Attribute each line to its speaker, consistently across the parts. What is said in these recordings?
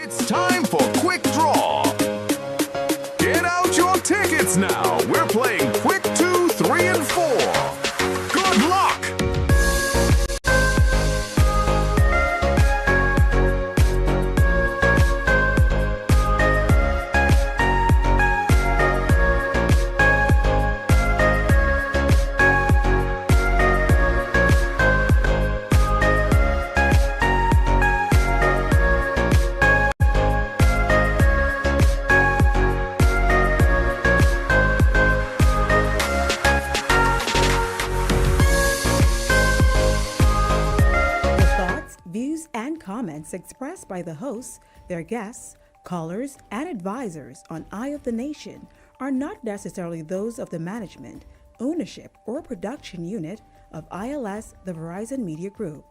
Speaker 1: It's time for Quick Draw. Get out your tickets now. We're playing Quick 2, 3, and 4. Good luck.
Speaker 2: Views and comments expressed by the hosts, their guests, callers, and advisors on Eye of the Nation are not necessarily those of the management, ownership, or production unit of ILS, the Verizon Media Group.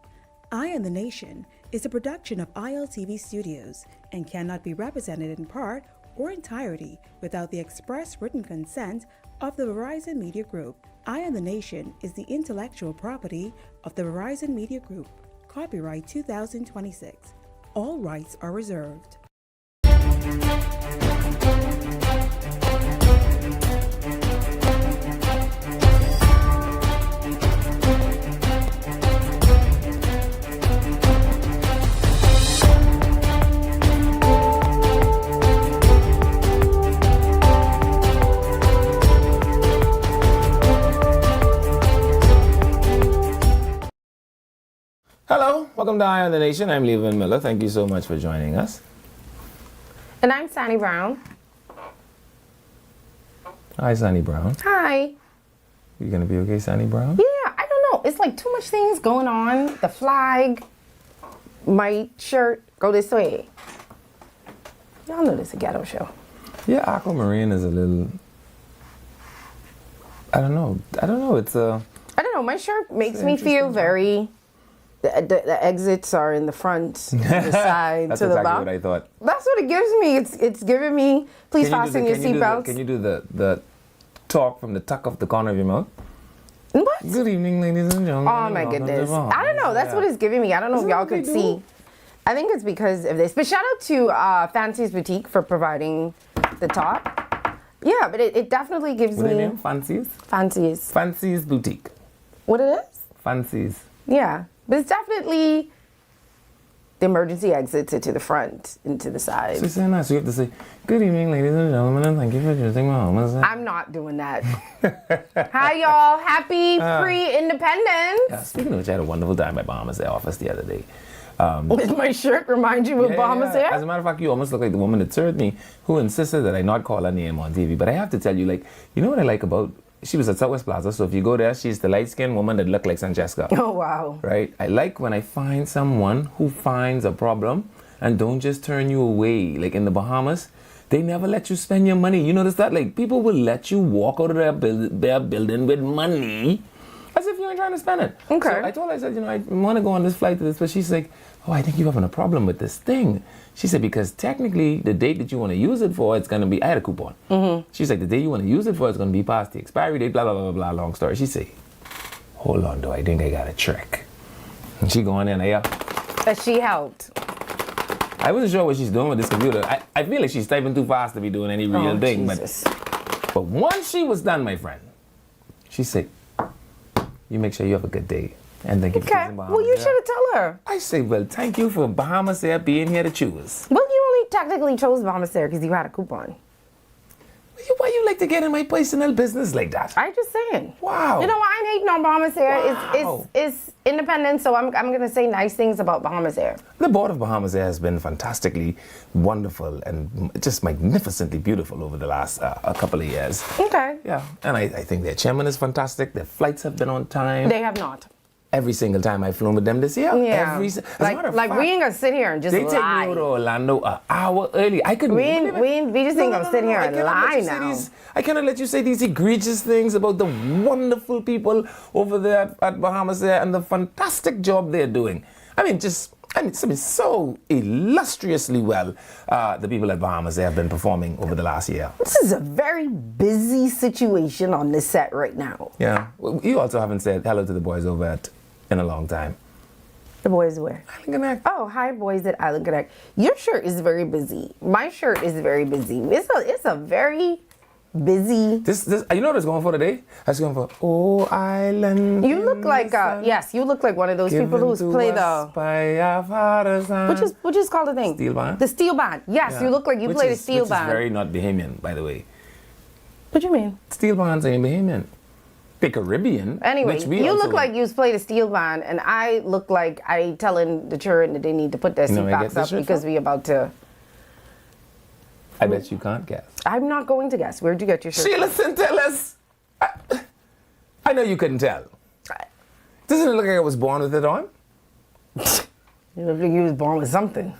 Speaker 2: Eye of the Nation is a production of ILTV Studios and cannot be represented in part or entirety without the express written consent of the Verizon Media Group. Eye of the Nation is the intellectual property of the Verizon Media Group. Copyright 2026. All rights are reserved.
Speaker 3: Hello, welcome to Eye on the Nation. I'm Levan Miller. Thank you so much for joining us.
Speaker 4: And I'm Sandy Brown.
Speaker 3: Hi, Sunny Brown.
Speaker 4: Hi.
Speaker 3: You gonna be okay, Sunny Brown?
Speaker 4: Yeah, I don't know. It's like too much things going on. The flag, my shirt, go this way. Y'all know this is a ghetto show.
Speaker 3: Yeah, Aquamarine is a little. I don't know. It's a.
Speaker 4: I don't know. My shirt makes me feel very. The exits are in the front, to the side,
Speaker 3: That's
Speaker 4: to the
Speaker 3: exactly
Speaker 4: back.
Speaker 3: what I thought.
Speaker 4: That's what it gives me. It's giving me. Please fasten your seatbelts.
Speaker 3: Can you do the talk from the tuck of the corner of your mouth?
Speaker 4: What?
Speaker 3: Good evening, ladies and gentlemen.
Speaker 4: Oh my goodness. I don't know. That's what it's giving me. I don't know if y'all could see. I think it's because of this. But shout out to Fancy's Boutique for providing the top. Yeah, but it definitely gives
Speaker 3: What
Speaker 4: me.
Speaker 3: is your name? Fancy's?
Speaker 4: Fancy's.
Speaker 3: Fancy's Boutique.
Speaker 4: What it is?
Speaker 3: Fancy's.
Speaker 4: Yeah. But it's definitely the emergency exits to the front and to the side.
Speaker 3: So it's so nice. You have to say, good evening, ladies and gentlemen, and thank you for choosing my home.
Speaker 4: I'm not doing that. Hi, y'all. Happy pre-independence.
Speaker 3: Yeah, speaking of which, I had a wonderful time at Bahamas Air office the other day.
Speaker 4: Does my shirt remind you of Bahamas Air?
Speaker 3: As a matter of fact, you almost look like the woman that served me, who insisted that I not call her name on TV. But I have to tell you, like, you know what I like about... She was at Southwest Plaza, so if you go there, she's the light-skinned woman that looked like Francesca.
Speaker 4: Oh, wow.
Speaker 3: Right? I like when I find someone who finds a problem and don't just turn you away. Like in the Bahamas, they never let you spend your money. You notice that? Like, people will let you walk out of their building with money as if you ain't trying to spend it.
Speaker 4: Okay.
Speaker 3: So I told her, I said, I want to go on this flight to this, but she's like, oh, I think you're having a problem with this thing. She said, because technically the date that you want to use it for, it's going to be, I had a coupon. Mm-hmm. She's like, the day you want to use it for, it's going to be past the expiry date, blah, blah, blah, blah, long story. She said, hold on, though, I think I got a trick. And she go on in there.
Speaker 4: That she helped.
Speaker 3: I wasn't sure what she's doing with this computer. I feel like she's typing too fast to be doing any real thing.
Speaker 4: Jesus.
Speaker 3: But once she was done, my friend, she said, you make sure you have a good day. And thank you for choosing Bahamas.
Speaker 4: Well, you should have told her.
Speaker 3: I say, well, thank you for Bahamas Air being here to choose.
Speaker 4: Well, you only technically chose Bahamas Air because you had a coupon.
Speaker 3: Why you like to get in my personal business like that?
Speaker 4: I just saying.
Speaker 3: Wow.
Speaker 4: You know what? I ain't hating on Bahamas Air.
Speaker 3: Wow.
Speaker 4: It's independent, so I'm going to say nice things about Bahamas Air.
Speaker 3: The board of Bahamas Air has been fantastically wonderful and just magnificently beautiful over the last a couple of years.
Speaker 4: Okay.
Speaker 3: Yeah, and I think their chairman is fantastic. Their flights have been on time.
Speaker 4: They have not.
Speaker 3: Every single time I've flown with them this year.
Speaker 4: Yeah.
Speaker 3: As a matter of
Speaker 4: Like
Speaker 3: fact,
Speaker 4: we ain't gonna sit here and just
Speaker 3: they take me
Speaker 4: lie.
Speaker 3: out to Orlando an hour early. I couldn't.
Speaker 4: We just ain't gonna sit here and lie now.
Speaker 3: I cannot let you say these egregious things about the wonderful people over there at Bahamas Air and the fantastic job they're doing. I mean, so illustriously well the people at Bahamas Air have been performing over the last year.
Speaker 4: This is a very busy situation on this set right now.
Speaker 3: Yeah. Well, you also haven't said hello to the boys over at in a long time.
Speaker 4: The boys where?
Speaker 3: Island Connect.
Speaker 4: Oh, hi, boys at Island Connect. Your shirt is very busy. My shirt is very busy. It's a very busy.
Speaker 3: This, you know what I was going for today? I was going for Oh Island.
Speaker 4: You look like yes, you look like one of those people who's play the which is called the thing?
Speaker 3: Steel band.
Speaker 4: The steel band. Yes,
Speaker 3: Yeah.
Speaker 4: you look like you play the steel band.
Speaker 3: Which is very not Bahamian, by the way.
Speaker 4: What do you mean?
Speaker 3: Steel bands ain't Bahamian. They're Caribbean.
Speaker 4: Anyway,
Speaker 3: which we
Speaker 4: you
Speaker 3: also
Speaker 4: look like you play the steel band, and I look like I telling the children that they need to put their
Speaker 3: You know
Speaker 4: seat
Speaker 3: where I
Speaker 4: backs
Speaker 3: get
Speaker 4: up
Speaker 3: this shirt
Speaker 4: because
Speaker 3: from?
Speaker 4: we about to.
Speaker 3: I bet you can't guess.
Speaker 4: I'm not going to guess. Where'd you get your shirt?
Speaker 3: Sheila, listen, tell us. I know you couldn't tell. Doesn't it look like I was born with it on?
Speaker 4: You look like you was born with something.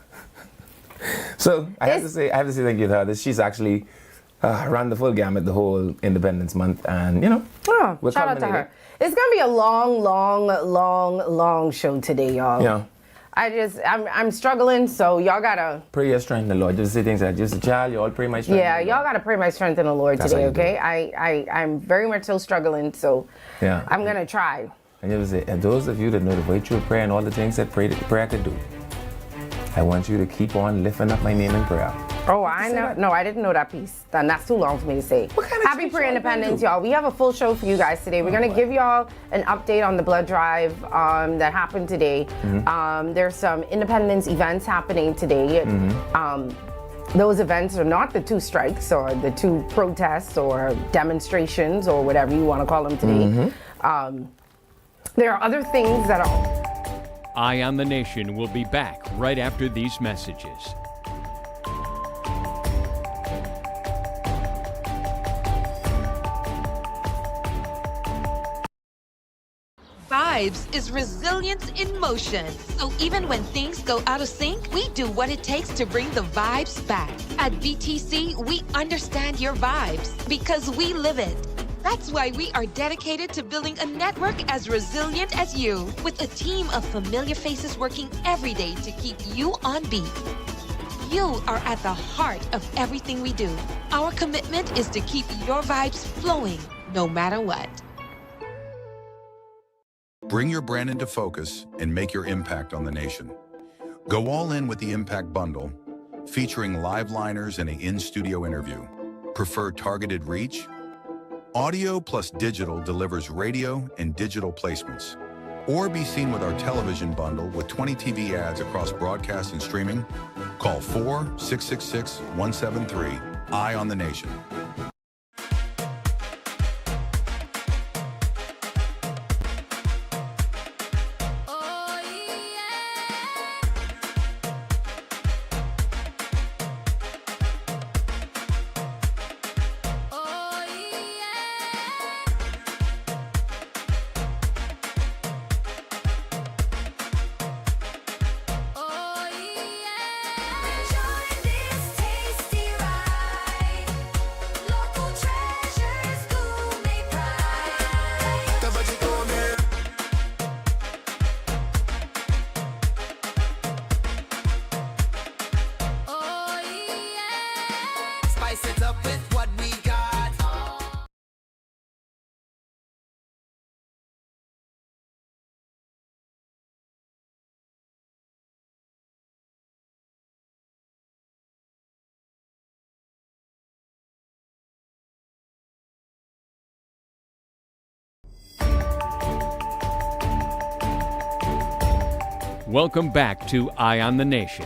Speaker 3: So I have to say thank you to her. She's actually ran the full gamut the whole Independence Month, and
Speaker 4: Oh,
Speaker 3: we're
Speaker 4: shout out to
Speaker 3: culminating.
Speaker 4: her. It's gonna be a long show today, y'all.
Speaker 3: Yeah.
Speaker 4: I'm struggling, so y'all gotta.
Speaker 3: Pray your strength in the Lord. Just say things like, just a child, you all pray my strength.
Speaker 4: Yeah,
Speaker 3: in the
Speaker 4: y'all
Speaker 3: Lord.
Speaker 4: gotta pray my strength in the Lord
Speaker 3: That's
Speaker 4: today,
Speaker 3: how you do
Speaker 4: okay?
Speaker 3: it.
Speaker 4: I'm very much still struggling, so
Speaker 3: Yeah.
Speaker 4: I'm gonna try.
Speaker 3: And you ever say, and those of you that know the virtue of prayer and all the things that prayer could do, I want you to keep on lifting up my name in prayer.
Speaker 4: Oh, I know. No, I didn't know that piece. That's too long for me to say.
Speaker 3: What kind of
Speaker 4: Happy
Speaker 3: church
Speaker 4: pre-independence,
Speaker 3: y'all
Speaker 4: y'all. We have a full show for you guys today. We're gonna give y'all an update on the blood drive that happened today. There's some independence events happening today. Those events are not the two strikes or the two protests or demonstrations or whatever you want to call them today. There are other things that are.
Speaker 5: Eye on the Nation will be back right after these messages.
Speaker 6: Vibes is resilience in motion. So even when things go out of sync, we do what it takes to bring the vibes back. At BTC, we understand your vibes because we live it. That's why we are dedicated to building a network as resilient as you, with a team of familiar faces working every day to keep you on beat. You are at the heart of everything we do. Our commitment is to keep your vibes flowing, no matter what.
Speaker 7: Bring your brand into focus and make your impact on the nation. Go all in with the Impact Bundle, featuring live liners and an in-studio interview. Prefer targeted reach? Audio plus digital delivers radio and digital placements. Or be seen with our television bundle with 20 TV ads across broadcast and streaming. Call 4-666-173. Eye on the Nation.
Speaker 8: Spice it up with what we got.
Speaker 5: Welcome back to Eye on the Nation.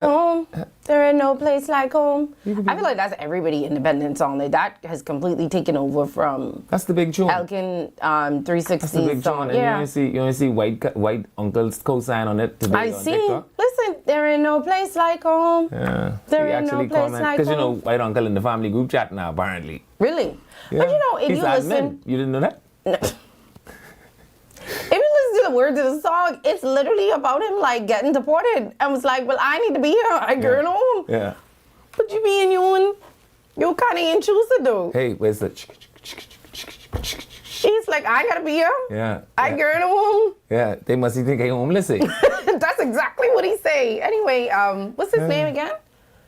Speaker 4: Home, there ain't no place like home. I feel like that's everybody independent song. That has completely taken over from
Speaker 3: That's the big tune.
Speaker 4: Elkin 360
Speaker 3: That's the big
Speaker 4: song.
Speaker 3: tune. And you only see white uncle's co-sign on it today
Speaker 4: I
Speaker 3: on
Speaker 4: see.
Speaker 3: TikTok.
Speaker 4: Listen, there ain't no place like home.
Speaker 3: Yeah.
Speaker 4: There
Speaker 3: He
Speaker 4: ain't no
Speaker 3: actually
Speaker 4: place
Speaker 3: comment
Speaker 4: like
Speaker 3: because
Speaker 4: home.
Speaker 3: white uncle in the family group chat now apparently.
Speaker 4: Really?
Speaker 3: Yeah.
Speaker 4: But if
Speaker 3: He's
Speaker 4: you
Speaker 3: admin.
Speaker 4: listen,
Speaker 3: You didn't know that?
Speaker 4: if you listen to the words of the song, it's literally about him like getting deported and was like, well, I need to be here. I girl home.
Speaker 3: Yeah.
Speaker 4: But you being you kind of ain't choose to do.
Speaker 3: Hey, where's the?
Speaker 4: He's like, I gotta be here.
Speaker 3: Yeah.
Speaker 4: I
Speaker 3: yeah.
Speaker 4: girl home.
Speaker 3: Yeah, they must think I'm homeless. Eh?
Speaker 4: That's exactly what he say. Anyway, what's his name again?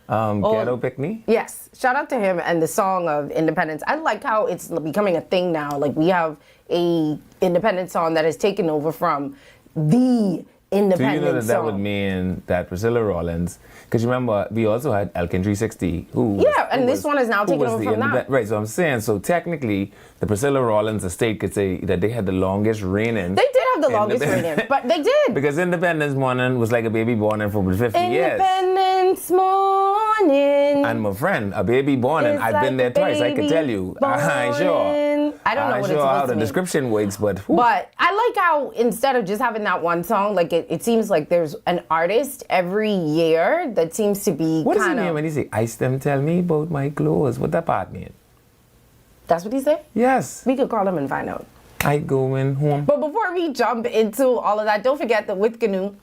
Speaker 3: Ghetto Picnic.
Speaker 4: Yes, shout out to him and the song of Independence. I like how it's becoming a thing now. Like we have a Independence song that has taken over from the Independence
Speaker 3: Do you know that
Speaker 4: song.
Speaker 3: that would mean that Priscilla Rollins, because remember, we also had Elkin 360,
Speaker 4: and this one is now taking over from that.
Speaker 3: Right, so I'm saying, so technically, the Priscilla Rollins estate could say that they had the longest reigning.
Speaker 4: They did have the longest reigning, but they did.
Speaker 3: Because Independence Morning was like a baby born in for 50 years.
Speaker 4: Independence Morning.
Speaker 3: And my friend, a baby born in,
Speaker 4: It's
Speaker 3: I've been there
Speaker 4: like a
Speaker 3: twice, I can
Speaker 4: baby
Speaker 3: tell you. I ain't sure.
Speaker 4: born. I don't know what it's
Speaker 3: sure how
Speaker 4: supposed
Speaker 3: the
Speaker 4: to mean.
Speaker 3: description works, but whew.
Speaker 4: But I like how instead of just having that one song, like it seems like there's an artist every year that seems to be
Speaker 3: What does it
Speaker 4: kind
Speaker 3: mean
Speaker 4: of.
Speaker 3: when he say, ice them, tell me about my clothes? What that part mean?
Speaker 4: That's what he said?
Speaker 3: Yes.
Speaker 4: We could call him and find out.
Speaker 3: I going home.
Speaker 4: But before we jump into all of that, don't forget that with Canoe,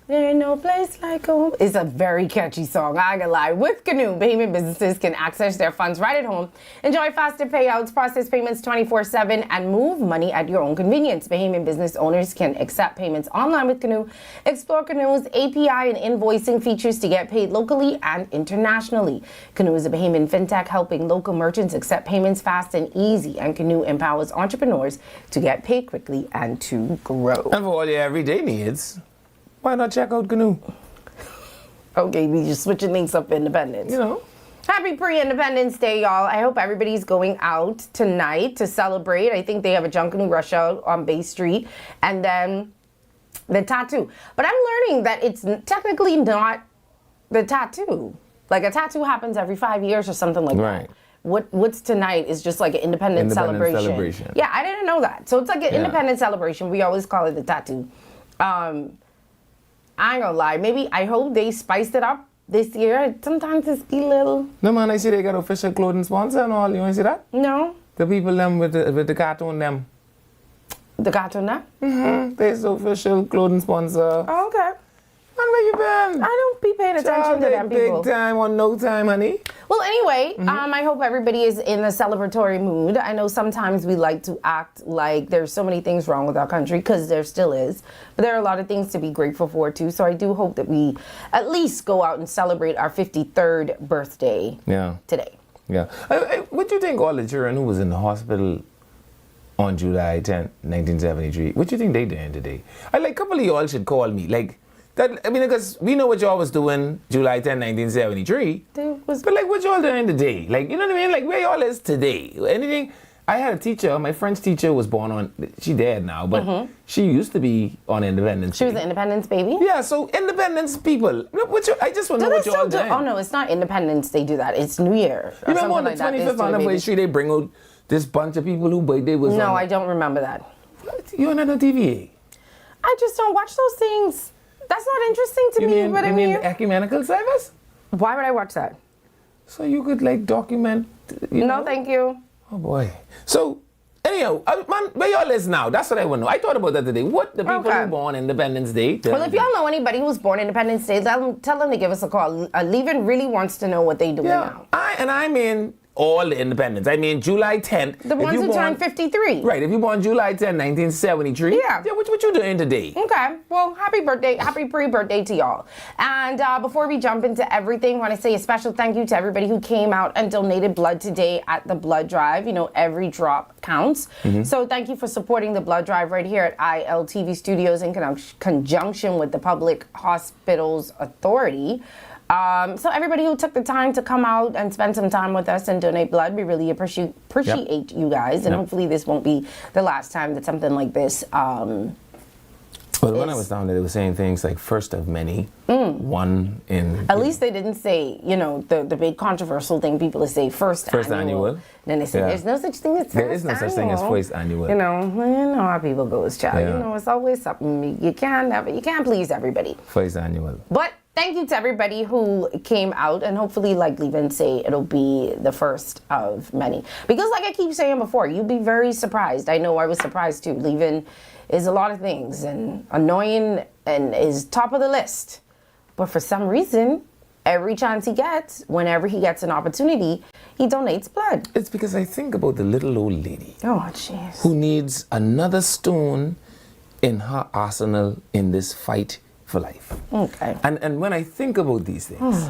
Speaker 4: there ain't no place like home. It's a very catchy song, I ain't gonna lie. With Canoe, Bahamian businesses can access their funds right at home, enjoy faster payouts, process payments 24/7, and move money at your own convenience. Bahamian business owners can accept payments online with Canoe. Explore Canoe's API and invoicing features to get paid locally and internationally. Canoe is a Bahamian fintech helping local merchants accept payments fast and easy, and Canoe empowers entrepreneurs to get paid quickly and to grow.
Speaker 3: And for all your everyday needs, why not check out Canoe?
Speaker 4: Okay, we just switching things up, Independence.
Speaker 3: You know.
Speaker 4: Happy pre-Independence Day, y'all. I hope everybody's going out tonight to celebrate. I think they have a Junkanoo rush out on Bay Street. And then the tattoo. But I'm learning that it's technically not the tattoo. Like a tattoo happens every 5 years or something like
Speaker 3: Right.
Speaker 4: that. What's tonight is just like an independence celebration. Yeah, I didn't know that. So it's like an independence celebration. We always call it the tattoo. I ain't gonna lie. Maybe I hope they spiced it up this year. Sometimes it's be little.
Speaker 3: No man, I see they got official clothing sponsor and all. You want to see that?
Speaker 4: No,
Speaker 3: The people them with the cartoon them.
Speaker 4: the cartoon now.
Speaker 3: There's the official clothing sponsor.
Speaker 4: Oh, okay.
Speaker 3: Man, where you been?
Speaker 4: I don't be paying attention
Speaker 3: Child,
Speaker 4: to
Speaker 3: they
Speaker 4: them people.
Speaker 3: big time on no time, honey.
Speaker 4: Well, anyway, I hope everybody is in a celebratory mood. I know sometimes we like to act like there's so many things wrong with our country, because there still is. But there are a lot of things to be grateful for, too. So I do hope that we at least go out and celebrate our 53rd birthday today.
Speaker 3: Yeah. What do you think all the children who was in the hospital on July 10th, 1973, what do you think they doing today? A couple of y'all should call me. Because we know what y'all was doing July 10, 1973. But what y'all doing today? You know what I mean? Where y'all is today? Anything? I had a teacher, my French teacher was born on, she dead now, but she used to be on Independence
Speaker 4: She was
Speaker 3: Day.
Speaker 4: an Independence baby?
Speaker 3: Yeah, so Independence people. I just want to know what y'all doing.
Speaker 4: Oh, no, it's not Independence they do that. It's New Year.
Speaker 3: You remember on the 25th anniversary, they bring out this bunch of people who birthday was on.
Speaker 4: No, I don't remember that.
Speaker 3: What? You're not on TVA.
Speaker 4: I just don't watch those things. That's not interesting to me. But
Speaker 3: you
Speaker 4: I
Speaker 3: mean
Speaker 4: mean,
Speaker 3: the ecumenical service?
Speaker 4: why would I watch that?
Speaker 3: So you could document.
Speaker 4: No, thank you.
Speaker 3: Oh boy. So anyhow, man, where y'all is now? That's what I want to know. I thought about that today. What the people who born Independence Day?
Speaker 4: Well, if y'all know anybody who's born Independence Day, tell them to give us a call. Levin really wants to know what they doing now.
Speaker 3: I mean all the independence. I mean July 10th.
Speaker 4: The ones who turned 53.
Speaker 3: Right. If you born July 10, 1973.
Speaker 4: Yeah.
Speaker 3: What you doing today?
Speaker 4: Okay. Well, happy birthday, happy pre-birthday to y'all. And before we jump into everything, I want to say a special thank you to everybody who came out and donated blood today at the blood drive. You know, every drop counts. So thank you for supporting the blood drive right here at ILTV Studios in conjunction with the Public Hospitals Authority. So everybody who took the time to come out and spend some time with us and donate blood, we really appreciate you guys. And hopefully this won't be the last time that something like this
Speaker 3: Well, when I was down there, they were saying things like first of many, one in...
Speaker 4: At least they didn't say, the big controversial thing people say first annual. Then they say there's no such thing as first annual.
Speaker 3: There is no such thing as first annual.
Speaker 4: You know how people go as child.
Speaker 3: Yeah.
Speaker 4: It's always something. You can't please everybody.
Speaker 3: First annual.
Speaker 4: But thank you to everybody who came out, and hopefully, like Levin say, it'll be the first of many. Because like I keep saying before, you'd be very surprised. I know I was surprised too. Levin is a lot of things and annoying and is top of the list. But for some reason, every chance he gets, whenever he gets an opportunity, he donates blood.
Speaker 3: It's because I think about the little old lady.
Speaker 4: Oh, jeez.
Speaker 3: Who needs another stone in her arsenal in this fight for life.
Speaker 4: Okay.
Speaker 3: And when I think about these things,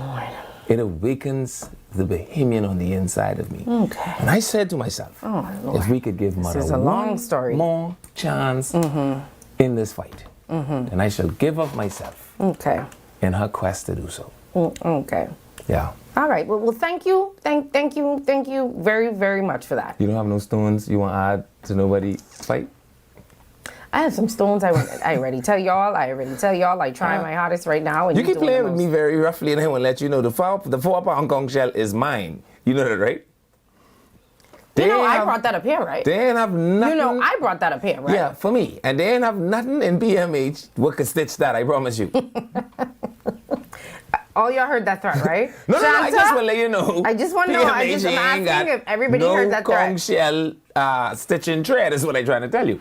Speaker 3: It awakens the Bahamian on the inside of me.
Speaker 4: Okay.
Speaker 3: And I said to myself, if we could give Mother
Speaker 4: is a long
Speaker 3: one
Speaker 4: story.
Speaker 3: more chance in this fight, then I shall give of myself
Speaker 4: Okay.
Speaker 3: in her quest to do so.
Speaker 4: Okay.
Speaker 3: Yeah.
Speaker 4: All right. Well, thank you. Thank you very, very much for that.
Speaker 3: You don't have no stones you want to add to nobody's fight?
Speaker 4: I have some stones. I already tell y'all. I try my hardest right now. And
Speaker 3: You keep
Speaker 4: doing
Speaker 3: playing
Speaker 4: the
Speaker 3: with me
Speaker 4: most.
Speaker 3: very roughly, and I want to let you know the 4-pound conch shell is mine. You know that, right?
Speaker 4: You know,
Speaker 3: They
Speaker 4: I
Speaker 3: have-
Speaker 4: brought that up here, right?
Speaker 3: They ain't have nothing.
Speaker 4: You know, I brought that up here, right?
Speaker 3: Yeah, for me. And they ain't have nothing in BMH what could stitch that, I promise you.
Speaker 4: All y'all heard that threat, right?
Speaker 3: No, I
Speaker 4: Shanta?
Speaker 3: just want to let you know.
Speaker 4: I just wanna know, I'm
Speaker 3: PMH ain't
Speaker 4: asking
Speaker 3: got
Speaker 4: if everybody heard that threat.
Speaker 3: conch shell stitching thread is what I'm trying to tell you.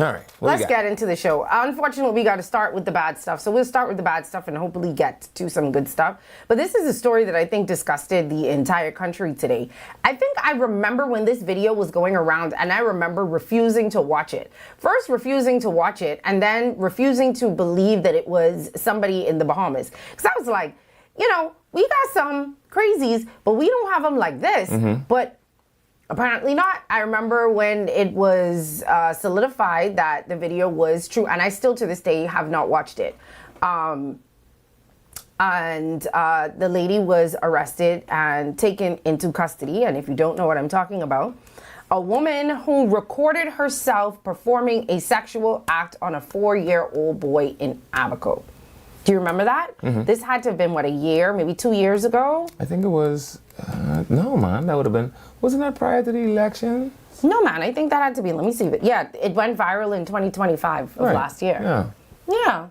Speaker 3: All right, what
Speaker 4: Let's
Speaker 3: you got?
Speaker 4: get into the show. Unfortunately, we got to start with the bad stuff. So we'll start with the bad stuff and hopefully get to some good stuff. But this is a story that I think disgusted the entire country today. I think I remember when this video was going around and I remember refusing to watch it. First refusing to watch it and then refusing to believe that it was somebody in the Bahamas. Because I was like, you know, we got some crazies, but we don't have them like this. But apparently not. I remember when it was solidified that the video was true, and I still to this day have not watched it. The lady was arrested and taken into custody, and if you don't know what I'm talking about, a woman who recorded herself performing a sexual act on a 4-year-old boy in Abaco. Do you remember that? This had to have been, what, a year, maybe 2 years ago?
Speaker 3: I think it was, no, man, that would have been, wasn't that prior to the election?
Speaker 4: No, man, I think that had to be, let me see. Yeah, it went viral in 2025 of
Speaker 3: Right.
Speaker 4: last year.
Speaker 3: Yeah.
Speaker 4: Yeah,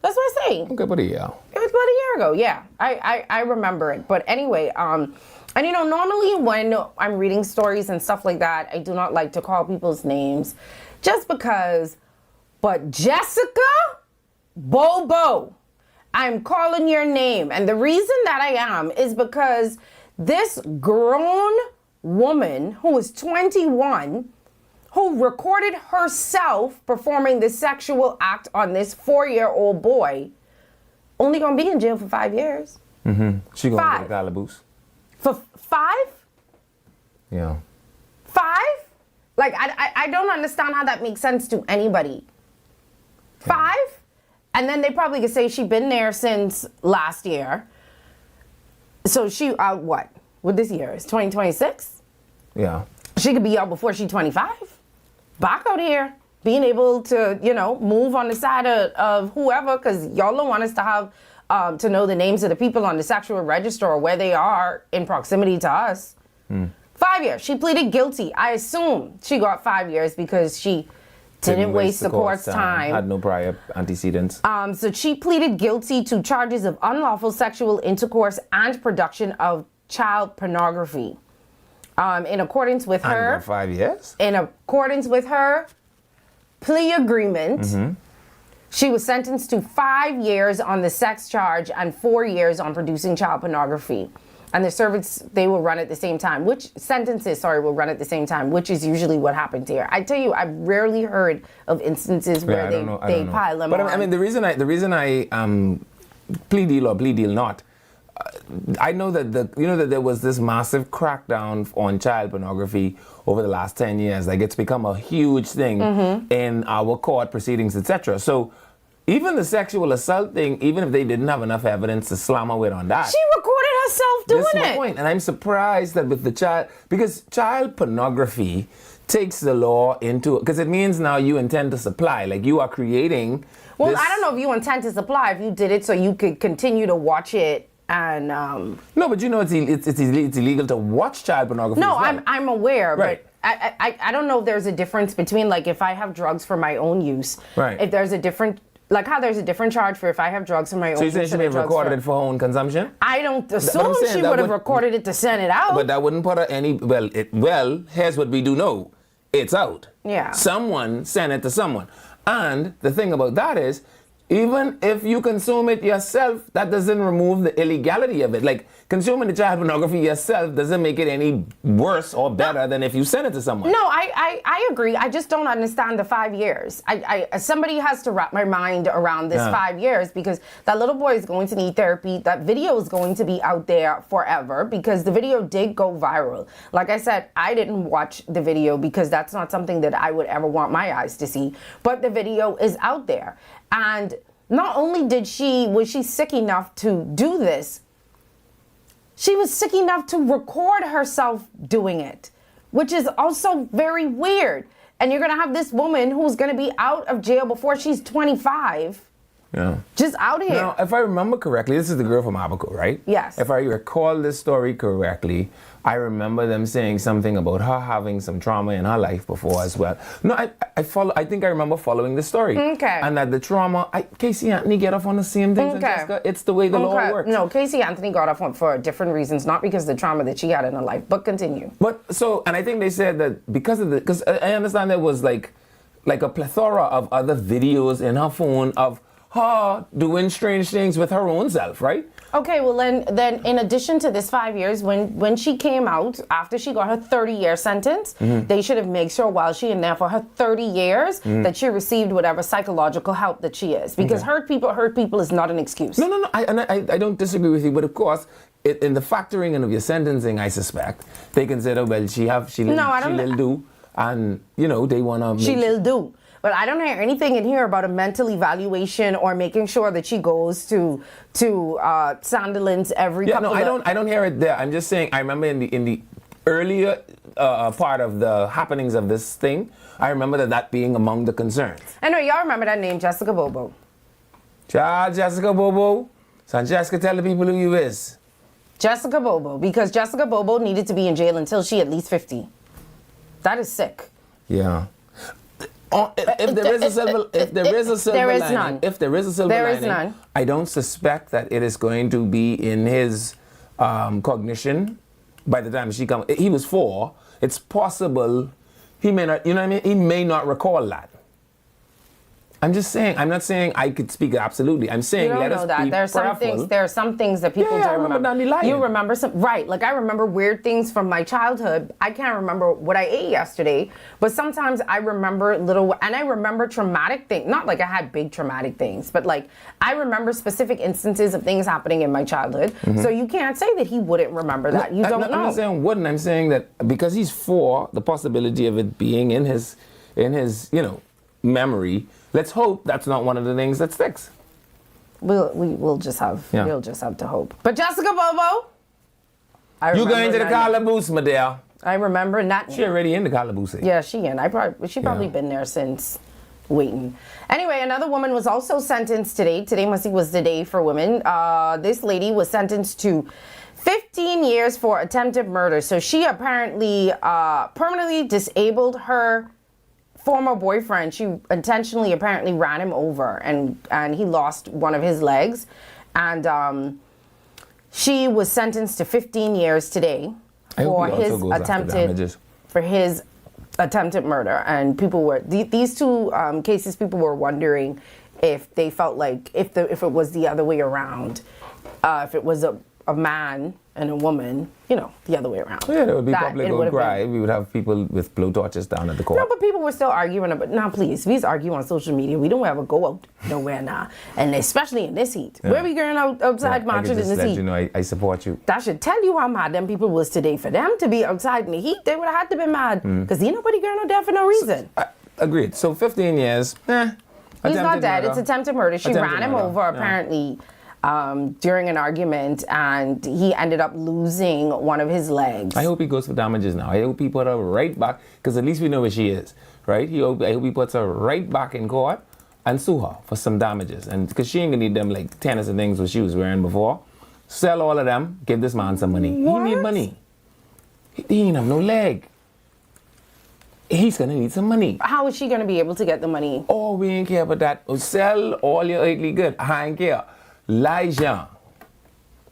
Speaker 4: that's what I'm saying.
Speaker 3: Okay, buddy, yeah.
Speaker 4: It was about a year ago, yeah. I remember it. But anyway, and you know, normally when I'm reading stories and stuff like that, I do not like to call people's names just because, but Jessica Bobo, I'm calling your name. And the reason that I am is because this grown woman who was 21, who recorded herself performing the sexual act on this 4-year-old boy, only gonna be in jail for 5 years.
Speaker 3: She gonna
Speaker 4: 5.
Speaker 3: get a calaboose.
Speaker 4: For 5?
Speaker 3: Yeah.
Speaker 4: 5? Like, I don't understand how that makes sense to anybody. 5? And then they probably could say she's been there since last year. So she, what this year is 2026?
Speaker 3: Yeah.
Speaker 4: She could be out before she's 25. Back out here, being able to, you know, move on the side of whoever, because y'all don't want us to have, to know the names of the people on the sexual register or where they are in proximity to us. 5 years. She pleaded guilty. I assume she got 5 years because she didn't waste the court's time.
Speaker 3: Had no prior antecedents.
Speaker 4: So she pleaded guilty to charges of unlawful sexual intercourse and production of child pornography. In accordance with
Speaker 3: And
Speaker 4: her,
Speaker 3: got 5 years?
Speaker 4: in accordance with her plea agreement, she was sentenced to 5 years on the sex charge and 4 years on producing child pornography. And the service, they will run at the same time, will run at the same time, which is usually what happened here. I tell you, I've rarely heard of instances where
Speaker 3: I
Speaker 4: they
Speaker 3: don't know.
Speaker 4: pile them
Speaker 3: but
Speaker 4: on.
Speaker 3: I mean, the reason I plea deal not, I know that that there was this massive crackdown on child pornography over the last 10 years. Like, it's become a huge thing in our court proceedings, etc. So even the sexual assault thing, even if they didn't have enough evidence to slam away on that,
Speaker 4: She recorded herself doing
Speaker 3: this is my
Speaker 4: it.
Speaker 3: point. And I'm surprised that with the child, because child pornography takes the law into, because it means now you intend to supply, like you are creating.
Speaker 4: Well,
Speaker 3: this,
Speaker 4: I don't know if you intend to supply, if you did it so you could continue to watch it and.
Speaker 3: No, but you know it's illegal to watch child pornography.
Speaker 4: No,
Speaker 3: as well.
Speaker 4: I'm aware,
Speaker 3: Right.
Speaker 4: but I don't know if there's a difference between, like, if I have drugs for my own use.
Speaker 3: Right.
Speaker 4: If there's a different, like how there's a different charge for if I have drugs for my own
Speaker 3: So you
Speaker 4: use.
Speaker 3: saying she
Speaker 4: and
Speaker 3: may have
Speaker 4: drugs
Speaker 3: recorded
Speaker 4: for-
Speaker 3: it for her own consumption?
Speaker 4: I don't
Speaker 3: But I'm
Speaker 4: assume
Speaker 3: saying
Speaker 4: she
Speaker 3: that
Speaker 4: would have
Speaker 3: would-
Speaker 4: recorded it to send it out.
Speaker 3: But that wouldn't put her any. Well, here's what we do know: it's out.
Speaker 4: Yeah.
Speaker 3: Someone sent it to someone, and the thing about that is, even if you consume it yourself, that doesn't remove the illegality of it. Like, consuming the child pornography yourself doesn't make it any worse or better than if you send it to someone.
Speaker 4: No, I agree. I just don't understand the 5 years. Somebody has to wrap my mind around this 5 years, because that little boy is going to need therapy. That video is going to be out there forever because the video did go viral. Like I said, I didn't watch the video because that's not something that I would ever want my eyes to see. But the video is out there. And not only was she sick enough to do this, she was sick enough to record herself doing it, which is also very weird. And you're going to have this woman who's going to be out of jail before she's 25.
Speaker 3: Yeah.
Speaker 4: Just out here.
Speaker 3: Now, if I remember correctly, this is the girl from Abaco, right?
Speaker 4: Yes.
Speaker 3: If I recall this story correctly, I remember them saying something about her having some trauma in her life before as well. No, I think I remember following the story.
Speaker 4: Okay.
Speaker 3: And that the trauma, Casey Anthony get off on the same things as Jessica. It's the way the law works.
Speaker 4: No, Casey Anthony got off on for different reasons, not because of the trauma that she had in her life, but continue.
Speaker 3: And I think they said that because I understand there was like a plethora of other videos in her phone of her doing strange things with her own self, right?
Speaker 4: Okay, well then in addition to this 5 years, when she came out, after she got her 30-year sentence, they should have made sure while she in there for her 30 years that she received whatever psychological help that she is. Because hurt people is not an excuse.
Speaker 3: No. I don't disagree with you, but of course, in the factoring in of your sentencing, I suspect, they consider, well, she little do, and, they want to make...
Speaker 4: She little do. But I don't hear anything in here about a mental evaluation or making sure that she goes to Sandilands every couple of...
Speaker 3: I don't hear it there. I'm just saying, I remember in the earlier part of the happenings of this thing, I remember that being among the concerns.
Speaker 4: I know, y'all remember that name, Jessica Bobo.
Speaker 3: Child, Jessica Bobo. So Jessica, tell the people who you is.
Speaker 4: Jessica Bobo, because Jessica Bobo needed to be in jail until she at least 50. That is sick.
Speaker 3: Yeah. If there is a silver lining, I don't suspect that it is going to be in his cognition by the time she comes. He was 4. It's possible he may not. You know what I mean? He may not recall that. I'm just saying. I'm not saying I could speak absolutely. I'm saying let us be prayerful.
Speaker 4: There are some things that people don't remember. You remember some, right? Like I remember weird things from my childhood. I can't remember what I ate yesterday, but sometimes I remember and I remember traumatic things. Not like I had big traumatic things, but like I remember specific instances of things happening in my childhood. So you can't say that he wouldn't remember that. You don't know.
Speaker 3: I'm not saying wouldn't. I'm saying that because he's 4, the possibility of it being in his memory. Let's hope that's not one of the things that sticks.
Speaker 4: We'll just have to hope. But Jessica Bobo,
Speaker 3: you going to the calaboose, my dear?
Speaker 4: I remember not.
Speaker 3: She already in the calaboose.
Speaker 4: Yeah, she in. She probably been there since waiting. Anyway, another woman was also sentenced today. Today was the day for women. This lady was sentenced to 15 years for attempted murder. So she apparently permanently disabled her former boyfriend. She intentionally apparently ran him over and he lost one of his legs. And she was sentenced to 15 years today for his attempted murder. And people were, these two cases, people were wondering if they felt like, if it was the other way around, if it was a man and a woman, the other way around.
Speaker 3: Yeah, there would be public outcry. We would have people with blowtorches down at the court.
Speaker 4: No, but people were still arguing about, now please, we argue on social media. We don't ever go out nowhere now. And especially in this heat. Yeah. Where we going outside marching in this heat?
Speaker 3: I support you.
Speaker 4: That should tell you how mad them people was today. For them to be outside in the heat, they would have had to be mad. Because nobody going out there for no reason.
Speaker 3: Agreed. So 15 years,
Speaker 4: He's not dead. It's attempted murder. She ran him over, apparently. During an argument, and he ended up losing one of his legs.
Speaker 3: I hope he goes for damages now. I hope he put her right back, because at least we know where she is, right? I hope he puts her right back in court and sue her for some damages. And because she ain't gonna need them like tennis and things what she was wearing before. Sell all of them, give this man some money. What? He need money. He ain't have no leg. He's gonna need some money.
Speaker 4: How is she gonna be able to get the money?
Speaker 3: Oh, we ain't care about that. Sell all your earthly good. I ain't care. Elijah.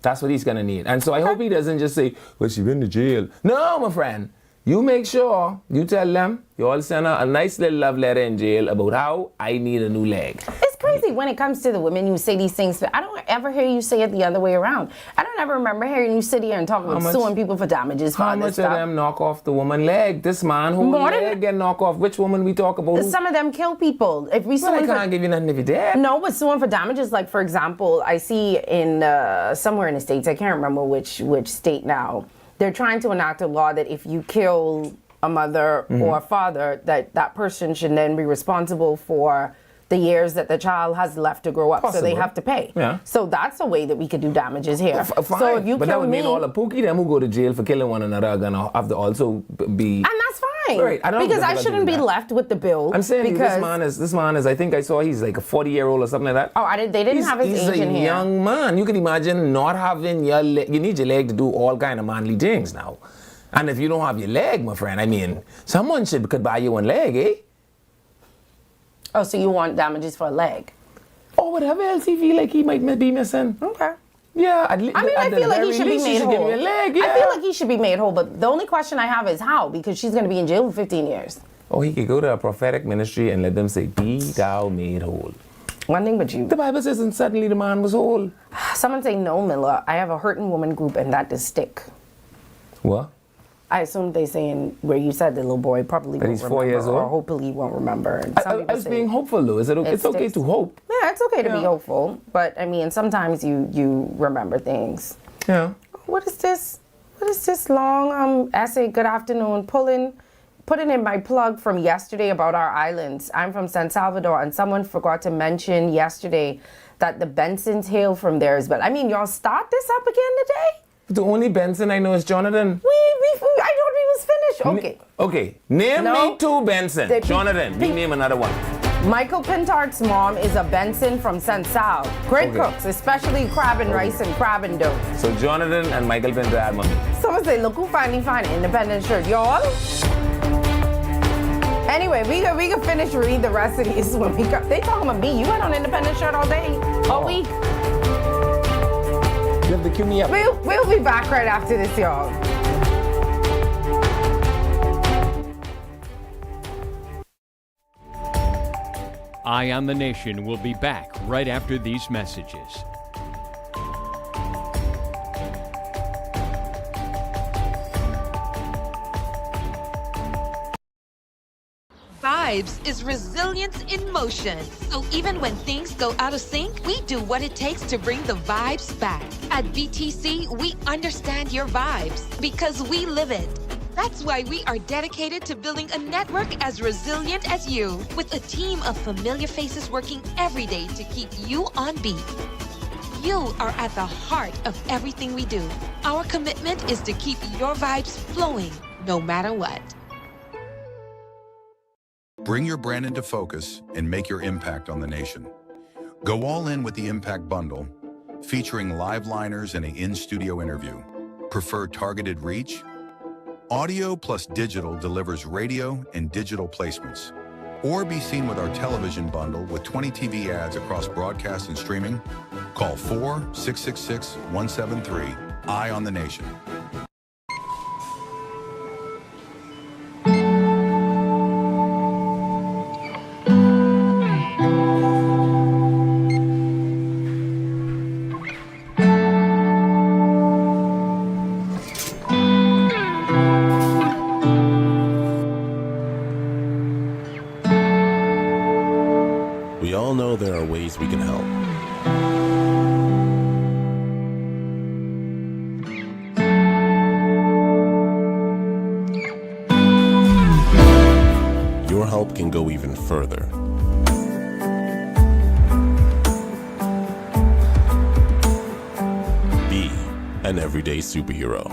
Speaker 3: That's what he's going to need. And so I hope he doesn't just say, well, she went to jail. No, my friend. You make sure you tell them, you all send her a nice little love letter in jail about how I need a new leg.
Speaker 4: It's crazy crazy when it comes to the women you say these things. I don't ever hear you say it the other way around. I don't ever remember hearing you sit here and talk about suing people for damages.
Speaker 3: How much of them knock off the woman leg? This man who leg get knock off. Which woman we talk about?
Speaker 4: Some of them kill people. If we
Speaker 3: I can't give you nothing if you're dead.
Speaker 4: No, but suing for damages, like for example, I see in somewhere in the States, I can't remember which state now, they're trying to enact a law that if you kill a mother or a father, that person should then be responsible for the years that the child has left to grow up.
Speaker 3: Possible.
Speaker 4: So they have to pay.
Speaker 3: Yeah.
Speaker 4: So that's a way that we could do damages here.
Speaker 3: Fine.
Speaker 4: So if you
Speaker 3: but
Speaker 4: kill
Speaker 3: that would
Speaker 4: me,
Speaker 3: mean all the pookie them who go to jail for killing one another are gonna have to also be.
Speaker 4: and that's fine.
Speaker 3: Right. I don't
Speaker 4: because I
Speaker 3: think
Speaker 4: shouldn't be
Speaker 3: that.
Speaker 4: left with the bill.
Speaker 3: I'm saying
Speaker 4: because
Speaker 3: this man is. I think I saw he's like a 40-year-old or something like that.
Speaker 4: Oh, they didn't have his age in here.
Speaker 3: He's a young man. You can imagine not having your leg. You need your leg to do all kind of manly things now. And if you don't have your leg, my friend, I mean, someone could buy you one leg, eh?
Speaker 4: Oh, so you want damages for a leg?
Speaker 3: Or whatever else he feel like he might be missing.
Speaker 4: Okay.
Speaker 3: Yeah,
Speaker 4: I feel like he should be made whole.
Speaker 3: Give you a leg, yeah.
Speaker 4: I feel like he should be made whole, but the only question I have is how, because she's going to be in jail for 15 years.
Speaker 3: Or he could go to a prophetic ministry and let them say, be thou made whole.
Speaker 4: One thing but you.
Speaker 3: The Bible says, and suddenly the man was whole.
Speaker 4: Someone say, no, Miller, I have a hurting woman group and that does stick.
Speaker 3: What?
Speaker 4: I assume they saying where you said the little boy probably
Speaker 3: But
Speaker 4: won't
Speaker 3: he's 4
Speaker 4: remember,
Speaker 3: years old?
Speaker 4: or hopefully won't remember. And some
Speaker 3: I
Speaker 4: people
Speaker 3: was
Speaker 4: say
Speaker 3: being hopeful, though. Is it okay? It's okay
Speaker 4: sticks.
Speaker 3: to hope.
Speaker 4: Yeah, it's okay to be
Speaker 3: Yeah.
Speaker 4: hopeful, but I mean, sometimes you remember things.
Speaker 3: Yeah.
Speaker 4: What is this? What is this long essay? Good afternoon. Putting in my plug from yesterday about our islands. I'm from San Salvador, and someone forgot to mention yesterday that the Bensons hail from theirs. But I mean, y'all start this up again today?
Speaker 3: The only Benson I know is Jonathan.
Speaker 4: I thought we was finished. Okay.
Speaker 3: Okay. Name
Speaker 4: No.
Speaker 3: me two Benson.
Speaker 4: The-
Speaker 3: Jonathan, you name another one.
Speaker 4: Michael Pintart's mom is a Benson from San Sal. Great
Speaker 3: Okay.
Speaker 4: cooks, especially crab and rice and crab and dough.
Speaker 3: So Jonathan and Michael Pinter had mommy.
Speaker 4: Someone say, look who finally found an independent shirt. Y'all? Anyway, we can finish reading the rest of these when we come. They talking about me. You had on an independent shirt all day, all week.
Speaker 3: You have to cue me up.
Speaker 4: We'll be back right after this, y'all.
Speaker 5: Eye on the Nation will be back right after these messages.
Speaker 6: Vibes is resilience in motion. So even when things go out of sync, we do what it takes to bring the vibes back. At BTC, we understand your vibes because we live it. That's why we are dedicated to building a network as resilient as you, with a team of familiar faces working every day to keep you on beat. You are at the heart of everything we do. Our commitment is to keep your vibes flowing, no matter what.
Speaker 7: Bring your brand into focus and make your impact on the nation. Go all in with the Impact Bundle, featuring live liners and an in-studio interview. Prefer targeted reach? Audio plus digital delivers radio and digital placements. Or be seen with our television bundle with 20 TV ads across broadcast and streaming. Call 4-666-173. Eye on the Nation.
Speaker 9: We all know there are ways we can help. Your help can go even further. Be an everyday superhero.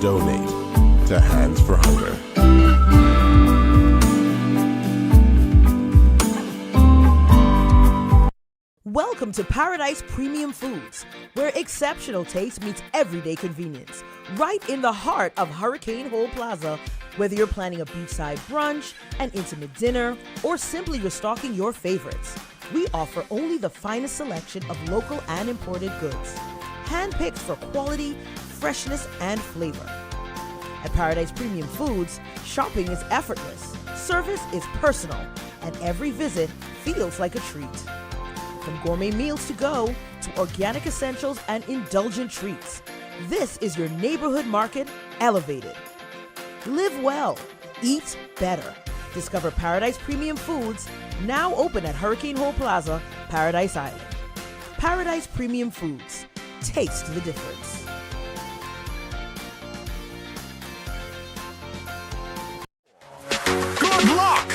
Speaker 9: Donate to Hands for Hunger.
Speaker 10: Welcome to Paradise Premium Foods, where exceptional taste meets everyday convenience. Right in the heart of Hurricane Hole Plaza, whether you're planning a beachside brunch, an intimate dinner, or simply restocking your favorites, we offer only the finest selection of local and imported goods. handpicked for quality, freshness, and flavor. At Paradise Premium Foods, shopping is effortless, service is personal, and every visit feels like a treat. From gourmet meals to go to organic essentials and indulgent treats, this is your neighborhood market elevated. Live well, eat better. Discover Paradise Premium Foods, now open at Hurricane Hole Plaza, Paradise Island. Paradise Premium Foods. Taste the difference.
Speaker 1: Good luck!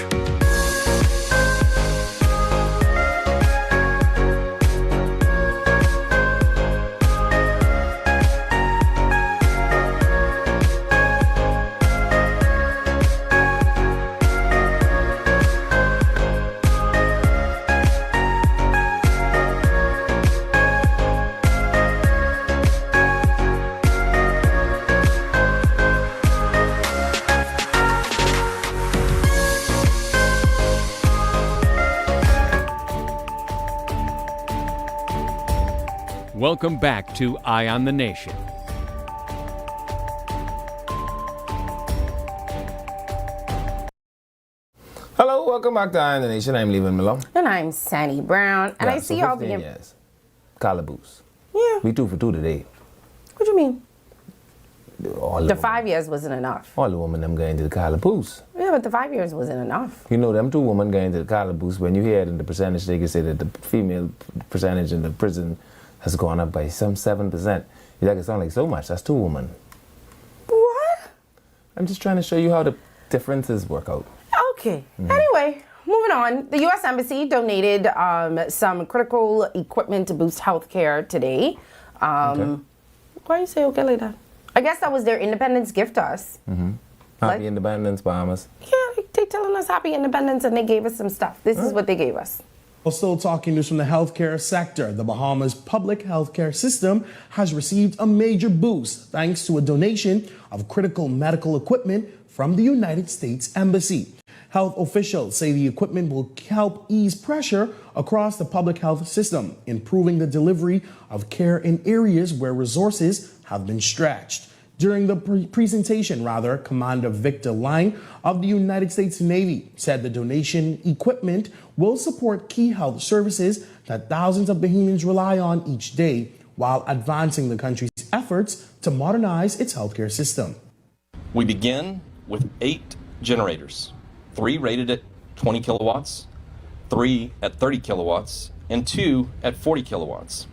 Speaker 5: Welcome back to Eye on the Nation.
Speaker 3: Hello, welcome back to Eye on the Nation. I'm Levan Miller.
Speaker 4: And I'm Sandy Brown. And I see y'all
Speaker 3: 15
Speaker 4: being.
Speaker 3: years. Calaboose.
Speaker 4: Yeah.
Speaker 3: We 2 for 2 today.
Speaker 4: What do you mean?
Speaker 3: All
Speaker 4: The 5 years wasn't enough.
Speaker 3: All the women them going to the calaboose.
Speaker 4: Yeah, but the 5 years wasn't enough.
Speaker 3: You know, them 2 women going to the calaboose, when you hear it in the percentage, they can say that the female percentage in the prison has gone up by some 7%. You like it sound like so much. That's 2 women.
Speaker 4: What?
Speaker 3: I'm just trying to show you how the differences work out.
Speaker 4: Okay. Anyway, moving on. The U.S. Embassy donated some critical equipment to boost healthcare today.
Speaker 3: Okay.
Speaker 4: Why you say okay like that? I guess that was their independence gift to us.
Speaker 3: Happy Independence, Bahamas.
Speaker 4: Yeah, they telling us happy independence and they gave us some stuff. This is what they gave us.
Speaker 11: Well, still talking news from the healthcare sector. The Bahamas public healthcare system has received a major boost thanks to a donation of critical medical equipment from the United States Embassy. Health officials say the equipment will help ease pressure across the public health system, improving the delivery of care in areas where resources have been stretched. During the presentation, Commander Victor Lang of the United States Navy said the donation equipment will support key health services that thousands of Bahamians rely on each day while advancing the country's efforts to modernize its healthcare system.
Speaker 12: We begin with 8 generators, 3 rated at 20 kilowatts, 3 at 30 kilowatts, and 2 at 40 kilowatts.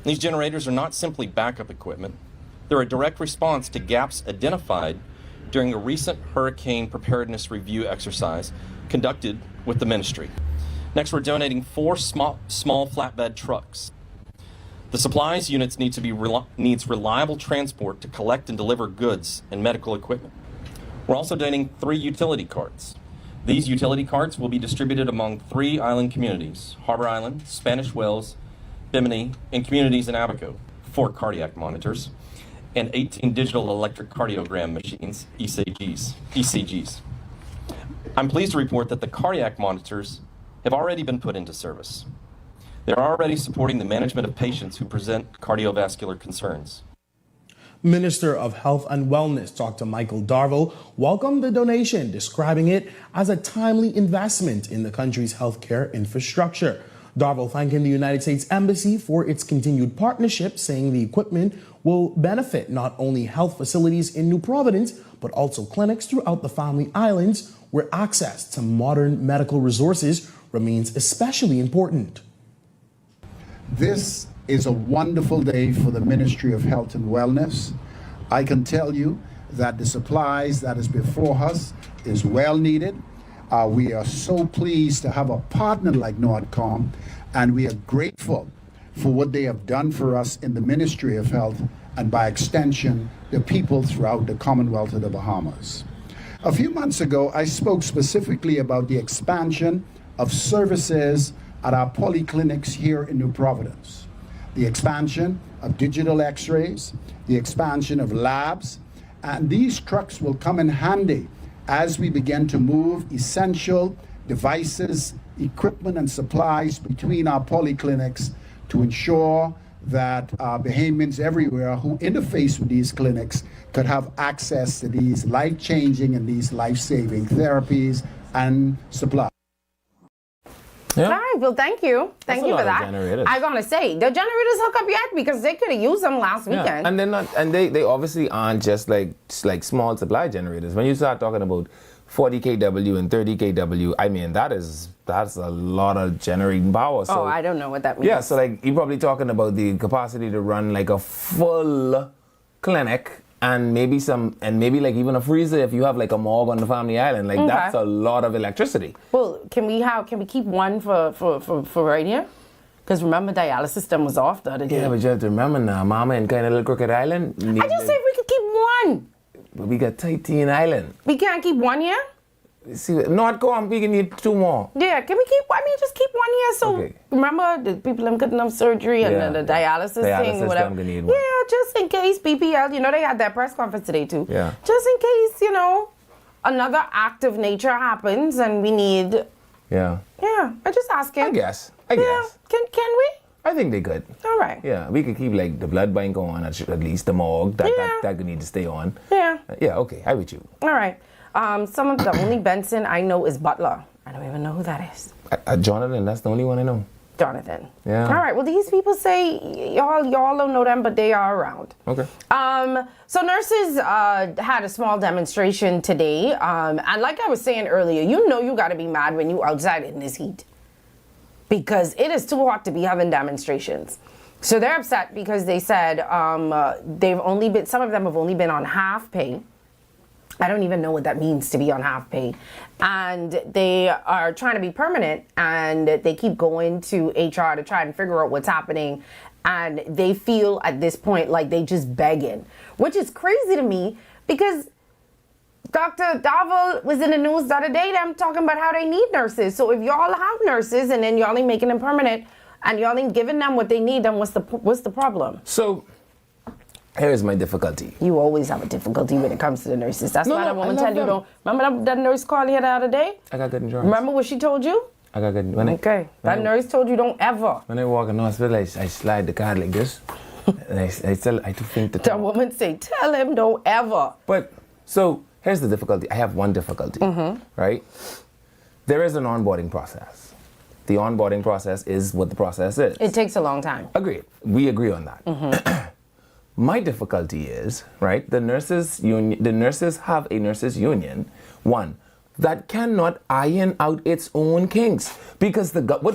Speaker 12: These generators are not simply backup equipment. They're a direct response to gaps identified during a recent hurricane preparedness review exercise conducted with the ministry. Next, we're donating 4 small flatbed trucks. The supplies units needs reliable transport to collect and deliver goods and medical equipment. We're also donating 3 utility carts. These utility carts will be distributed among 3 island communities: Harbor Island, Spanish Wells, Bimini, and communities in Abaco, 4 cardiac monitors, and 18 digital electric cardiogram machines, ECGs. I'm pleased to report that the cardiac monitors have already been put into service. They're already supporting the management of patients who present cardiovascular concerns.
Speaker 11: Minister of Health and Wellness, Dr. Michael Darville, welcomed the donation, describing it as a timely investment in the country's healthcare infrastructure. Darville thanking the United States Embassy for its continued partnership, saying the equipment will benefit not only health facilities in New Providence, but also clinics throughout the Family Islands, where access to modern medical resources remains especially important.
Speaker 13: This is a wonderful day for the Ministry of Health and Wellness. I can tell you that the supplies that is before us is well needed. We are so pleased to have a partner like NORDCOM, and we are grateful for what they have done for us in the Ministry of Health and by extension, the people throughout the Commonwealth of the Bahamas. A few months ago, I spoke specifically about the expansion of services at our polyclinics here in New Providence, the expansion of digital x-rays, the expansion of labs, and these trucks will come in handy as we begin to move essential devices, equipment, and supplies between our polyclinics to ensure that Bahamians everywhere who interface with these clinics could have access to these life-changing and these life-saving therapies and supplies.
Speaker 4: Yeah. All right, well, thank you. Thank you for that. I'm going to say, the generators hook up yet? Because they could have used them last weekend.
Speaker 3: And they're not, and they obviously aren't just like small supply generators. When you start talking about 40 kW and 30 kW, I mean, that's a lot of generating power. So,
Speaker 4: I don't know what that means.
Speaker 3: Yeah, so like you're probably talking about the capacity to run like a full clinic and maybe like even a freezer if you have like a morgue on the family island. Like that's a lot of electricity.
Speaker 4: Well, can we keep one for right here? Because remember, dialysis system was off the other day.
Speaker 3: Yeah, but you have to remember now, Mama in kind of little Crooked Island.
Speaker 4: I just said we could keep one.
Speaker 3: But we got Titan Island.
Speaker 4: We can't keep one here?
Speaker 3: See, North Corn, we can need 2 more.
Speaker 4: Yeah, can we keep, just keep one here. So remember, the people them couldn't have surgery and the dialysis thing, whatever. Yeah, just in case BPL, they had that press conference today too.
Speaker 3: Yeah.
Speaker 4: Just in case, another act of nature happens and we need.
Speaker 3: Yeah.
Speaker 4: Yeah, I'm just asking.
Speaker 3: I guess.
Speaker 4: Can we?
Speaker 3: I think they could.
Speaker 4: All right.
Speaker 3: Yeah, we could keep like the blood bank on, at least the morgue. That could need to stay on.
Speaker 4: Yeah.
Speaker 3: Yeah, okay, I'm with you.
Speaker 4: All right. Some of the only Benson I know is Butler. I don't even know who that is.
Speaker 3: Jonathan, that's the only one I know.
Speaker 4: Jonathan.
Speaker 3: Yeah.
Speaker 4: All right. Well, these people say y'all don't know them, but they are around.
Speaker 3: Okay.
Speaker 4: So nurses had a small demonstration today, and like I was saying earlier, you got to be mad when you outside in this heat, because it is too hot to be having demonstrations. So they're upset because they said some of them have only been on half pay. I don't even know what that means to be on half pay. And they are trying to be permanent, and they keep going to HR to try and figure out what's happening. And they feel at this point like they just begging, which is crazy to me because Dr. Davel was in the news the other day, them talking about how they need nurses. So if y'all have nurses and then y'all ain't making them permanent and y'all ain't giving them what they need, then what's the problem?
Speaker 3: So here's my difficulty.
Speaker 4: You always have a difficulty when it comes to the nurses. That's why that woman tell you don't. Remember that nurse called here the other day?
Speaker 3: I got good insurance.
Speaker 4: Remember what she told you?
Speaker 3: I got good.
Speaker 4: That nurse told you don't ever.
Speaker 3: When I walk in the hospital, I slide the card like this. And I think
Speaker 4: that woman say, tell him don't ever.
Speaker 3: But, so here's the difficulty. I have one difficulty, right? There is an onboarding process. The onboarding process is what the process is.
Speaker 4: It takes a long time.
Speaker 3: Agreed. We agree on that. My difficulty is, right, the nurses have a nurses union, one, that cannot iron out its own kinks. Because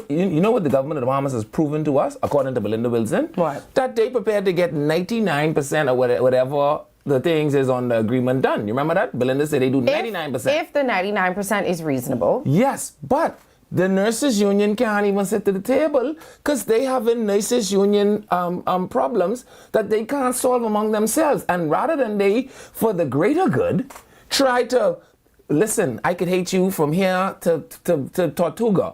Speaker 3: you know what the government of the Bahamas has proven to us, according to Belinda Wilson?
Speaker 4: What?
Speaker 3: That they prepared to get 99% or whatever the things is on the agreement done. You remember that? Belinda said they do 99%.
Speaker 4: If the 99% is reasonable.
Speaker 3: Yes, but the nurses union can't even sit to the table because they have a nurses union problems that they can't solve among themselves. And rather than they, for the greater good, try to, listen, I could hate you from here to Tortuga.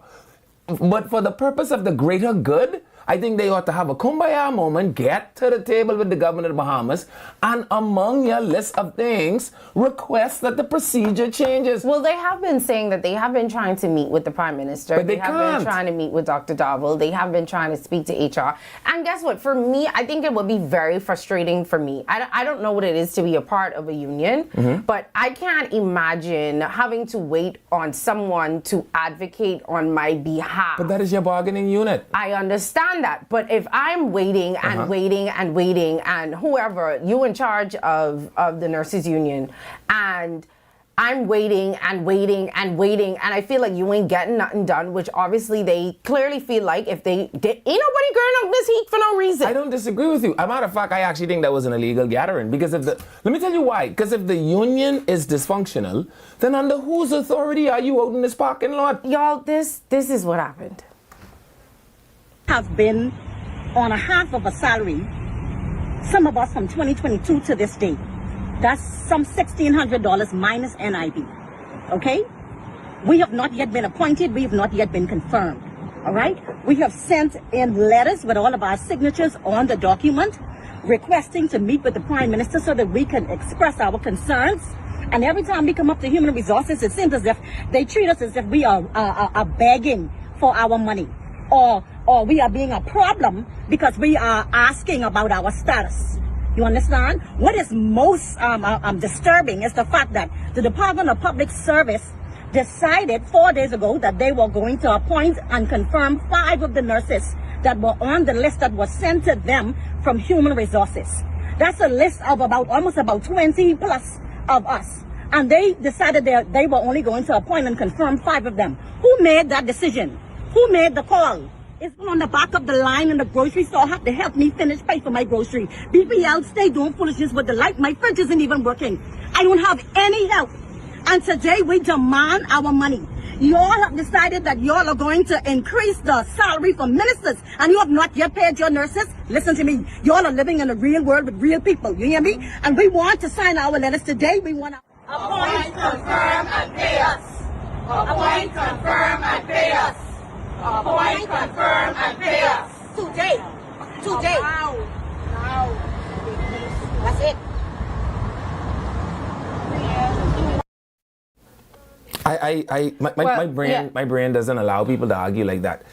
Speaker 3: But for the purpose of the greater good, I think they ought to have a kumbaya moment, get to the table with the government of the Bahamas, and among your list of things, request that the procedure changes.
Speaker 4: Well, they have been saying that they have been trying to meet with the Prime Minister.
Speaker 3: But they
Speaker 4: have
Speaker 3: can't.
Speaker 4: been trying to meet with Dr. Davel. They have been trying to speak to HR. And guess what? For me, I think it would be very frustrating for me. I don't know what it is to be a part of a union, but I can't imagine having to wait on someone to advocate on my behalf.
Speaker 3: But that is your bargaining unit.
Speaker 4: I understand that, but if I'm waiting and waiting and waiting, and whoever you in charge of the nurses union, and I'm waiting and waiting and waiting, and I feel like you ain't getting nothing done, which obviously they clearly feel like if ain't nobody going up this heat for no reason.
Speaker 3: I don't disagree with you. As a matter of fact, I actually think that was an illegal gathering because let me tell you why. Because if the union is dysfunctional, then under whose authority are you out in this parking lot?
Speaker 4: Y'all, this is what happened.
Speaker 14: Have been on a half of a salary, some of us from 2022 to this day. That's some $1,600 minus NIB, okay? We have not yet been appointed, we have not yet been confirmed, all right? We have sent in letters with all of our signatures on the document requesting to meet with the Prime Minister so that we can express our concerns. And every time we come up to Human Resources, it seems as if they treat us as if we are begging for our money. or we are being a problem because we are asking about our status. You understand? What is most disturbing is the fact that the Department of Public Service decided 4 days ago that they were going to appoint and confirm 5 of the nurses that were on the list that was sent to them from Human Resources. That's a list of almost about 20 plus of us. And they decided they were only going to appoint and confirm 5 of them. Who made that decision? Who made the call? It's on the back of the line in the grocery store have to help me pay for my grocery. BPL stay doing foolishness with the light. My fridge isn't even working. I don't have any help. And today we demand our money. You all have decided that you all are going to increase the salary for ministers and you have not yet paid your nurses. Listen to me. You all are living in a real world with real people. You hear me? And we want to sign our letters today. We want to appoint, confirm, and pay us. Appoint, confirm, and pay us. Appoint, confirm, and pay us. Today. Now. That's it.
Speaker 3: My brain doesn't allow people to argue like that.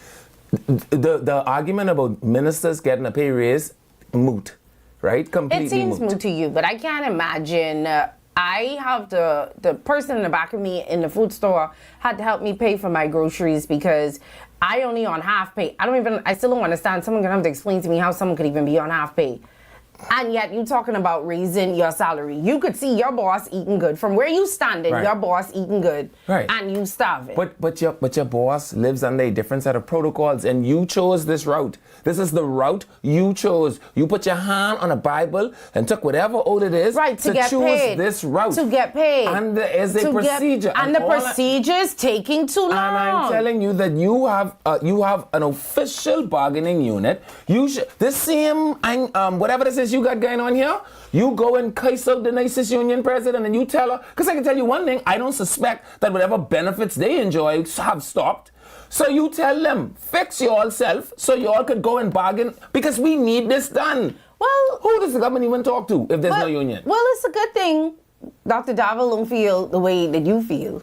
Speaker 3: The argument about ministers getting a pay raise, moot, right? Completely
Speaker 4: It seems moot to you, but I can't imagine. I have the person in the back of me in the food store had to help me pay for my groceries because I only on half pay. I still don't understand. Someone gonna have to explain to me how someone could even be on half pay. And yet you talking about raising your salary. You could see your boss eating good. From where you standing,
Speaker 3: Right.
Speaker 4: your boss eating good.
Speaker 3: Right.
Speaker 4: And you starving.
Speaker 3: But your boss lives under a different set of protocols, and you chose this route. This is the route you chose. You put your hand on a Bible and took whatever oath it is
Speaker 4: to get
Speaker 3: choose
Speaker 4: paid.
Speaker 3: this route.
Speaker 4: To get paid.
Speaker 3: And there is a procedure.
Speaker 4: And the
Speaker 3: all
Speaker 4: procedure is taking too long.
Speaker 3: And I'm telling you that you have an official bargaining unit. You should this same whatever this is you got going on here. You go and case out the nicest union president and you tell her, because I can tell you one thing, I don't suspect that whatever benefits they enjoy have stopped. So you tell them, fix your self so you all could go and bargain because we need this done.
Speaker 4: Well,
Speaker 3: who does the government even talk to if there's no union?
Speaker 4: Well, it's a good thing Dr. Davil don't feel the way that you feel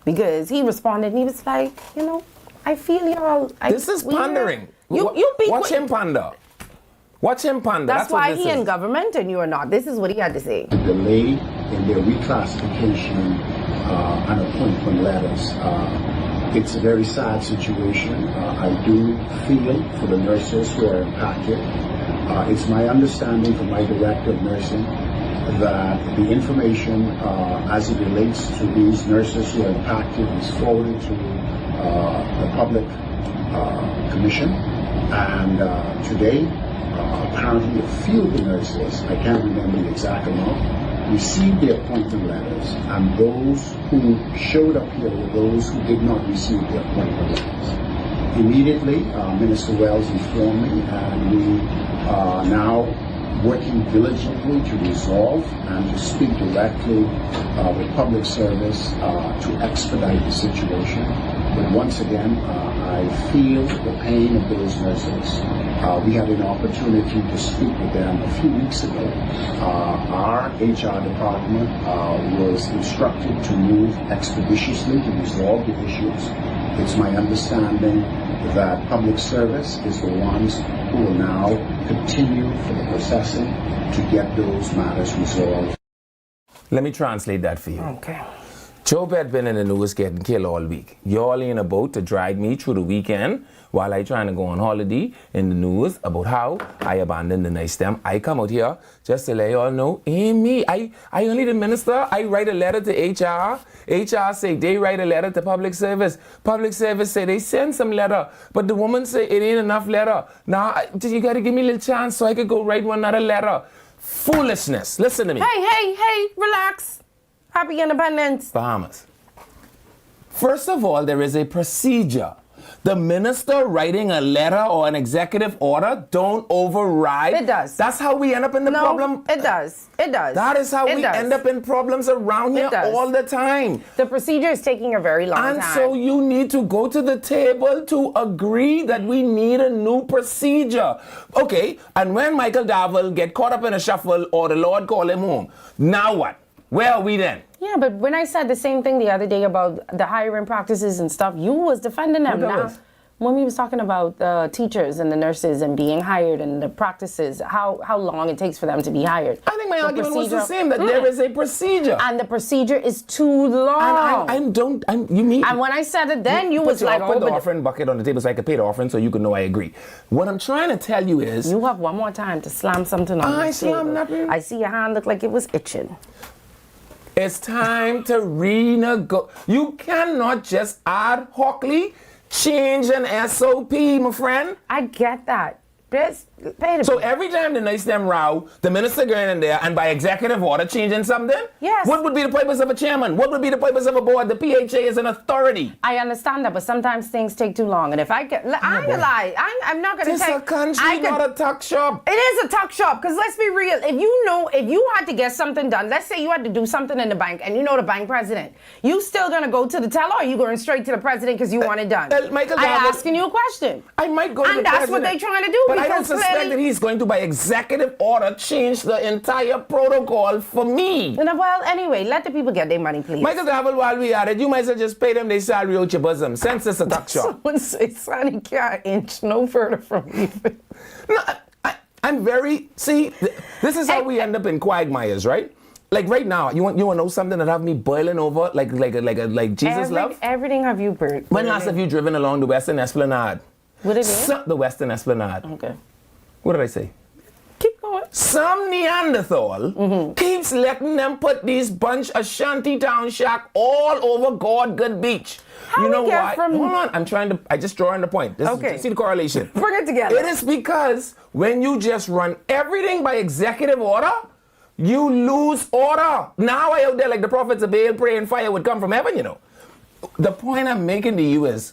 Speaker 4: because he responded and he was like, I feel y'all.
Speaker 3: This is pandering. Watch him pander. Watch him pander.
Speaker 4: That's why he in government and you are not. This is what he had to say.
Speaker 13: The delay in their reclassification and appointment letters. It's a very sad situation. I do feel for the nurses who are impacted. It's my understanding from my director of nursing that the information as it relates to these nurses who are impacted is forwarded to the public commission. And today, apparently a few of the nurses, I can't remember the exact amount, received their appointment letters, and those who showed up here were those who did not receive their appointment letters. Immediately, Minister Wells informed me, and we are now working diligently to resolve and to speak directly with public service to expedite the situation. But once again, I feel the pain of those nurses. We had an opportunity to speak with them a few weeks ago. Our HR department was instructed to move expeditiously to resolve the issues. It's my understanding that public service is the ones who will now continue for the processing to get those matters resolved.
Speaker 3: Let me translate that for you.
Speaker 4: Okay.
Speaker 3: Job had been in the news getting killed all week. Y'all in a boat to drag me through the weekend while I trying to go on holiday in the news about how I abandoned the nice them. I come out here just to let y'all know, ain't me. I only the minister. I write a letter to HR. HR say they write a letter to public service. Public service say they send some letter. But the woman say it ain't enough letter. Now, you got to give me a little chance so I could go write one another letter. Foolishness. Listen to me.
Speaker 4: Hey, relax. Happy Independence.
Speaker 3: Bahamas. First of all, there is a procedure. The minister writing a letter or an executive order don't override.
Speaker 4: It does.
Speaker 3: That's how we end up in the problem.
Speaker 4: It does.
Speaker 3: That is how we end up in problems around here all the time.
Speaker 4: The procedure is taking a very long time.
Speaker 3: And so you need to go to the table to agree that we need a new procedure. Okay, and when Michael Davil get caught up in a shuffle or the Lord call him home, now what? Where are we then?
Speaker 4: Yeah, but when I said the same thing the other day about the hiring practices and stuff, you was defending them. when we was talking about the teachers and the nurses and being hired and the practices, how long it takes for them to be hired.
Speaker 3: I think my argument was the same, that there is a procedure.
Speaker 4: And the procedure is too long.
Speaker 3: You mean...
Speaker 4: And when I said it then, you was like,
Speaker 3: put the offering bucket on the table so I could pay the offering so you could know I agree. What I'm trying to tell you is...
Speaker 4: You have one more time to slam something on the table. I see your hand look like it was itching.
Speaker 3: It's time to renegotiate. You cannot just ad hocly change an SOP, my friend.
Speaker 4: I get that.
Speaker 3: So every time the nice them row, the minister going in there and by executive order changing something?
Speaker 4: Yes.
Speaker 3: What would be the purpose of a chairman? What would be the purpose of a board? The PHA is an authority.
Speaker 4: I understand that, but sometimes things take too long. And if I get, I ain't gonna lie, I'm not gonna take.
Speaker 3: It's a country, not a tuck shop.
Speaker 4: It is a tuck shop, because let's be real. If you had to get something done, let's say you had to do something in the bank and you know the bank president, you still gonna go to the teller or you going straight to the president because you want it done?
Speaker 3: Michael,
Speaker 4: I'm asking you a question.
Speaker 3: I might go to the
Speaker 4: president. And that's what they're trying to do.
Speaker 3: But I don't suspect that he's going to, by executive order, change the entire protocol for me.
Speaker 4: Well, anyway, let the people get their money, please.
Speaker 3: Michael Gavel, while we at it, you might as well just pay them their salary out your bosom. Since it's a tuck shop.
Speaker 4: Someone say Sonny can't inch no further from me.
Speaker 3: No, I'm very... See, this is how we end up in quagmires, right? Like right now, you want to know something that have me boiling over like Jesus love?
Speaker 4: Everything have you burnt.
Speaker 3: When last have you driven along the Western Esplanade?
Speaker 4: What it is?
Speaker 3: The Western Esplanade.
Speaker 4: Okay.
Speaker 3: What did I say?
Speaker 4: Keep going.
Speaker 3: Some Neanderthal keeps letting them put these bunch of shantytown shack all over God Good Beach.
Speaker 4: How
Speaker 3: you know
Speaker 4: we get
Speaker 3: why?
Speaker 4: from...
Speaker 3: Hold on, I just drawing the point. See the correlation.
Speaker 4: Bring it together.
Speaker 3: It is because when you just run everything by executive order, you lose order. Now I out there like the prophets of Baal praying fire would come from heaven, you know. The point I'm making to you is,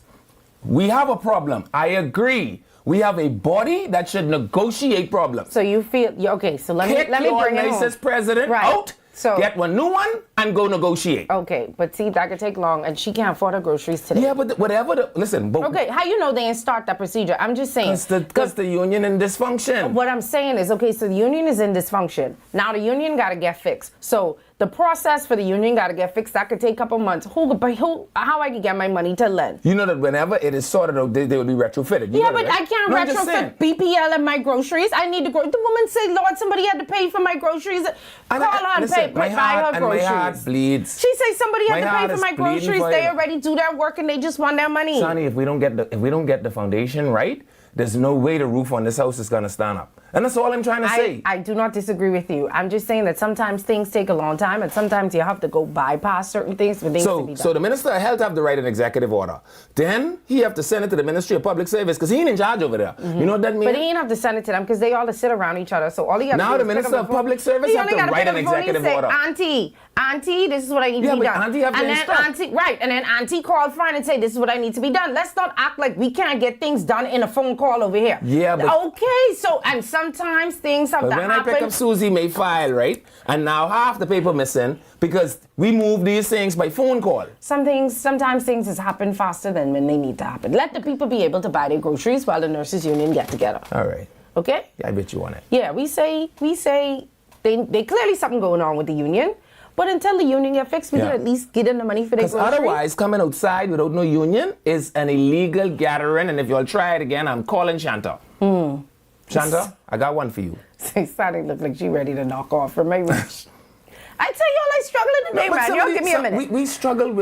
Speaker 3: we have a problem. I agree. We have a body that should negotiate problems.
Speaker 4: So you feel okay? So let me bring it
Speaker 3: nicest president out.
Speaker 4: So
Speaker 3: get one new one and go negotiate.
Speaker 4: Okay, but see that could take long, and she can't afford her groceries today.
Speaker 3: Yeah, but listen.
Speaker 4: Okay, how you know they didn't start that procedure? I'm just saying.
Speaker 3: Because the union in dysfunction.
Speaker 4: What I'm saying is, okay, so the union is in dysfunction. Now the union got to get fixed. So the process for the union got to get fixed. That could take a couple months. How I can get my money to lend?
Speaker 3: You know that whenever it is sorted out, they will be retrofitted.
Speaker 4: Yeah, but I can't retrofit BPL and my groceries. I need to go. The woman say, Lord, somebody had to pay for my groceries. Call her and buy her groceries.
Speaker 3: My heart bleeds.
Speaker 4: She say somebody had to pay for my groceries. They already do their work and they just want their money.
Speaker 3: Sonny, if we don't get the foundation right, there's no way the roof on this house is gonna stand up. And that's all I'm trying to say.
Speaker 4: I do not disagree with you. I'm just saying that sometimes things take a long time and sometimes you have to go bypass certain things for things to be done.
Speaker 3: So the Minister of Health have to write an executive order. Then he have to send it to the Ministry of Public Service because he ain't in charge over there.
Speaker 4: Mm-hmm.
Speaker 3: You know what that means?
Speaker 4: But he ain't have to send it to them because they all sit around each other. So all he got to do is
Speaker 3: the Minister of Public Service have to write an executive order.
Speaker 4: Auntie, this is what I need to be done.
Speaker 3: Auntie have to instruct.
Speaker 4: And then Auntie called Fine and say, this is what I need to be done. Let's not act like we can't get things done in a phone call over here.
Speaker 3: Yeah, but...
Speaker 4: Okay, so, and sometimes things have to happen.
Speaker 3: When I pick up Susie May file, right, and now half the paper missing because we move these things by phone call.
Speaker 4: Sometimes things just happen faster than when they need to happen. Let the people be able to buy their groceries while the nurses union get together.
Speaker 3: All right.
Speaker 4: Okay?
Speaker 3: Yeah, I bet you want it.
Speaker 4: Yeah, we say they clearly something going on with the union. But until the union get fixed, we can at least get in the money for their groceries.
Speaker 3: Because otherwise, coming outside without no union is an illegal gathering. And if you'll try it again, I'm calling Shanta. Shanta, I got one for you.
Speaker 4: Starting to look like she ready to knock off from my reach. I tell you all I struggling today, man. Y'all give me a minute.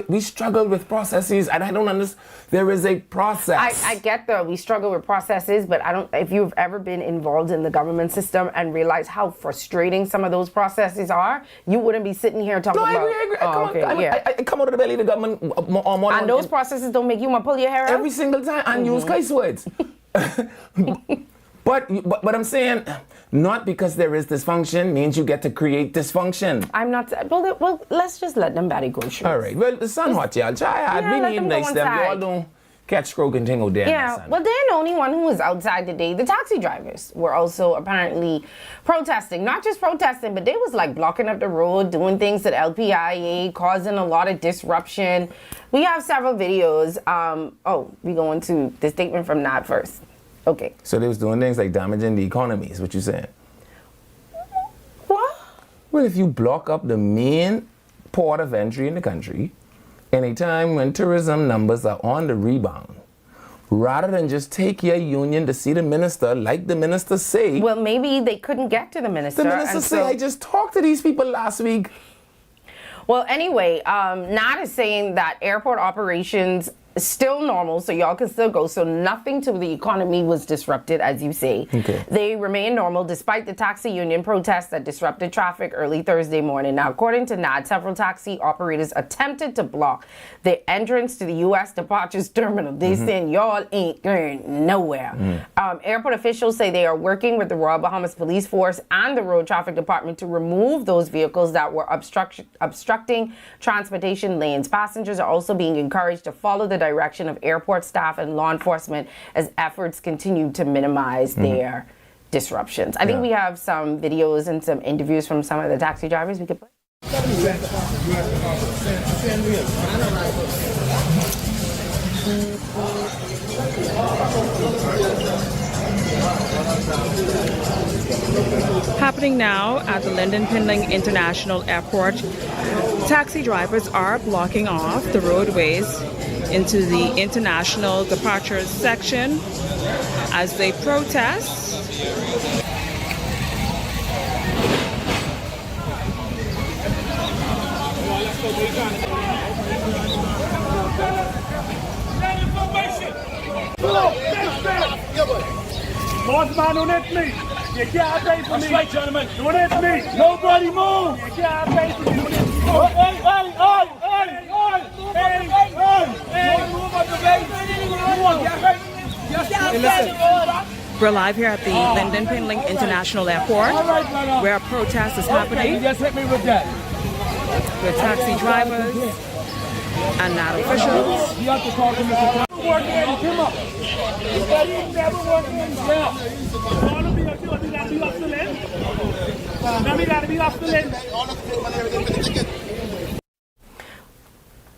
Speaker 3: We struggle with processes, and I don't understand. There is a process.
Speaker 4: I get that we struggle with processes, but I don't. If you've ever been involved in the government system and realized how frustrating some of those processes are, you wouldn't be sitting here talking about.
Speaker 3: I agree. I come out of the belly of the government
Speaker 4: and those processes don't make you want to pull your hair out
Speaker 3: every single time and use cuss words. But I'm saying, not because there is dysfunction means you get to create dysfunction.
Speaker 4: I'm not. Well, let's just let them buy groceries.
Speaker 3: All right. Well, the sun hot, y'all. We need nice them. Y'all don't catch stroke and tingle down.
Speaker 4: Yeah. Well, they're the only one who was outside today. The taxi drivers were also apparently protesting. Not just protesting, but they was like blocking up the road, doing things at LPIA, causing a lot of disruption. We have several videos. We go into the statement from Nat first. Okay.
Speaker 3: So they was doing things like damaging the economy, is what you're saying?
Speaker 4: What?
Speaker 3: Well, if you block up the main port of entry in the country, in a time when tourism numbers are on the rebound, rather than just take your union to see the minister, like the minister say.
Speaker 4: Well, maybe they couldn't get to the minister.
Speaker 3: The minister say, I just talked to these people last week.
Speaker 4: Well, anyway, NAD is saying that airport operations still normal, so y'all can still go. So nothing to the economy was disrupted, as you say.
Speaker 3: Okay.
Speaker 4: They remain normal despite the taxi union protests that disrupted traffic early Thursday morning. Now, according to NAD, several taxi operators attempted to block the entrance to the U.S. departures terminal. They saying y'all ain't going nowhere. Airport officials say they are working with the Royal Bahamas Police Force and the Road Traffic Department to remove those vehicles that were obstructing transportation lanes. Passengers are also being encouraged to follow the direction of airport staff and law enforcement as efforts continue to minimize their disruptions. I think we have some videos and some interviews from some of the taxi drivers we could play.
Speaker 15: Happening now at the Lyndon Pindling International Airport, taxi drivers are blocking off the roadways into the international departures section as they protest.
Speaker 16: Boss man, don't hit me. You can't pay for me. That's right, gentlemen. Don't hit me. Nobody move. You can't pay for me. Hey.
Speaker 15: We're live here at the Lyndon Pindling International Airport, where a protest is happening
Speaker 16: Just hit me with that.
Speaker 15: with taxi drivers and NAD officials.
Speaker 16: You have to talk to Mr. Work in, come on. You never work in jail. All of you gotta be off the lane. Now we gotta be off the lane.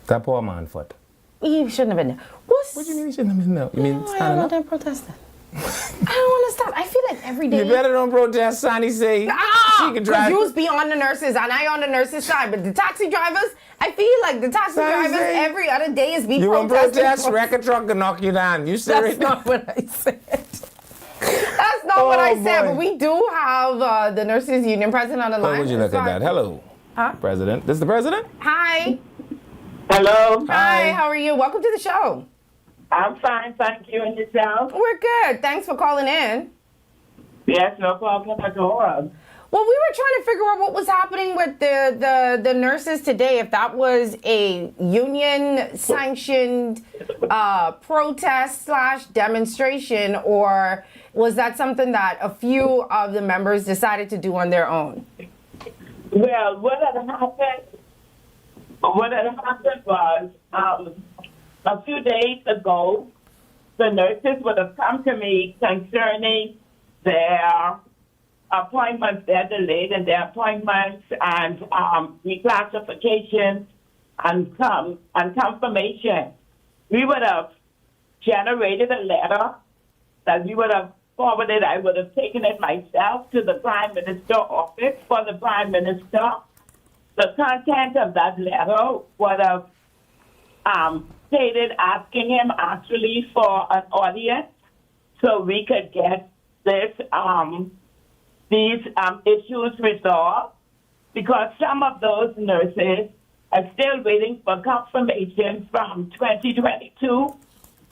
Speaker 3: That poor man foot.
Speaker 4: He shouldn't have been there.
Speaker 3: What do you mean he shouldn't have been there? You mean standing up?
Speaker 4: I'm protesting. I don't understand. I feel like every day.
Speaker 3: You better don't protest, Sonny say. She can drive.
Speaker 4: Because you be on the nurses and I on the nurses side. But the taxi drivers, I feel like the taxi drivers every other day is be
Speaker 3: you
Speaker 4: protesting.
Speaker 3: You won't protest, wreck a truck and knock you down. You said
Speaker 4: That's not what I said. That's not what I said. But we do have the nurses union president on the line.
Speaker 3: How would you look at that? Hello. President. This is the president?
Speaker 4: Hi.
Speaker 17: Hello.
Speaker 4: Hi, how are you? Welcome to the show.
Speaker 17: I'm fine, thank you. And yourself?
Speaker 4: We're good. Thanks for calling in.
Speaker 17: Yes, no problem at all.
Speaker 4: Well, we were trying to figure out what was happening with the nurses today, if that was a union-sanctioned protest / demonstration, or was that something that a few of the members decided to do on their own?
Speaker 17: Well, what had happened was a few days ago, the nurses would have come to me concerning their appointments, they're delayed in their appointments and reclassification and confirmation. We would have generated a letter that we would have forwarded. I would have taken it myself to the Prime Minister's office for the Prime Minister. The content of that letter would have stated asking him actually for an audience so we could get these issues resolved, because some of those nurses are still waiting for confirmation from 2022,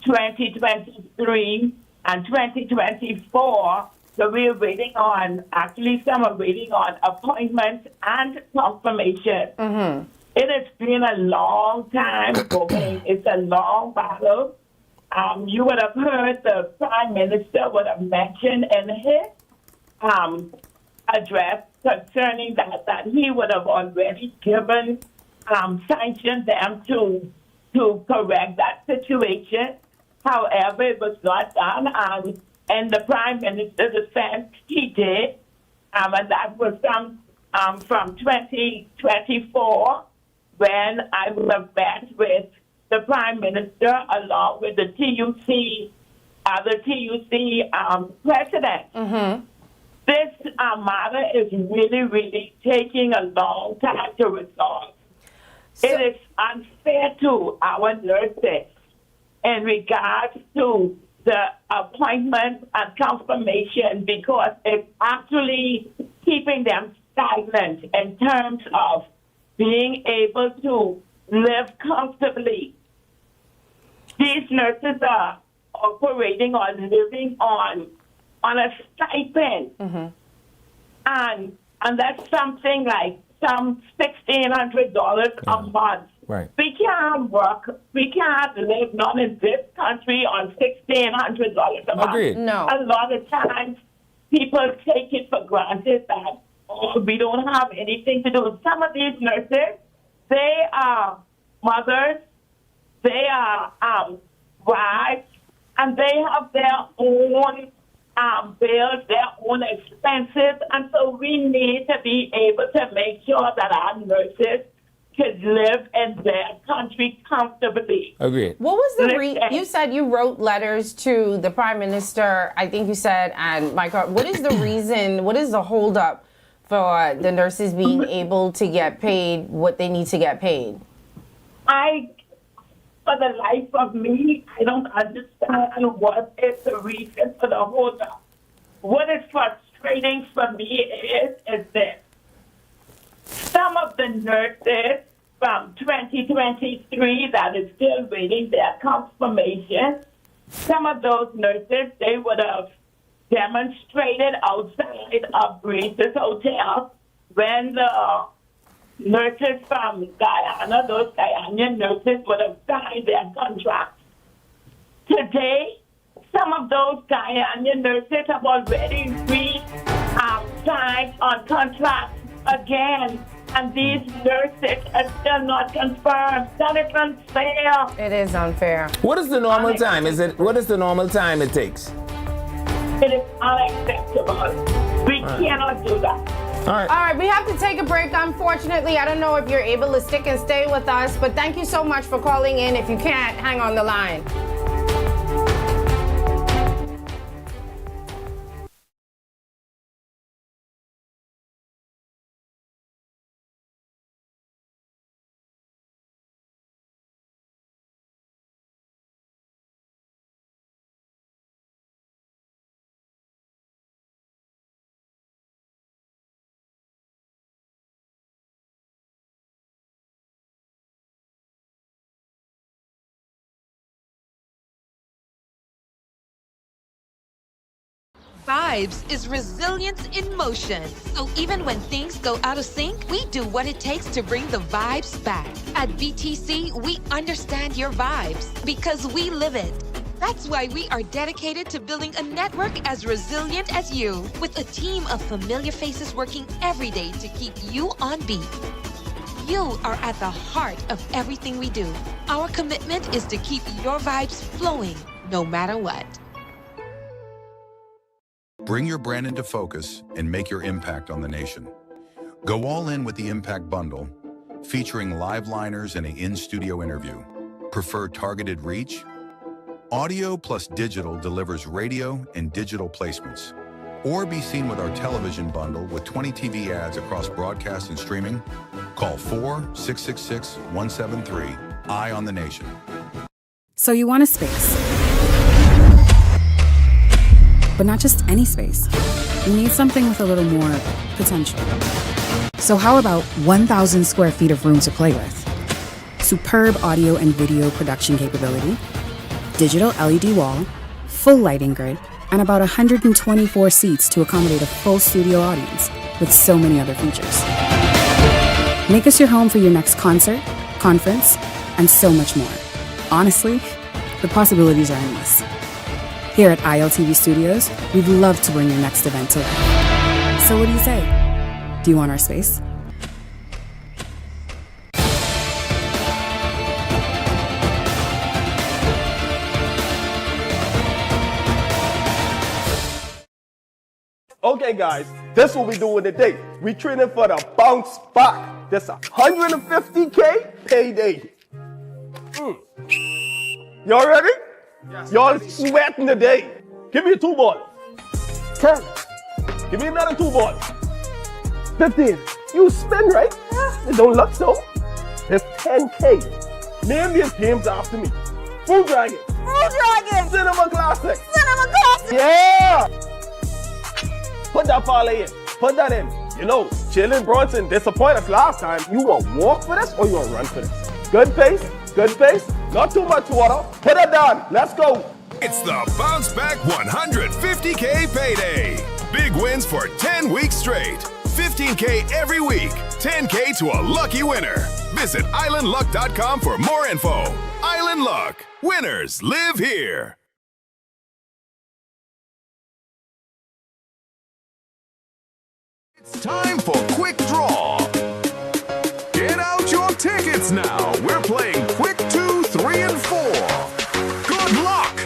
Speaker 17: 2023, and 2024. So we're waiting on, actually some are waiting on appointments and confirmation.
Speaker 4: Mm-hmm.
Speaker 17: It has been a long time going. It's a long battle. You would have heard the Prime Minister would have mentioned in his address concerning that he would have already given, sanctioned them to correct that situation. However, it was not done. And the Prime Minister's defense, he did. And that was from 2024, when I would have met with the Prime Minister along with the TUC president.
Speaker 4: Mm-hmm.
Speaker 17: This matter is really, really taking a long time to resolve. It is unfair to our nurses in regards to the appointment and confirmation because it's actually keeping them stagnant in terms of being able to live comfortably. These nurses are operating or living on a stipend. And that's something like some $1,600 a month.
Speaker 3: Right.
Speaker 17: We can't work. We can't live not in this country on $1,600 a month.
Speaker 3: Agreed.
Speaker 4: No.
Speaker 17: A lot of times people take it for granted that we don't have anything to do. Some of these nurses, they are mothers, they are wives, and they have their own bills, their own expenses, and so we need to be able to make sure that our nurses could live in their country comfortably.
Speaker 3: Agreed.
Speaker 4: What was the you said you wrote letters to the Prime Minister, I think you said, and Michael, what is the reason, what is the holdup for the nurses being able to get paid what they need to get paid?
Speaker 17: For the life of me, I don't understand what is the reason for the holdup. What is frustrating for me is this. Some of the nurses from 2023 that is still waiting their confirmation, some of those nurses, they would have demonstrated outside of Grace's Hotel when the nurses from Guyana, those Guyanian nurses would have signed their contracts. Today, some of those Guyanian nurses have already signed on contracts again, and these nurses are still not confirmed. That is unfair.
Speaker 4: It is unfair.
Speaker 3: What is the normal time? What is the normal time it takes?
Speaker 17: It is unacceptable. We cannot do that.
Speaker 3: All
Speaker 4: right, we have to take a break. Unfortunately, I don't know if you're able to stick and stay with us, but thank you so much for calling in. If you can't, hang on the line.
Speaker 6: Vibes is resilience in motion. So even when things go out of sync, we do what it takes to bring the vibes back. At VTC, we understand your vibes because we live it. That's why we are dedicated to building a network as resilient as you, with a team of familiar faces working every day to keep you on beat. You are at the heart of everything we do. Our commitment is to keep your vibes flowing, no matter what.
Speaker 7: Bring your brand into focus and make your impact on the nation. Go all in with the Impact Bundle, featuring live liners and an in-studio interview. Prefer targeted reach? Audio plus digital delivers radio and digital placements. Or be seen with our television bundle with 20 TV ads across broadcast and streaming. Call 4-666-173. Eye on the Nation.
Speaker 18: So you want a space. But not just any space. You need something with a little more potential. So how about 1,000 square feet of room to play with? Superb audio and video production capability, digital LED wall, full lighting grid, and about 124 seats to accommodate a full studio audience with so many other features. Make us your home for your next concert, conference, and so much more. Honestly, the possibilities are endless. Here at ILTV Studios, we'd love to bring your next event to life. So what do you say? Do you want our space?
Speaker 19: Okay guys, this is what we doing today. We training for the bounce back. This 150K payday. Y'all ready? Yes. Y'all sweating today. Give me a 2 ball. 10. Give me another 2 ball. 15. You spin, right? It don't look so. It's 10K. Name these games after me. Full Dragon,
Speaker 14: Screw Dragon!
Speaker 19: Cinema Classic!
Speaker 14: Cinema Classic!
Speaker 19: Yeah! Put that parlay in. Put that in. You know, Jalen Brunson disappointed us last time. You want to walk for this or you want to run for this? Good pace, not too much water. Put it down. Let's go.
Speaker 1: It's the Bounce Back 150K payday. Big wins for 10 weeks straight. 15K every week. 10K to a lucky winner. Visit islandluck.com for more info. Island Luck. Winners live here. It's time for Quick Draw. Get out your tickets now. We're playing Quick 2, 3, and 4. Good luck.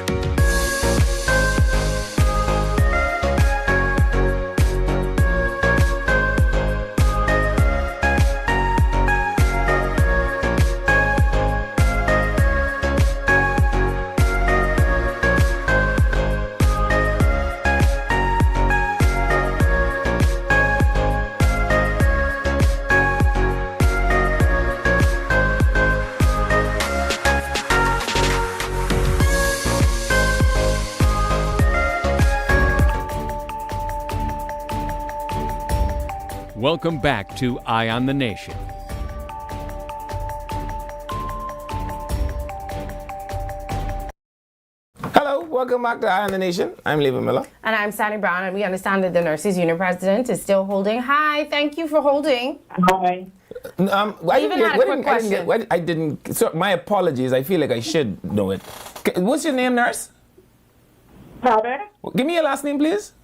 Speaker 5: Welcome back to Eye on the Nation.
Speaker 3: Hello, welcome back to Eye on the Nation. I'm Levi Miller.
Speaker 4: And I'm Sally Brown, and we understand that the Nurses Union president is still holding. Hi, thank you for holding.
Speaker 17: Hi.
Speaker 3: I didn't. So my apologies. I feel like I should know it. What's your name, nurse?
Speaker 17: Pardon?
Speaker 3: Give me your last name, please.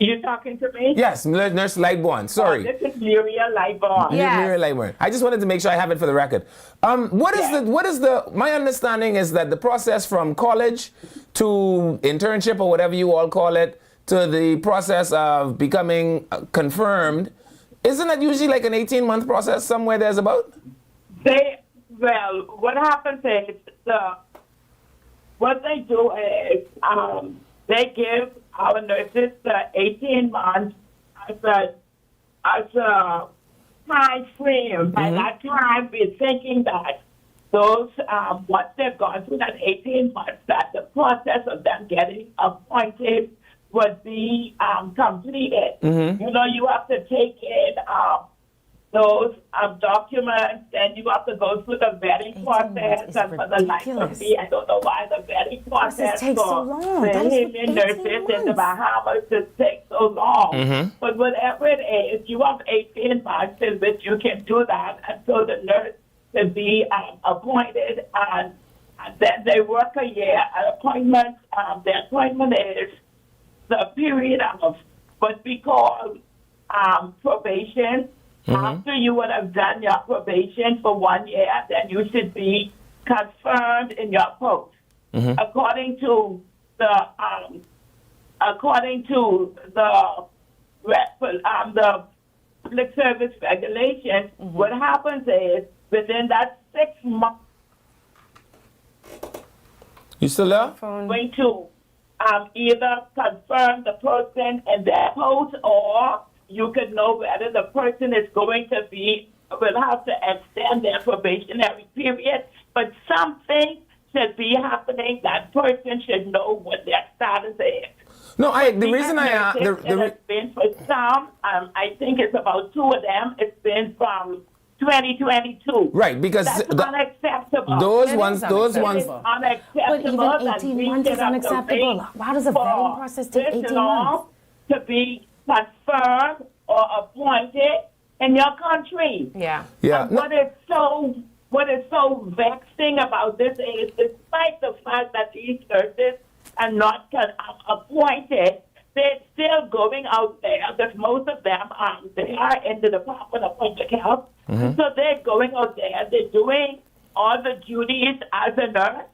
Speaker 17: You talking to me?
Speaker 3: Yes, Nurse Lightborn. Sorry.
Speaker 17: This is Muriel Lightborn.
Speaker 3: Muriel Lightborn. I just wanted to make sure I have it for the record. What is the? My understanding is that the process from college to internship or whatever you all call it to the process of becoming confirmed, isn't that usually like an 18-month process somewhere there's about?
Speaker 17: What happens is what they do is they give our nurses 18 months as a time frame. By that time, we're thinking that those, once they've gone through that 18 months, that the process of them getting appointed would be completed. You know, you have to take in those documents, and you have to go through the vetting process. And for the life of me, I don't know why the vetting process
Speaker 4: takes so long.
Speaker 17: the Bahamian nurses in the Bahamas just takes so long. But whatever it is, you have 18 months in which you can do that until the nurse can be appointed, and then they work a year. An appointment, the appointment is the period of what we call probation. After you would have done your probation for 1 year, then you should be confirmed in your post. According to the public service regulations, what happens is within that 6 months,
Speaker 3: you still there?
Speaker 17: Going to either confirm the person in their post, or you could know whether the person is going to will have to extend their probationary period. But something should be happening. That person should know what their status is.
Speaker 3: No, the reason I asked...
Speaker 17: It's been for some, I think it's about 2 of them, it's been from 2022.
Speaker 3: Right, because
Speaker 17: that's unacceptable.
Speaker 3: Those ones.
Speaker 17: Unacceptable.
Speaker 4: But even 18 months is unacceptable. Why does a vetting process take 18 months?
Speaker 17: To be confirmed or appointed in your country.
Speaker 4: Yeah.
Speaker 3: Yeah.
Speaker 17: What is so vexing about this is, despite the fact that these nurses are not appointed, they're still going out there, because most of them they are in the Department of Public Health. So they're going out there, they're doing all the duties as a nurse.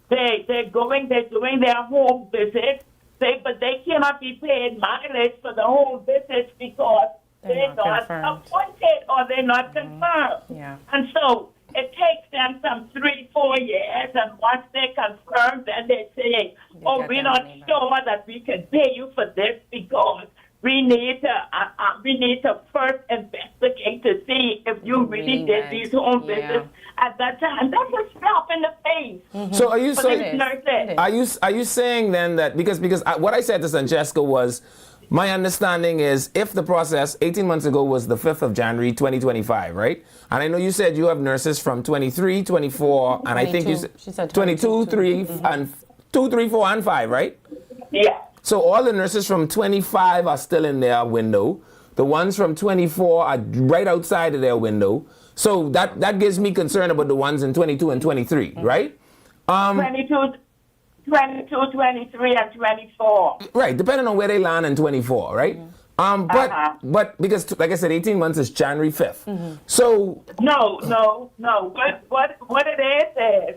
Speaker 17: They're doing their home visits. But they cannot be paid mileage for the whole visits because they're not appointed or they're not confirmed.
Speaker 4: Yeah.
Speaker 17: And so it takes them some 3-4 years, and once they're confirmed, then they say, we're not sure that we can pay you for this because we need to first investigate to see if you really did these home visits at that time. That's a slap in the face.
Speaker 3: So are you
Speaker 17: For
Speaker 3: saying?
Speaker 17: these nurses.
Speaker 3: Are you saying then that because what I said to Francesca was, my understanding is if the process 18 months ago was the 5th of January 2025, right? And I know you said you have nurses from 23, 24, and I think you said
Speaker 4: She said
Speaker 3: 22, 3, and 2, 3, 4, and 5, right?
Speaker 17: Yeah.
Speaker 3: So all the nurses from 25 are still in their window. The ones from 24 are right outside of their window. So that gives me concern about the ones in 22 and 23, right?
Speaker 17: 22, 23, and 24.
Speaker 3: Right, depending on where they land in 24, right? But because, like I said, 18 months is January 5th. So
Speaker 17: No. What it is,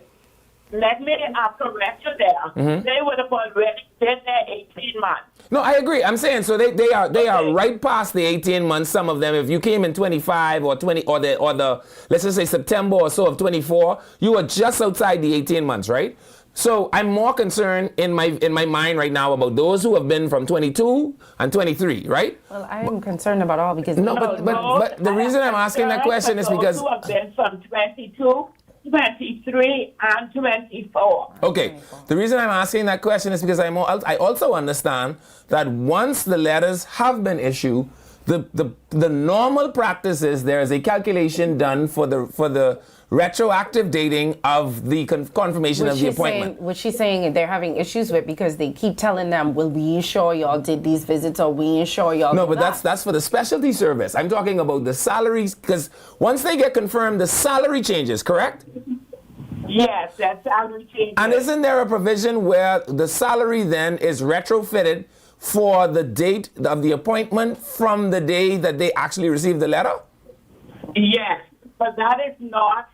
Speaker 17: let me correct you there. They would have already been there 18 months.
Speaker 3: no, I agree. I'm saying so they are right past the 18 months. Some of them, if you came in 25 or 20 or the let's just say September or so of 24, you are just outside the 18 months, right? So I'm more concerned in my mind right now about those who have been from 22 and 23, right?
Speaker 4: Well, I am concerned about all because
Speaker 3: but the reason I'm asking that question is because
Speaker 17: those who have been from 22, 23, and 24.
Speaker 3: Okay, the reason I'm asking that question is because I also understand that once the letters have been issued, the normal practice is there is a calculation done for the retroactive dating of the confirmation of the appointment.
Speaker 4: What she's saying they're having issues with because they keep telling them, "Will we ensure y'all did these visits or we ensure y'all?"
Speaker 3: No,
Speaker 4: did
Speaker 3: but
Speaker 4: that?"
Speaker 3: that's for the specialty service. I'm talking about the salaries because once they get confirmed, the salary changes, correct?
Speaker 17: Yes, that's salary changes.
Speaker 3: And isn't there a provision where the salary then is retrofitted for the date of the appointment from the day that they actually receive the letter?
Speaker 17: Yes, but that is not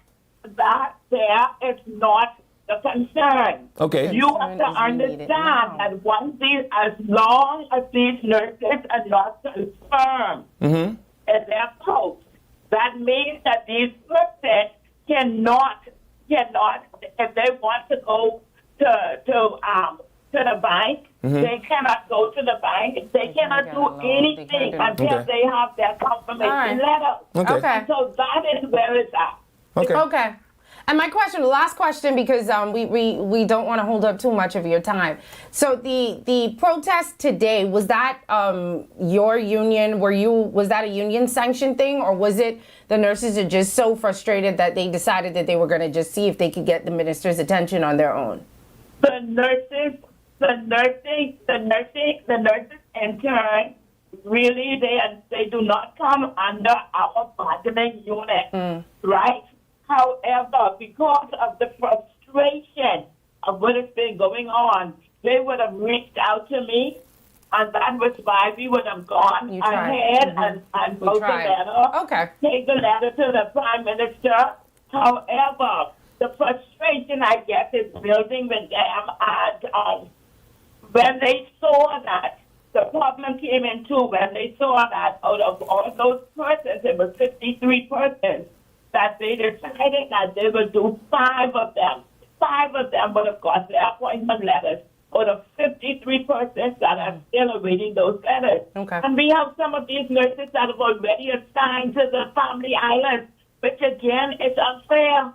Speaker 17: the concern.
Speaker 3: Okay.
Speaker 17: You have to understand that as long as these nurses are not confirmed in their posts, that means that these nurses cannot, if they want to go to the bank, they cannot go to the bank. They cannot do anything until they have their confirmation letter.
Speaker 4: Okay.
Speaker 17: So that is where it's at.
Speaker 4: Okay. And my question, last question, because we don't want to hold up too much of your time. So the protest today, was that your union? Was that a union sanctioned thing, or was it the nurses are just so frustrated that they decided that they were going to just see if they could get the minister's attention on their own?
Speaker 17: The nurses in turn, really they do not come under our bargaining unit, right? However, because of the frustration of what has been going on, they would have reached out to me, and that was why we would have gone ahead and wrote the letter.
Speaker 4: Okay.
Speaker 17: Take the letter to the Prime Minister. However, the frustration I get is building with them, and when they saw that, the problem came in too, when they saw that out of all those persons, it was 53 persons, that they decided that they would do 5 of them. 5 of them would have got their appointment letters out of 53 persons that are still awaiting those letters.
Speaker 4: Okay.
Speaker 17: And we have some of these nurses that have already assigned to the family island, which again is unfair.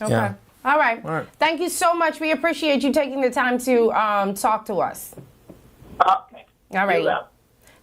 Speaker 4: Okay.
Speaker 3: Yeah.
Speaker 4: All right. Thank you so much. We appreciate you taking the time to talk to us.
Speaker 17: Okay.
Speaker 4: All right.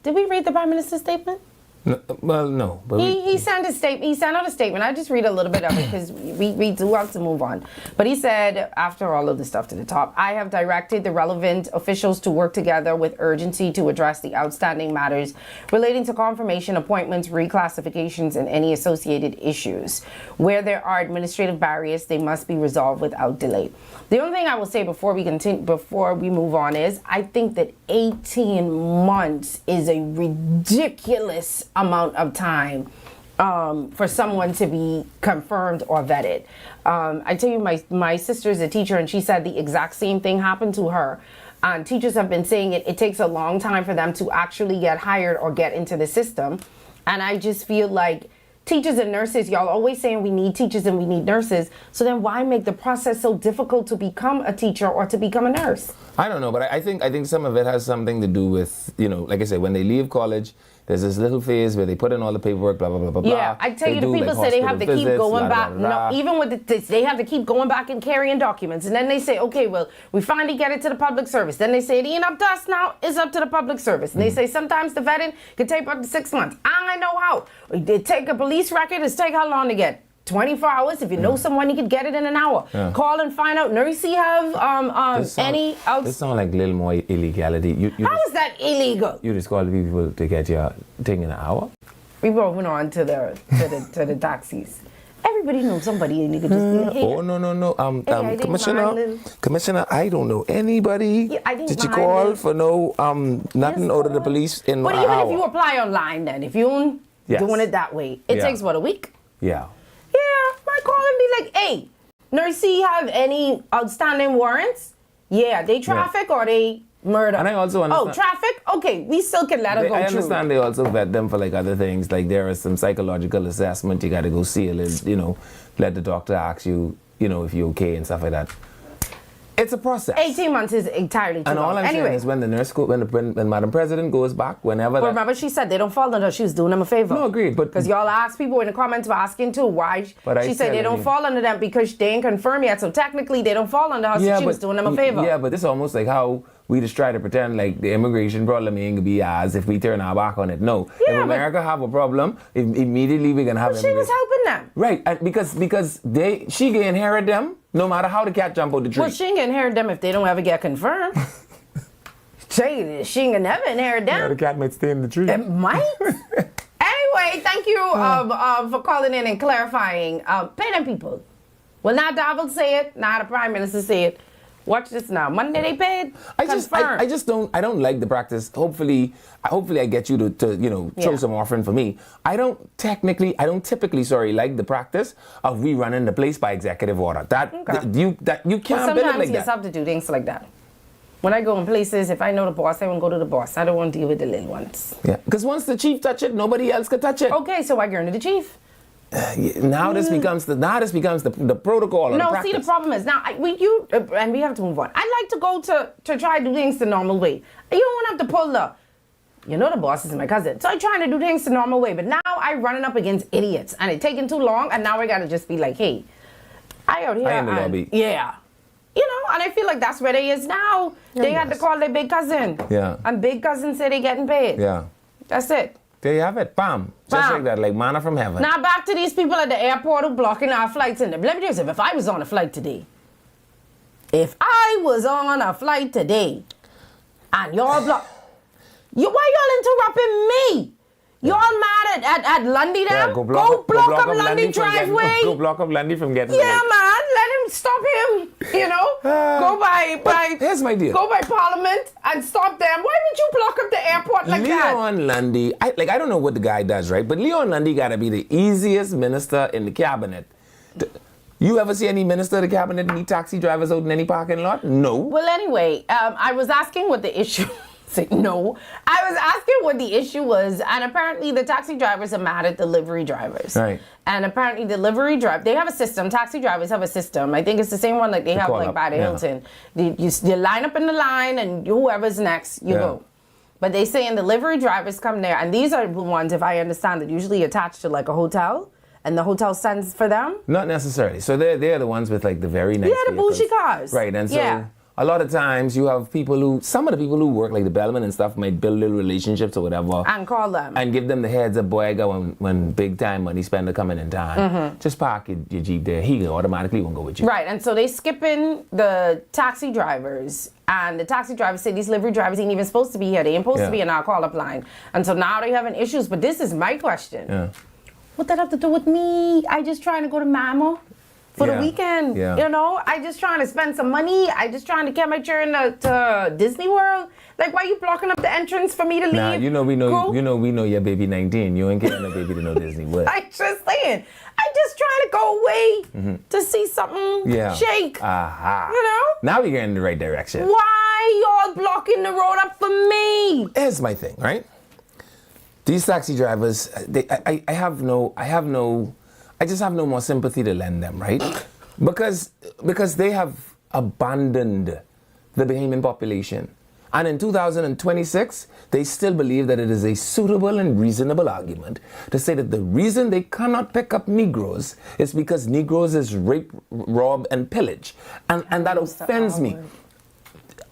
Speaker 4: Did we read the Prime Minister's statement?
Speaker 3: No, well, no. But
Speaker 4: He sent a statement. He sent out a statement. I just read a little bit of it because we do have to move on. But he said, after all of the stuff to the top, I have directed the relevant officials to work together with urgency to address the outstanding matters relating to confirmation, appointments, reclassifications, and any associated issues. Where there are administrative barriers, they must be resolved without delay. The only thing I will say before we move on is I think that 18 months is a ridiculous amount of time for someone to be confirmed or vetted. I tell you, my sister's a teacher, and she said the exact same thing happened to her. And teachers have been saying it takes a long time for them to actually get hired or get into the system. And I just feel like teachers and nurses, y'all always saying we need teachers and we need nurses. So then why make the process so difficult to become a teacher or to become a nurse?
Speaker 3: I don't know, but I think some of it has something to do with, like I said, when they leave college, There's this little phase where they put in all the paperwork, blah, blah, blah, blah,
Speaker 4: Yeah,
Speaker 3: blah.
Speaker 4: I tell
Speaker 3: They
Speaker 4: you, the
Speaker 3: do,
Speaker 4: people
Speaker 3: like,
Speaker 4: say they have to
Speaker 3: hospital
Speaker 4: keep
Speaker 3: visits,
Speaker 4: going
Speaker 3: blah,
Speaker 4: back.
Speaker 3: blah, blah.
Speaker 4: No, even with this, they have to keep going back and carrying documents. And then they say, okay, well, we finally get it to the public service. Then they say it ain't up to us now, it's up to the public service. And they say sometimes the vetting can take up to 6 months. I know how. They take a police record, it's take how long to get? 24 hours. If you know someone, you could get it in an hour.
Speaker 3: Yeah.
Speaker 4: Call and find out. Nursey have any else.
Speaker 3: This sounds like a little more illegality.
Speaker 4: How is that illegal?
Speaker 3: You just call the people to get your thing in an hour?
Speaker 4: We moving on to the taxis. Everybody knows somebody, and you could just be like, hey,
Speaker 3: Oh, no.
Speaker 4: Hey, I think
Speaker 3: Commissioner, I don't know anybody.
Speaker 4: Yeah, I think
Speaker 3: Did you
Speaker 4: mine
Speaker 3: call
Speaker 4: is-
Speaker 3: for no nothing out of the police in
Speaker 4: But
Speaker 3: an
Speaker 4: even
Speaker 3: hour?
Speaker 4: if you apply online, then if you're
Speaker 3: Yes.
Speaker 4: doing it that way, it
Speaker 3: Yeah.
Speaker 4: takes what, a week?
Speaker 3: Yeah.
Speaker 4: Yeah, might call and be like, hey, Nursey have any outstanding warrants? Yeah, they traffic or they murder?
Speaker 3: And I also understand-
Speaker 4: Oh, traffic? Okay, we still can let her go
Speaker 3: I
Speaker 4: through.
Speaker 3: understand they also vet them for like other things. Like there is some psychological assessment. You got to go see a little, let the doctor ask you, if you're okay and stuff like that. It's a process.
Speaker 4: 18 months is entirely too
Speaker 3: And
Speaker 4: long.
Speaker 3: all I'm
Speaker 4: Anyway,
Speaker 3: saying is when the nurse when Madam President goes back, whenever
Speaker 4: but
Speaker 3: that,
Speaker 4: remember she said they don't fall under, she was doing them a favor.
Speaker 3: No, agreed, but
Speaker 4: because y'all asked people in the comments were asking too why
Speaker 3: But I
Speaker 4: she said they
Speaker 3: tell
Speaker 4: don't
Speaker 3: you-
Speaker 4: fall under them because they ain't confirmed yet. So technically they don't fall under her. So she was doing them a favor.
Speaker 3: Yeah, but this is almost like how we just try to pretend like the immigration problem ain't gonna be as if we turn our back on it. No,
Speaker 4: Yeah,
Speaker 3: if
Speaker 4: but-
Speaker 3: America have a problem, immediately we're gonna have.
Speaker 4: But she was helping them.
Speaker 3: Right, and because she can inherit them no matter how the cat jump out the tree.
Speaker 4: Well, she ain't gonna inherit them if they don't ever get confirmed. she ain't gonna never inherit them.
Speaker 3: Yeah, the cat might stay in the tree.
Speaker 4: It might. Anyway, thank you for calling in and clarifying. Pay them people. Well, now Davil say it, now the Prime Minister say it. Watch this now. Monday they paid.
Speaker 3: I just don't like the practice. Hopefully I get you to throw some offering for me. I don't typically like the practice of we running the place by executive order. You can't
Speaker 4: But
Speaker 3: build it
Speaker 4: sometimes
Speaker 3: like
Speaker 4: you
Speaker 3: that.
Speaker 4: have to do things like that. When I go in places, if I know the boss, I won't go to the boss. I don't want to deal with the little ones.
Speaker 3: Yeah, because once the chief touch it, nobody else can touch it.
Speaker 4: Okay, so I go into the chief.
Speaker 3: Now this becomes the protocol.
Speaker 4: No,
Speaker 3: or
Speaker 4: see, the problem is now and we have to move on. I like to go to try to do things the normal way. You don't want to have to pull the boss is my cousin, so I trying to do things the normal way. But now I running up against idiots, and it taking too long, and now I gotta just be like, hey, I out here,
Speaker 3: I in the
Speaker 4: and-
Speaker 3: lobby.
Speaker 4: yeah. And I feel like that's where they is now.
Speaker 3: Yeah,
Speaker 4: they had to call their big cousin.
Speaker 3: Yeah.
Speaker 4: And big cousin said they getting paid.
Speaker 3: Yeah.
Speaker 4: That's it.
Speaker 3: There you have it. Bam. Just
Speaker 4: Bam.
Speaker 3: like that, like manna from heaven.
Speaker 4: Now back to these people at the airport who blocking our flights in them. Let me tell you something. If I was on a flight today, and y'all block, why y'all interrupting me? Y'all mad at Lundy there?
Speaker 3: Yeah, go
Speaker 4: block up Lundy
Speaker 3: from getting-
Speaker 4: driveway.
Speaker 3: Go block up Lundy from getting.
Speaker 4: Yeah, man. Let him stop him. Go by.
Speaker 3: Here's my deal.
Speaker 4: Go by Parliament and stop them. Why would you block up the airport like that?
Speaker 3: Leon Lundy, I don't know what the guy does, right? But Leon Lundy gotta be the easiest minister in the cabinet. You ever see any minister of the cabinet meet taxi drivers out in any parking lot? No.
Speaker 4: Well, anyway, I was asking what the issue. No, I was asking what the issue was, and apparently the taxi drivers are mad at delivery drivers.
Speaker 3: Right.
Speaker 4: And apparently they have a system. Taxi drivers have a system. I think it's the same one like they have
Speaker 3: call
Speaker 4: like
Speaker 3: up,
Speaker 4: by the
Speaker 3: yeah.
Speaker 4: Hilton. You line up in the line, and whoever's next, you go. But they say delivery drivers come there, and these are the ones, if I understand it, usually attached to like a hotel, and the hotel sends for them.
Speaker 3: Not necessarily. So they're the ones with like the very nice
Speaker 4: Yeah, the
Speaker 3: vehicles.
Speaker 4: bougie cars.
Speaker 3: Right, and so
Speaker 4: Yeah.
Speaker 3: a lot of times you have some of the people who work like the bellman and stuff might build little relationships or whatever.
Speaker 4: And call them.
Speaker 3: And give them the heads up, boy, I got when big time money spender coming in town.
Speaker 4: Mhm.
Speaker 3: Just park your Jeep there. He automatically won't go with you.
Speaker 4: Right, and so they skipping the taxi drivers, and the taxi drivers say these delivery drivers ain't even supposed to be here. They ain't supposed to be in our call-up line. And so now they're having issues, but this is my question.
Speaker 3: Yeah.
Speaker 4: What that have to do with me? I just trying to go to Mama for the weekend.
Speaker 3: Yeah.
Speaker 4: I just trying to spend some money. I just trying to get my children to Disney World. Like, why you blocking up the entrance for me to leave?
Speaker 3: Nah, we know your baby 19. You ain't getting a baby to know Disney World.
Speaker 4: I just saying. I just trying to go away to see something shake.
Speaker 3: Aha. Now we're getting in the right direction.
Speaker 4: Why y'all blocking the road up for me?
Speaker 3: Here's my thing, right? These taxi drivers, I just have no more sympathy to lend them, right? Because they have abandoned the Bahamian population. And in 2026, they still believe that it is a suitable and reasonable argument to say that the reason they cannot pick up Negroes is because Negroes is rape, rob, and pillage. And that offends me.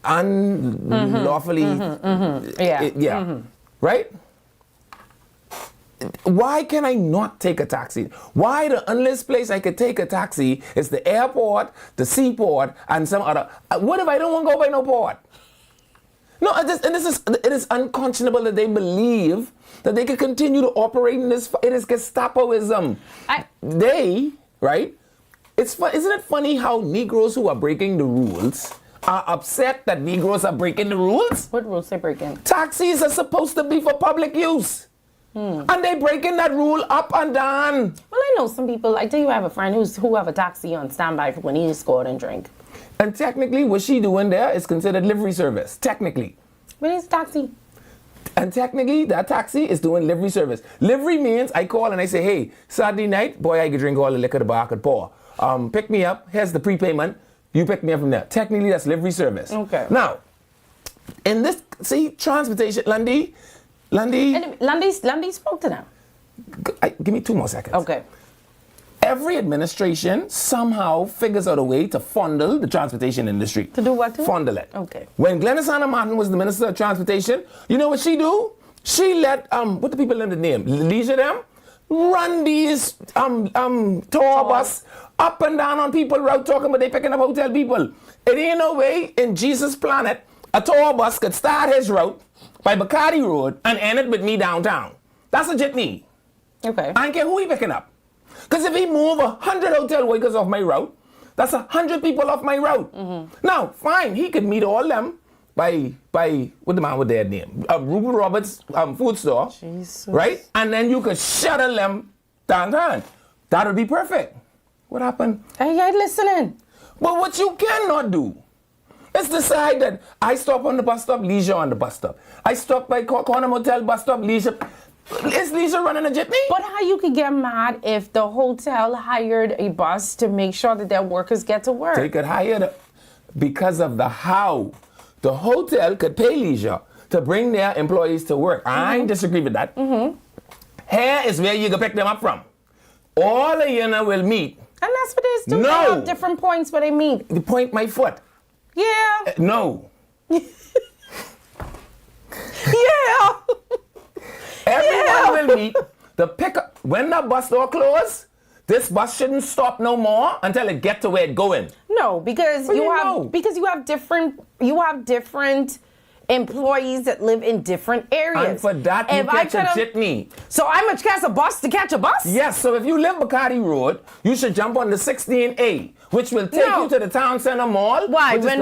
Speaker 3: Unlawfully. Right? Why can I not take a taxi? Why the only place I could take a taxi is the airport, the seaport, and some other. What if I don't want to go by no port? No, it is unconscionable that they believe that they can continue to operate in this. It is Gestapoism. Right? Isn't it funny how Negroes who are breaking the rules are upset that Negroes are breaking the rules?
Speaker 4: What rules they breaking?
Speaker 3: Taxis are supposed to be for public use. And they breaking that rule up and down.
Speaker 4: Well, I know some people. I tell you, I have a friend who have a taxi on standby for when he just go out and drink.
Speaker 3: And technically, what she doing there is considered livery service. Technically.
Speaker 4: But it's taxi.
Speaker 3: And technically, that taxi is doing livery service. Livery means I call and I say, hey, Saturday night, boy, I can drink all the liquor the bar could pour. Pick me up. Here's the prepayment. You pick me up from there. Technically, that's livery service.
Speaker 4: Okay.
Speaker 3: Now, in this, transportation, Lundy
Speaker 4: spoke to them.
Speaker 3: Give me 2 more seconds.
Speaker 4: Okay.
Speaker 3: Every administration somehow figures out a way to fondle the transportation industry.
Speaker 4: To do what?
Speaker 3: Fondle it.
Speaker 4: Okay.
Speaker 3: When Glenys Hanna Martin was the Minister of Transportation, you know what she do? She let what the people in the name? Leisure them run these tour bus up and down on people route talking about they picking up hotel people. It ain't no way in Jesus' planet a tour bus could start his route by Bacardi Road and end it with me downtown. That's a jitney.
Speaker 4: Okay.
Speaker 3: I don't care who he picking up. Because if he move 100 hotel workers off my route, that's 100 people off my route. Now, fine, he could meet all them by what the man with their name? Ruben Roberts food store. Jesus. Right? And then you could shuttle them downtown. That would be perfect. What happened?
Speaker 4: I ain't listening.
Speaker 3: But what you cannot do is decide that I stop on the bus stop, Leisure on the bus stop. I stop by Corner Motel bus stop, Leisure. Is Leisure running a jitney?
Speaker 4: But how you could get mad if the hotel hired a bus to make sure that their workers get to work?
Speaker 3: They could hire because of the how. The hotel could pay Leisure to bring their employees to work. I ain't disagree with that. Here is where you can pick them up from. All of you will meet.
Speaker 4: And that's what it is. Do they have different points where they meet?
Speaker 3: The point my foot.
Speaker 4: Yeah.
Speaker 3: No.
Speaker 4: Yeah.
Speaker 3: Everyone will meet. The pickup when the bus door close, this bus shouldn't stop no more until it get to where it going.
Speaker 4: No, because you have different employees that live in different areas.
Speaker 3: And for that, you catch a jitney.
Speaker 4: So I must catch a bus to catch a bus?
Speaker 3: Yes, so if you live Bacardi Road, you should jump on the 16A, which will take you to the town center mall.
Speaker 4: Why? When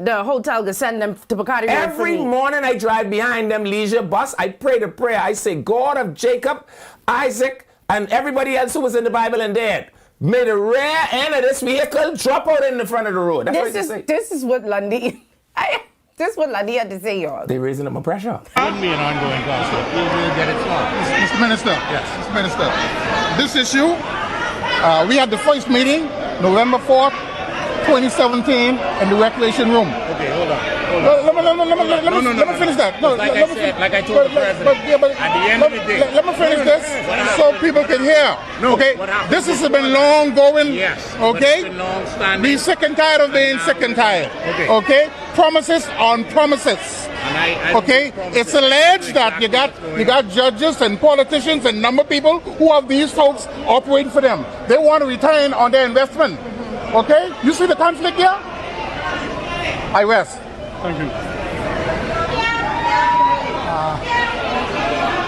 Speaker 4: the hotel can send them to Bacardi Road
Speaker 3: every morning I drive behind them Leisure bus, I pray the prayer. I say, God of Jacob, Isaac, and everybody else who was in the Bible and dead, may the rear end of this vehicle drop out in the front of the road. That's what you say.
Speaker 4: This is what Lundy... This is what Lundy had to say, y'all.
Speaker 3: They raising up my pressure.
Speaker 20: It wouldn't be an ongoing conflict. We'll get it solved.
Speaker 21: Mr. Minister. Yes. Mr. Minister. This issue, we had the first meeting, November 4th, 2017, in the recreation room.
Speaker 20: Okay, hold on.
Speaker 21: Let me finish that. No,
Speaker 20: like I told the president, at the end of the day.
Speaker 21: Let me finish this so people can hear. Okay? This has been long going.
Speaker 20: Yes.
Speaker 21: Okay?
Speaker 20: It's been long standing.
Speaker 21: Be sick and tired of being sick and tired. Okay? Promises on promises. Okay? It's alleged that you got judges and politicians and number of people who have these folks operating for them. They want to return on their investment. Okay? You see the conflict here? I rest.
Speaker 20: Thank you.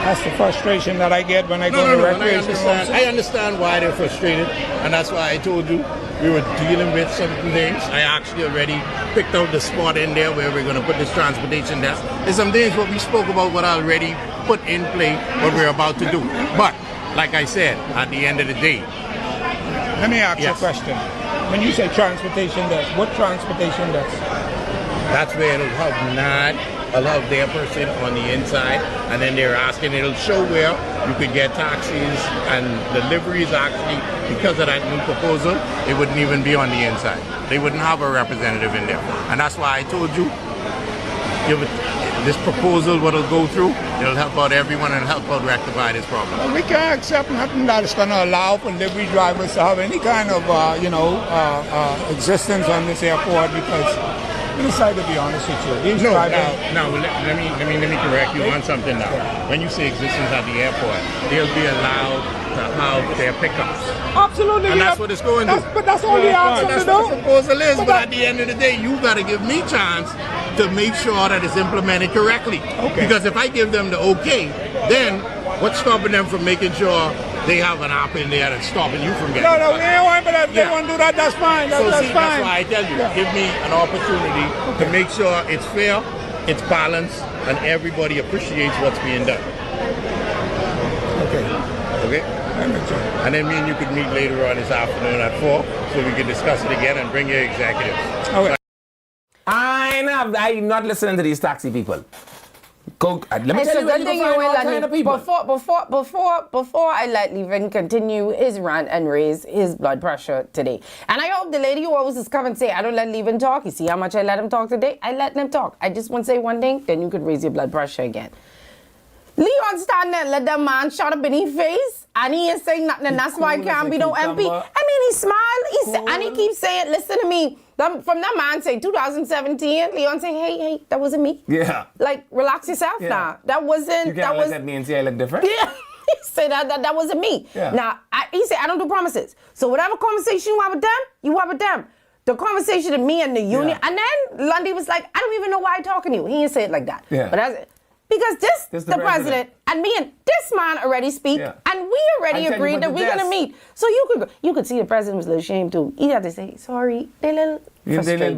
Speaker 20: That's the frustration that I get when I go to recreation. I understand why they're frustrated, and that's why I told you we were dealing with certain things. I actually already picked out the spot in there where we're going to put this transportation desk. There's some things what we spoke about what I already put in play, what we're about to do. But, like I said, at the end of the day... Let me ask you a question. When you say transportation desk, what transportation desk? That's where it'll have NAD, it'll have their person on the inside, and then they're asking, it'll show where you could get taxis and deliveries actually, because of that new proposal, it wouldn't even be on the inside. They wouldn't have a representative in there. And that's why I told you, this proposal what will go through, it'll help out everyone and help out rectify this problem.
Speaker 2: Well, we can't accept nothing that is going to allow for delivery drivers to have any kind of, existence on this airport because, we decided to be honest with you. These drivers...
Speaker 20: Let me correct you on something now. When you say existence at the airport, they'll be allowed to have their pickups.
Speaker 2: Absolutely.
Speaker 20: And that's what it's going to.
Speaker 2: But that's all we ask them to do.
Speaker 20: That's what the proposal is. But at the end of the day, you got to give me chance to make sure that it's implemented correctly. Okay. Because if I give them the okay, then what's stopping them from making sure they have an app in there that's stopping you from getting
Speaker 2: No, we ain't want, but if they want to do that, that's fine. That's fine.
Speaker 20: That's why I tell you, give me an opportunity to make sure it's fair, it's balanced, and everybody appreciates what's being done. Okay? And then me and you could meet later on this afternoon at 4 so we can discuss it again and bring your executives.
Speaker 2: Okay.
Speaker 3: I'm not listening to these taxi people. Let me
Speaker 4: It's
Speaker 3: tell
Speaker 4: a
Speaker 3: you
Speaker 4: good thing you
Speaker 3: all
Speaker 4: ain't
Speaker 3: kind
Speaker 4: let
Speaker 3: of
Speaker 4: me.
Speaker 3: people.
Speaker 4: Before I let Levin continue his rant and raise his blood pressure today. And I hope the lady who always is come and say, I don't let Levin talk. You see how much I let him talk today? I let him talk. I just want to say one thing, then you could raise your blood pressure again. Leon stand there and let that man shut up in his face, and he ain't saying nothing, and that's why he can't be no MP. I mean, he smiled, and he keeps saying, listen to me. From that man saying 2017, Leon saying, hey, that wasn't me.
Speaker 3: Yeah.
Speaker 4: Like, relax yourself now. That wasn't.
Speaker 3: You can't look at me and say I look different.
Speaker 4: Yeah. He said that wasn't me.
Speaker 3: Yeah.
Speaker 4: Now, he said, I don't do promises. So whatever conversation you have with them, you have with them. The conversation with me and the union. And then Lundy was like, I don't even know why I'm talking to you. He didn't say it like that.
Speaker 3: Yeah.
Speaker 4: But that's because this the president and me and this man already speak, and we already agreed that we're gonna meet. So you could see the president was a little ashamed too. He had to say, sorry, they a little frustrated.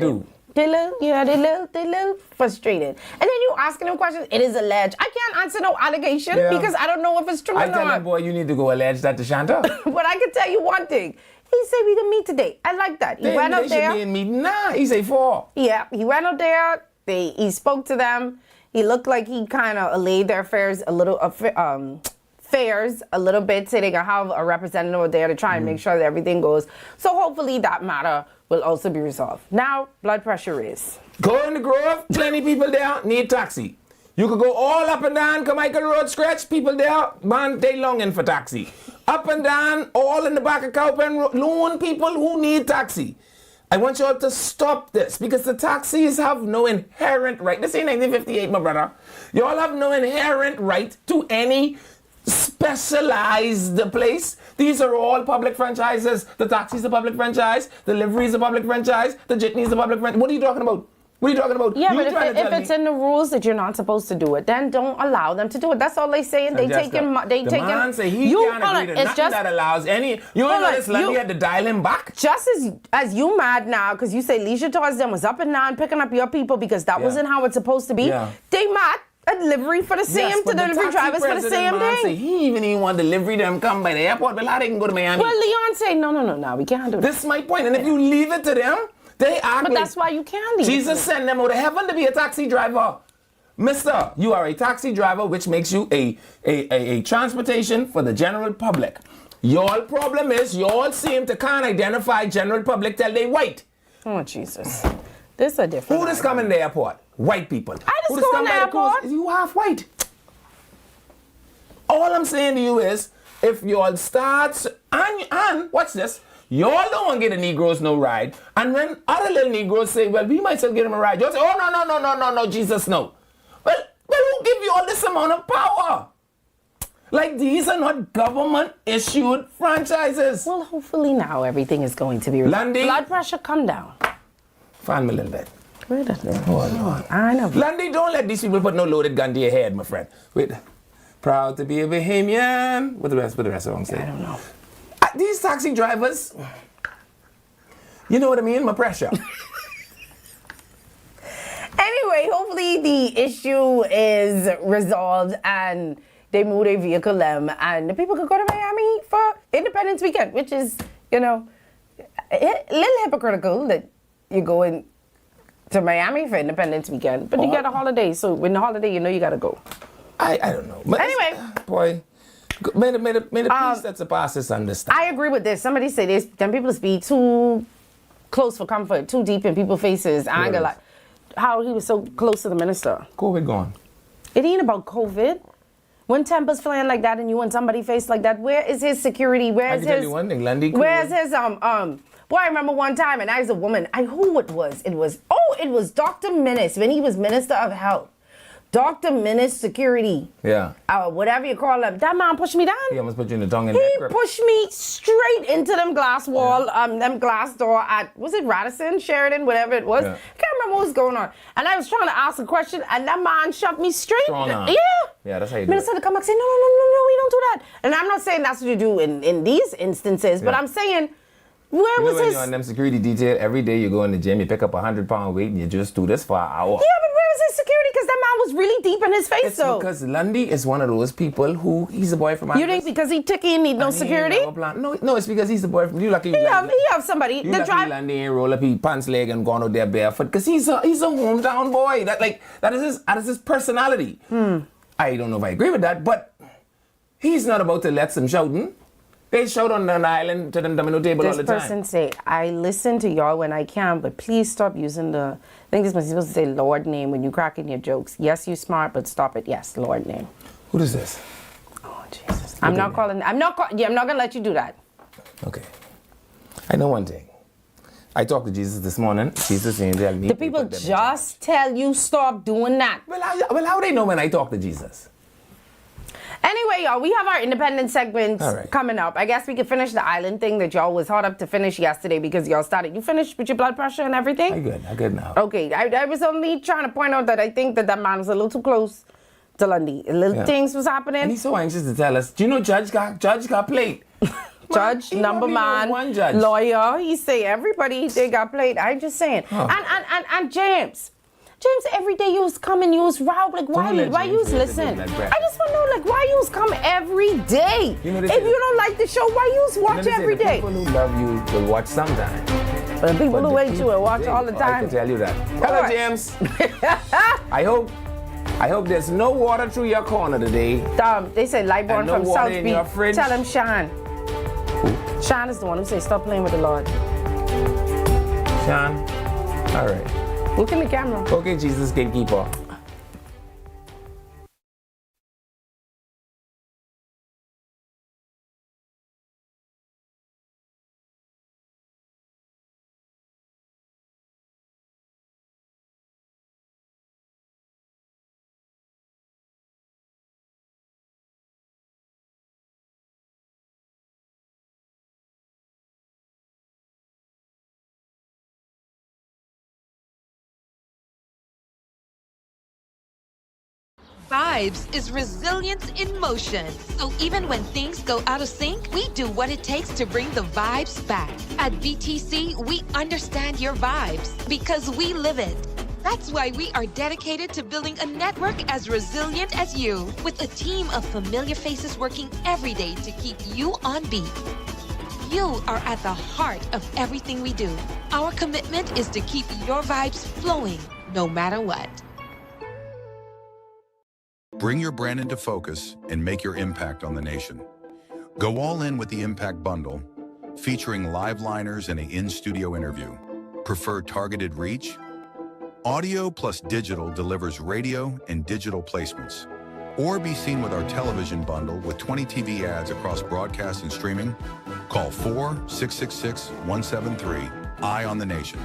Speaker 4: They little frustrated. And then you asking them questions, it is alleged. I can't answer no allegation because I don't know if it's true or
Speaker 3: I
Speaker 4: not.
Speaker 3: tell that boy, you need to go allege that to Shanta.
Speaker 4: But I can tell you one thing. He said we can meet today. I like that. He went up there.
Speaker 3: Should be in meeting. Nah, he say 4.
Speaker 4: Yeah, he went up there. He spoke to them. He looked like he kind of allayed their fears a little bit, so they can have a representative there to try and make sure that everything goes. So hopefully that matter will also be resolved. Now, blood pressure is.
Speaker 3: Go in the Grove, plenty people there, need taxi. You could go all up and down Carmichael Road stretch, people there, man, they longing for taxi. Up and down, all in the back of Cowpen Road, lone people who need taxi. I want you all to stop this because the taxis have no inherent right. This ain't 1958, my brother. You all have no inherent right to any specialized place. These are all public franchises. The taxi's a public franchise. The livery's a public franchise. The jitney's a public franchise. What are you talking about? What are you talking about?
Speaker 4: Yeah,
Speaker 3: you
Speaker 4: but if it's in the rules that you're not supposed to do it, then don't allow them to do it. That's all they saying. They take him.
Speaker 3: The man say he can't agree to nothing that allows any. You don't know this Lundy had to dial him back.
Speaker 4: Just as you mad now because you say Leisure Tours them was up and down picking up your people because that wasn't how it's supposed to be. Yeah. They mad at delivery for the same to delivery drivers for the same thing.
Speaker 3: Say he even want delivery them come by the airport, but how they can go to Miami?
Speaker 4: Well, Leon say no, we can't do that.
Speaker 3: This is my point, and if you leave it to them. They act
Speaker 4: but
Speaker 3: like
Speaker 4: that's why you can leave.
Speaker 3: Jesus sent them out of heaven to be a taxi driver. Mister, you are a taxi driver, which makes you a transportation for the general public. Your problem is you all seem to can't identify general public till they white.
Speaker 4: Oh, Jesus. This is a different
Speaker 3: Who does come in the airport? White people.
Speaker 4: I just go in the airport.
Speaker 3: You half white. All I'm saying to you is, if you all start, and watch this, y'all don't want to get the Negroes no ride. And when other little Negroes say, well, we might still get them a ride, you'll say, oh, no, Jesus, no. Well, who give you all this amount of power? Like, these are not government-issued franchises.
Speaker 4: Well, hopefully now everything is going to be resolved.
Speaker 3: Lundy?
Speaker 4: Blood pressure, come down.
Speaker 3: Fan me a little bit.
Speaker 4: Wait a minute.
Speaker 3: Hold on.
Speaker 4: I know.
Speaker 3: Lundy, don't let these people put no loaded gun to your head, my friend. Wait. Proud to be a Bahamian. What the rest of the song say?
Speaker 4: I don't know.
Speaker 3: These taxi drivers, you know what I mean? My pressure.
Speaker 4: Anyway, hopefully the issue is resolved and they move their vehicle and the people could go to Miami for Independence Weekend, which is, a little hypocritical that you're going to Miami for Independence Weekend, but you get a holiday, so when the holiday, you got to go.
Speaker 3: I don't know. But
Speaker 4: anyway.
Speaker 3: Boy. May the peace that surpasses understand.
Speaker 4: I agree with this. Somebody say this. Them people be too close for comfort, too deep in people's faces. I ain't gonna lie. how he was so close to the minister.
Speaker 3: COVID gone.
Speaker 4: It ain't about COVID. When Temper's flying like that and you want somebody face like that, where is his security?
Speaker 3: I can tell you one thing, Lundy.
Speaker 4: Where's his boy, I remember one time, and I was a woman. Who it was? It was Dr. Minnis when he was Minister of Health. Dr. Minnis Security.
Speaker 3: Yeah.
Speaker 4: Whatever you call him. That man pushed me down.
Speaker 3: He almost put you in the tongue and
Speaker 4: He pushed me straight into them glass wall, them glass door at, was it Radisson, Sheridan, whatever it was?
Speaker 3: Yeah.
Speaker 4: Can't remember what was going on. And I was trying to ask a question, and that man shoved me straight.
Speaker 3: Strong arm.
Speaker 4: Yeah.
Speaker 3: Yeah, that's how you do
Speaker 4: Minister
Speaker 3: it.
Speaker 4: to come back and say, no, we don't do that. And I'm not saying that's what you do in these instances, but
Speaker 3: Yeah.
Speaker 4: I'm saying, where was
Speaker 3: when
Speaker 4: his...
Speaker 3: you're on them security detail, every day you go in the gym, you pick up 100-pound weight, and you just do this for an hour.
Speaker 4: Yeah, but where was his security? Because that man was really deep in his face,
Speaker 3: It's
Speaker 4: though.
Speaker 3: because Lundy is one of those people who, he's a boy from...
Speaker 4: You think because he took in, need no security?
Speaker 3: No, it's because he's the boy from... You lucky
Speaker 4: He have somebody.
Speaker 3: You
Speaker 4: The
Speaker 3: lucky
Speaker 4: drive...
Speaker 3: Lundy ain't roll up his pants leg and gone out there barefoot, because he's a hometown boy. That is his personality. I don't know if I agree with that, but he's not about to let some shouting. They shout on an island to them domino table all the time.
Speaker 4: This person say, I listen to y'all when I can, but please stop using I think this was supposed to say Lord name when you cracking your jokes. Yes, you smart, but stop it. Yes, Lord name.
Speaker 3: Who is this?
Speaker 4: Oh, Jesus. I'm not going to let you do that.
Speaker 3: Okay. I know one thing. I talked to Jesus this morning. Jesus saying tell me.
Speaker 4: The people just tell you stop doing that.
Speaker 3: Well, how they know when I talk to Jesus?
Speaker 4: Anyway, y'all, we have our independent segment coming up. I guess we could finish the island thing that y'all was hard up to finish yesterday because y'all started. You finished with your blood pressure and everything?
Speaker 3: I'm good now.
Speaker 4: Okay, I was only trying to point out that I think that man was a little too close to Lundy. Things was happening.
Speaker 3: And he's so anxious to tell us. Do you know Judge got played?
Speaker 4: Judge, number man,
Speaker 3: one judge.
Speaker 4: lawyer. He say everybody they got played. I'm just saying. And James, every day you was coming, you was round. Like why you was listen? I just want to know like why you was come every day. If you don't like the show, why you was watch every day?
Speaker 3: People who love you will watch sometimes.
Speaker 4: But the people who hate you will watch all the time.
Speaker 3: I can tell you that. Hello, James. I hope there's no water through your corner today.
Speaker 4: They say Lightborn from South Beach. Tell him Sean. Sean is the one who says stop playing with the Lord.
Speaker 3: Sean? All right.
Speaker 4: Look in the camera.
Speaker 3: Okay, Jesus, gatekeeper.
Speaker 6: Vibes is resilience in motion. So even when things go out of sync, we do what it takes to bring the vibes back. At BTC, we understand your vibes because we live it. That's why we are dedicated to building a network as resilient as you, with a team of familiar faces working every day to keep you on beat. You are at the heart of everything we do. Our commitment is to keep your vibes flowing, no matter what.
Speaker 7: Bring your brand into focus and make your impact on the nation. Go all in with the Impact Bundle, featuring live liners and an in-studio interview. Prefer targeted reach? Audio plus digital delivers radio and digital placements. Or be seen with our television bundle with 20 TV ads across broadcast and streaming. Call 4-666-173. Eye on the Nation.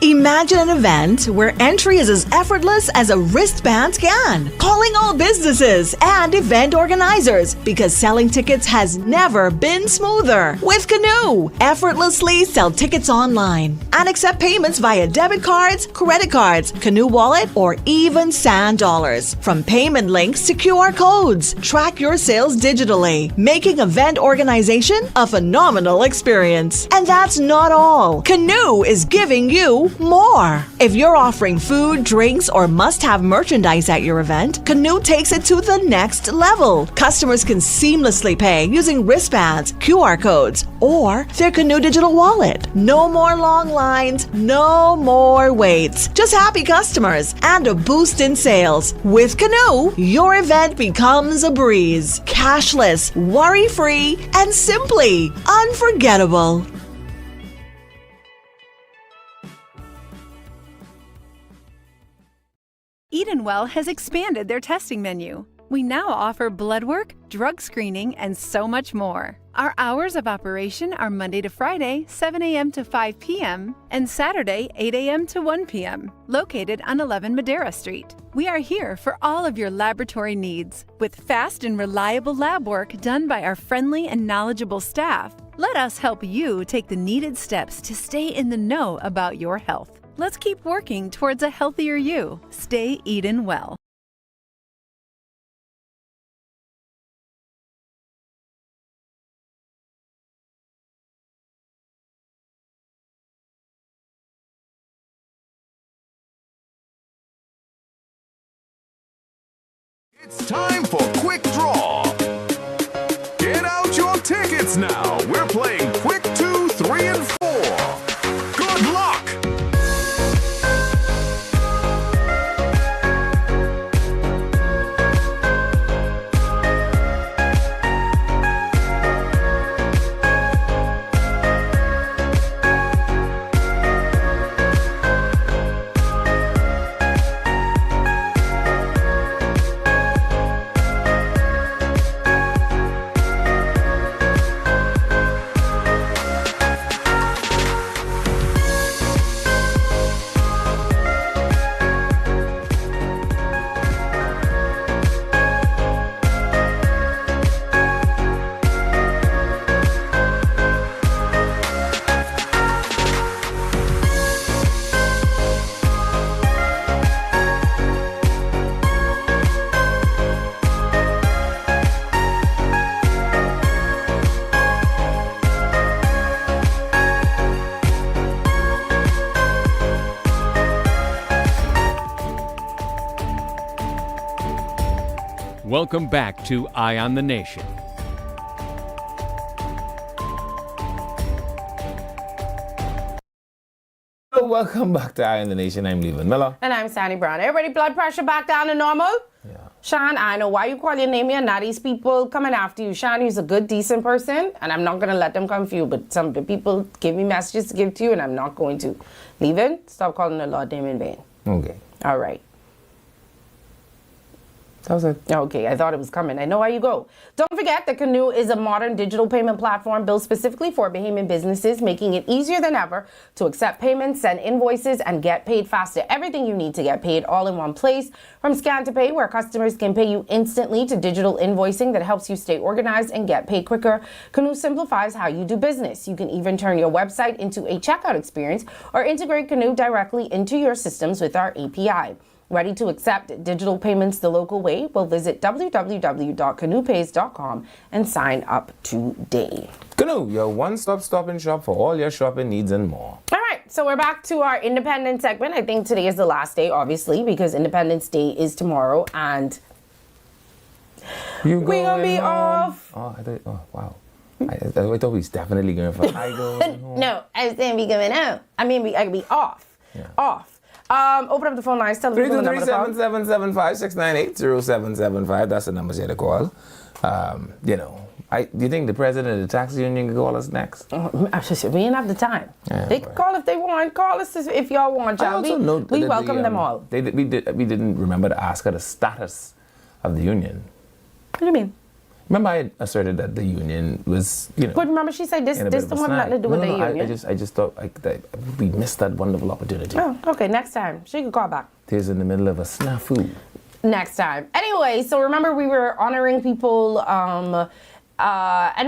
Speaker 10: Imagine an event where entry is as effortless as a wristband can. Calling all businesses and event organizers because selling tickets has never been smoother. With Canoe, effortlessly sell tickets online and accept payments via debit cards, credit cards, Canoe wallet, or even Sand dollars. From payment links to QR codes, track your sales digitally, making event organization a phenomenal experience. And that's not all. Canoe is giving you more. If you're offering food, drinks, or must-have merchandise at your event, Canoe takes it to the next level. Customers can seamlessly pay using wristbands, QR codes, or their Canoe digital wallet. No more long lines, no more waits. Just happy customers and a boost in sales. With Canoe, your event becomes a breeze. Cashless, worry-free, and simply unforgettable.
Speaker 8: Edenwell has expanded their testing menu. We now offer blood work, drug screening, and so much more. Our hours of operation are Monday to Friday, 7 a.m. to 5 p.m., and Saturday, 8 a.m. to 1 p.m., located on 11 Madera Street. We are here for all of your laboratory needs, with fast and reliable lab work done by our friendly and knowledgeable staff. Let us help you take the needed steps to stay in the know about your health. Let's keep working towards a healthier you. Stay Eden well.
Speaker 1: It's time for Quick Draw. Get out your tickets now. We're playing Quick 2, 3, and 4. Good luck!
Speaker 5: Welcome back to Eye on the Nation.
Speaker 3: Welcome back to Eye on the Nation. I'm Levan Miller.
Speaker 4: And I'm Sandy Brown. Everybody, blood pressure back down to normal? Yeah. Sean, I know why you call your name here. Now these people coming after you. Sean, you's a good, decent person, and I'm not going to let them come for you. But some people give me messages to give to you, and I'm not going to. Levan, stop calling the Lord name in vain.
Speaker 3: Okay.
Speaker 4: All right.
Speaker 3: How's it?
Speaker 4: Okay, I thought it was coming. I know how you go. Don't forget that Canoe is a modern digital payment platform built specifically for Bahamian businesses, making it easier than ever to accept payments, send invoices, and get paid faster. Everything you need to get paid all in one place. From Scan to Pay, where customers can pay you instantly, to digital invoicing that helps you stay organized and get paid quicker. Canoe simplifies how you do business. You can even turn your website into a checkout experience or integrate Canoe directly into your systems with our API. Ready to accept digital payments the local way? Well, visit www.canoepays.com and sign up today.
Speaker 3: Canoe, your one-stop stop-and shop for all your shopping needs and more.
Speaker 4: All right, so we're back to our Independence segment. I think today is the last day, obviously, because Independence Day is tomorrow, and we're gonna be off.
Speaker 3: Oh, wow. I thought we was definitely going for I go home.
Speaker 4: No, I was saying we going out. I mean, I could be off. Yeah. Off. Open up the phone lines. Tell the people the number to call.
Speaker 3: 323-775-6980-775. That's the numbers here to call. Do you think the president of the taxi union can call us next?
Speaker 4: We didn't have the time. Yeah, they can call if they want. Call us if y'all want, y'all. We welcome them all.
Speaker 3: We didn't remember to ask her the status of the union.
Speaker 4: What do you mean?
Speaker 3: Remember, I asserted that the union was,
Speaker 4: But remember, she said this don't have nothing to do with the union.
Speaker 3: I just thought that we missed that wonderful opportunity.
Speaker 4: Oh, okay. Next time, she can call back.
Speaker 3: Tears in the middle of a snafu.
Speaker 4: Next time. Anyway, so remember, we were honoring people and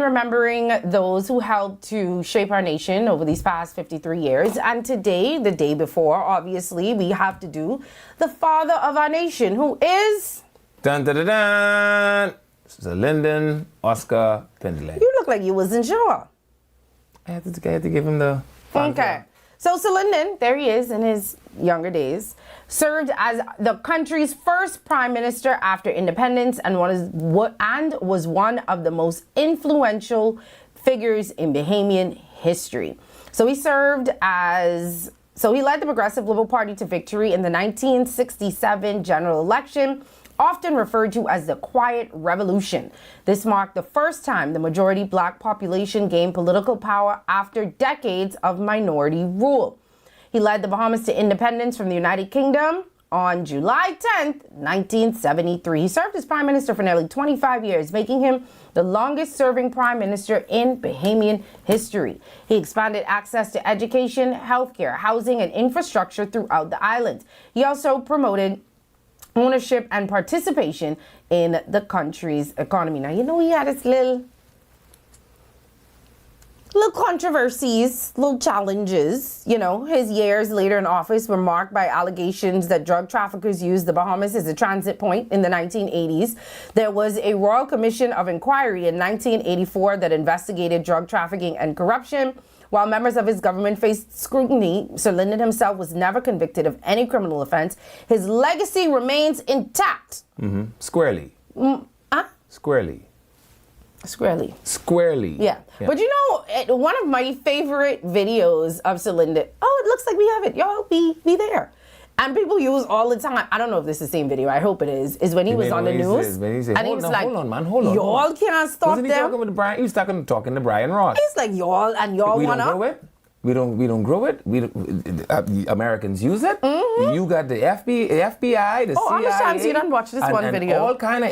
Speaker 4: remembering those who helped to shape our nation over these past 53 years. And today, the day before, obviously, we have to do the father of our nation, who is...
Speaker 3: Dun, dun, dun, dun. Sir Lyndon Oscar Pindley.
Speaker 4: You look like you wasn't sure.
Speaker 3: I had to give him the...
Speaker 4: Okay. So Sir Lyndon, there he is in his younger days, served as the country's first prime minister after independence and was one of the most influential figures in Bahamian history. So he led the Progressive Liberal Party to victory in the 1967 general election, often referred to as the Quiet Revolution. This marked the first time the majority black population gained political power after decades of minority rule. He led the Bahamas to independence from the United Kingdom on July 10th, 1973. He served as prime minister for nearly 25 years, making him the longest-serving prime minister in Bahamian history. He expanded access to education, healthcare, housing, and infrastructure throughout the island. He also promoted ownership and participation in the country's economy. Now, you know, he had his little controversies, little challenges. You know, his years later in office were marked by allegations that drug traffickers used the Bahamas as a transit point in the 1980s. There was a Royal Commission of Inquiry in 1984 that investigated drug trafficking and corruption. While members of his government faced scrutiny, Sir Lyndon himself was never convicted of any criminal offense. His legacy remains intact.
Speaker 3: Squarely. Squarely.
Speaker 4: Yeah. But you know, one of my favorite videos of Sir Lyndon, it looks like we have it. Y'all be there. And people use all the time, I don't know if this is the same video, I hope it is when he was on the news. And he was like,
Speaker 3: hold on, man, hold on.
Speaker 4: Y'all can't stop them.
Speaker 3: Wasn't he talking with Brian? He was talking to Brian Ross.
Speaker 4: He's like, y'all
Speaker 3: want to. We don't grow it. Americans use it. You got the FBI, the CIA.
Speaker 4: How much times you done watch this one video?
Speaker 3: All kind of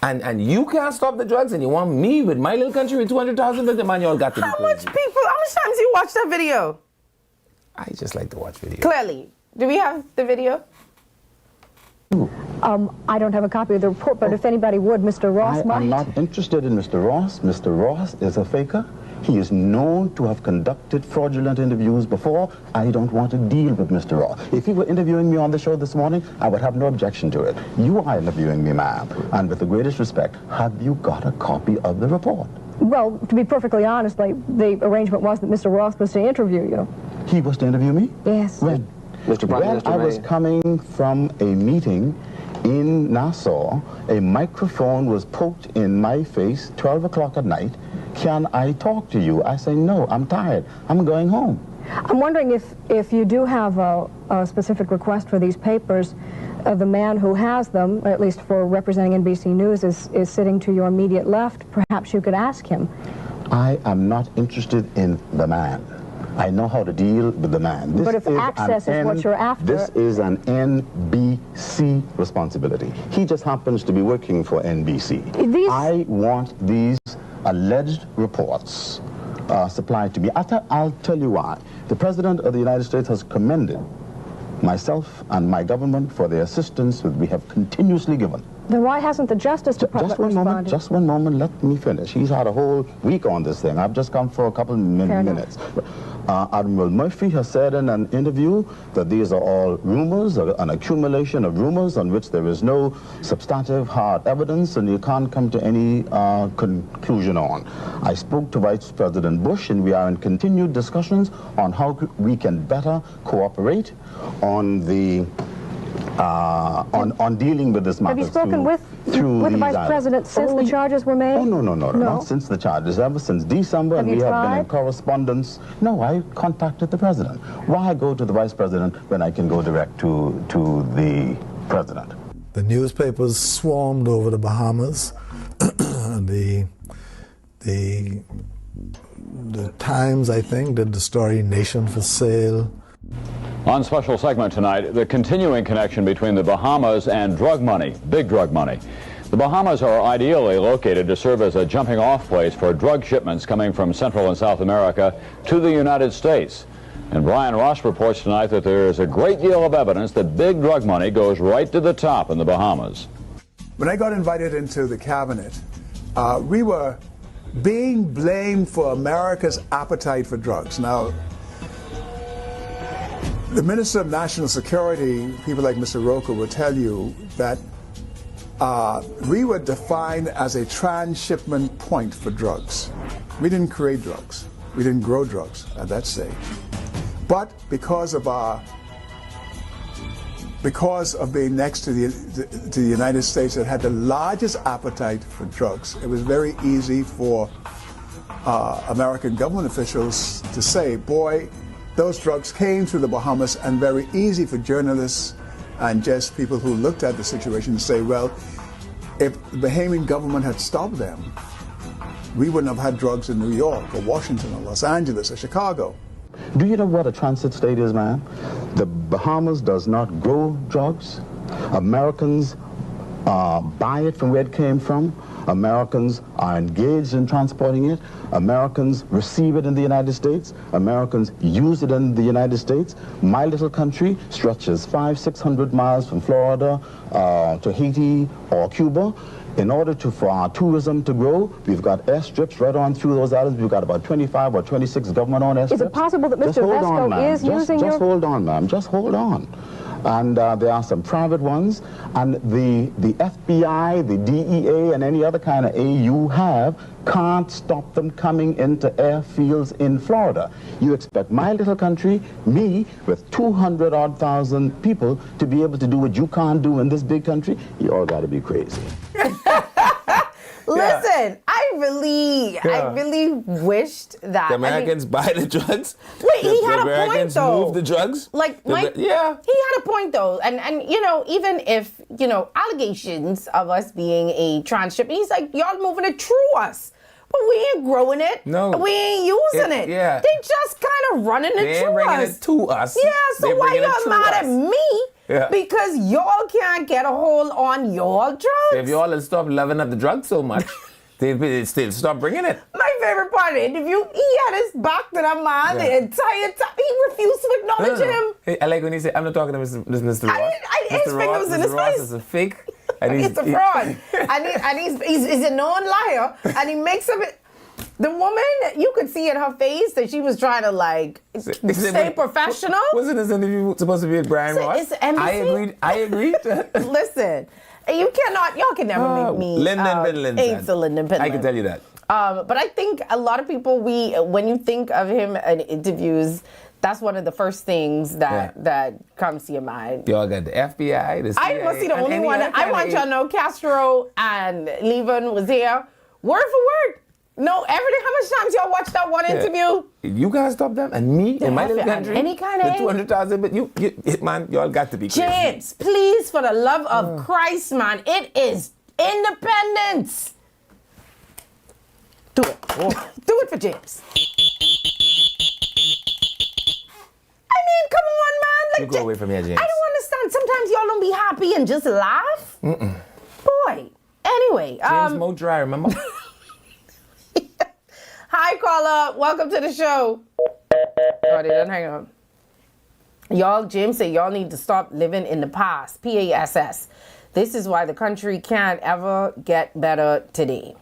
Speaker 3: and you can't stop the drugs, and you want me with my little country with 200,000 people, man, y'all got to be crazy.
Speaker 4: How much times you watch that video?
Speaker 3: I just like to watch videos.
Speaker 4: Clearly. Do we have the video?
Speaker 9: I don't have a copy of the report, but if anybody would, Mr. Ross might.
Speaker 22: I'm not interested in Mr. Ross. Mr. Ross is a faker. He is known to have conducted fraudulent interviews before. I don't want to deal with Mr. Ross. If he were interviewing me on the show this morning, I would have no objection to it. You are interviewing me, ma'am. And with the greatest respect, have you got a copy of the report?
Speaker 9: Well, to be perfectly honest, the arrangement was that Mr. Ross was to interview you.
Speaker 22: He was to interview me?
Speaker 9: Yes.
Speaker 22: When?
Speaker 23: Mr. Prime Minister,
Speaker 22: I was coming from a meeting in Nassau. A microphone was poked in my face, 12 o'clock at night. Can I talk to you? I say, no, I'm tired. I'm going home.
Speaker 9: I'm wondering if you do have a specific request for these papers, the man who has them, or at least for representing NBC News, is sitting to your immediate left. Perhaps you could ask him.
Speaker 22: I am not interested in the man. I know how to deal with the man.
Speaker 9: But if access is what you're after...
Speaker 22: This is an NBC responsibility. He just happens to be working for NBC. I want these alleged reports supplied to me. I'll tell you why. The President of the United States has commended myself and my government for the assistance that we have continuously given.
Speaker 9: Then why hasn't the Justice Department responded?
Speaker 22: Just one moment, let me finish. He's had a whole week on this thing. I've just come for a couple minutes. Admiral Murphy has said in an interview that these are all rumors, an accumulation of rumors on which there is no substantive hard evidence and you can't come to any conclusion on. I spoke to Vice President Bush and we are in continued discussions on how we can better cooperate on the on dealing with this matter.
Speaker 9: Have you spoken with the Vice President since the charges were made?
Speaker 22: Oh, no, not since the charges. Ever since December, and we have been in correspondence. No, I contacted the President. Why go to the Vice President when I can go direct to the President?
Speaker 24: The newspapers swarmed over the Bahamas. The Times, I think, did the story Nation for Sale.
Speaker 25: On special segment tonight, the continuing connection between the Bahamas and drug money, big drug money. The Bahamas are ideally located to serve as a jumping-off place for drug shipments coming from Central and South America to the United States. And Brian Ross reports tonight that there is a great deal of evidence that big drug money goes right to the top in the Bahamas.
Speaker 26: When I got invited into the cabinet, we were being blamed for America's appetite for drugs. Now, the Minister of National Security, people like Mr. Roker, will tell you that we were defined as a transshipment point for drugs. We didn't create drugs. We didn't grow drugs at that stage. But because of being next to the United States that had the largest appetite for drugs, it was very easy for American government officials to say, boy, those drugs came through the Bahamas, and very easy for journalists and just people who looked at the situation to say, well, if the Bahamian government had stopped them, we wouldn't have had drugs in New York or Washington or Los Angeles or Chicago.
Speaker 22: Do you know what a transit state is, ma'am? The Bahamas does not grow drugs. Americans buy it from where it came from. Americans are engaged in transporting it. Americans receive it in the United States. Americans use it in the United States. My little country stretches 500-600 miles from Florida to Haiti or Cuba. In order for our tourism to grow, we've got airstrips right on through those islands. We've got about 25 or 26 government-owned airstrips.
Speaker 9: Is it possible that Mr. Vesco is using
Speaker 22: Just hold on, ma'am. Just hold on. And there are some private ones, and the FBI, the DEA, and any other kind of aid you have can't stop them coming into airfields in Florida. You expect my little country, me, with 200,000 people, to be able to do what you can't do in this big country? You all got to be crazy.
Speaker 4: Listen, I really wished that
Speaker 3: the Americans buy the drugs.
Speaker 4: Wait, he had a point
Speaker 3: Americans
Speaker 4: though.
Speaker 3: move the drugs.
Speaker 4: Like, Mike, he had a point though, and you know, even if allegations of us being a transshipment, he's like, y'all moving it through us. But we ain't growing it.
Speaker 3: No.
Speaker 4: We ain't using it.
Speaker 3: Yeah.
Speaker 4: They just kind of running it
Speaker 3: They ain't
Speaker 4: through
Speaker 3: bringing
Speaker 4: us.
Speaker 3: it to us.
Speaker 4: Yeah, so
Speaker 3: They're
Speaker 4: why
Speaker 3: bringing it
Speaker 4: y'all
Speaker 3: to
Speaker 4: mad
Speaker 3: us.
Speaker 4: at me?
Speaker 3: Yeah.
Speaker 4: Because y'all can't get a hold on y'all drugs.
Speaker 3: If y'all had stopped loving up the drugs so much, they'd still stop bringing it.
Speaker 4: My favorite part of the interview, he had his back to that man the entire time. He refused to acknowledge him.
Speaker 3: Hey, I like when he said, I'm not talking to Mr. Ross.
Speaker 4: His finger was in his
Speaker 3: Mr. Ross
Speaker 4: face.
Speaker 3: is a fake. And
Speaker 4: He's a fraud. and he's a known liar. And he makes of it. The woman, you could see in her face that she was trying to stay professional.
Speaker 3: Wasn't this interview supposed to be with Brian Ross?
Speaker 4: It's embassy.
Speaker 3: I agreed.
Speaker 4: Listen, y'all can never make me
Speaker 3: Lyndon Pinland.
Speaker 4: ain't the Lyndon Pinland.
Speaker 3: I can tell you that.
Speaker 4: But I think a lot of people, when you think of him in interviews, that's one of the first things that comes to your mind.
Speaker 3: Y'all got the FBI, the CIA.
Speaker 4: I must be the only one. I want y'all to know Castro and Levin was here, word for word. No, everything. How much times y'all watched that one interview?
Speaker 3: You guys stop them, and me in my little country,
Speaker 4: any kind of
Speaker 3: the 200,000. But you, man, y'all got to be crazy.
Speaker 4: James, please, for the love of Christ, man, it is independence. Do it. Do it for James. I mean, come on, man.
Speaker 3: You go away from here, James.
Speaker 4: I don't understand. Sometimes y'all don't be happy and just laugh. Boy. Anyway.
Speaker 3: James Mo Dry, remember?
Speaker 4: Hi, caller. Welcome to the show. Oh, they didn't hang up. Y'all, James said y'all need to stop living in the past. PASS. This is why the country can't ever get better today.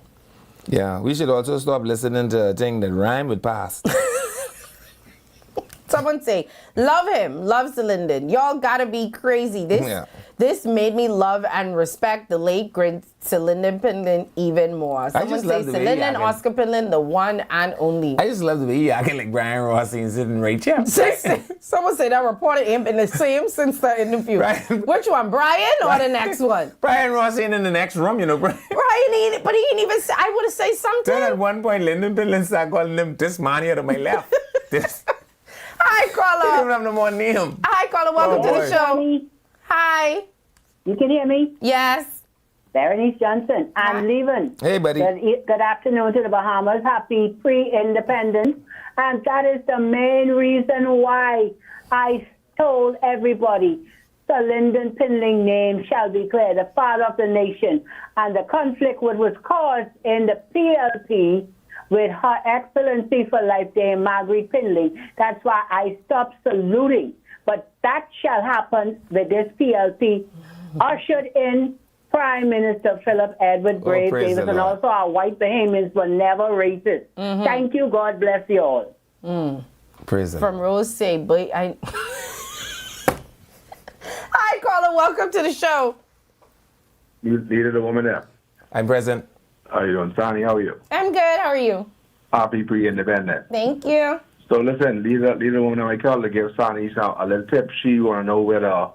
Speaker 3: Yeah, we should also stop listening to a thing that rhyme with past.
Speaker 4: Someone say, love him, loves the Lyndon. Y'all gotta be crazy. This made me love and respect the late great Sir Lyndon Pinland even more. Someone say Sir Lyndon Oscar Pinland, the one and only.
Speaker 3: I just love the way he acting like Brian Ross and sitting right here.
Speaker 4: Someone say that reporter ain't been the same since the interview. Which one, Brian or the next one?
Speaker 3: Brian Ross ain't in the next room, you know, Brian.
Speaker 4: Brian ain't, but he didn't even say, I would have said something.
Speaker 3: Then at one point, Lyndon Pinland started calling him this man here to my left. This.
Speaker 4: Hi, caller.
Speaker 3: He don't have no more name.
Speaker 4: Hi, caller. Welcome to the show. Hi.
Speaker 11: You can hear me?
Speaker 4: Yes.
Speaker 11: Berenice Johnson. I'm leaving.
Speaker 3: Hey, buddy.
Speaker 11: Good afternoon to the Bahamas. Happy pre-independence. And that is the main reason why I told everybody Sir Lyndon Pinland name shall be clear, the father of the nation. And the conflict which was caused in the PLP with Her Excellency for Life, Dame Margaret Pinland. That's why I stopped saluting. But that shall happen with this PLP. Ushered in Prime Minister Philip Edward Brave Davis, and also our white Bahamians were never racist. Thank you. God bless you all.
Speaker 3: Praise
Speaker 4: From Rose say, but I. Hi, caller. Welcome to the show.
Speaker 12: You needed a woman there.
Speaker 3: I'm present.
Speaker 12: How are you doing, Sonny? How are you?
Speaker 4: I'm good. How are you?
Speaker 12: Happy pre-independent.
Speaker 4: Thank you.
Speaker 12: So listen, leave the woman I call to give Sonny a little tip. She want to know where the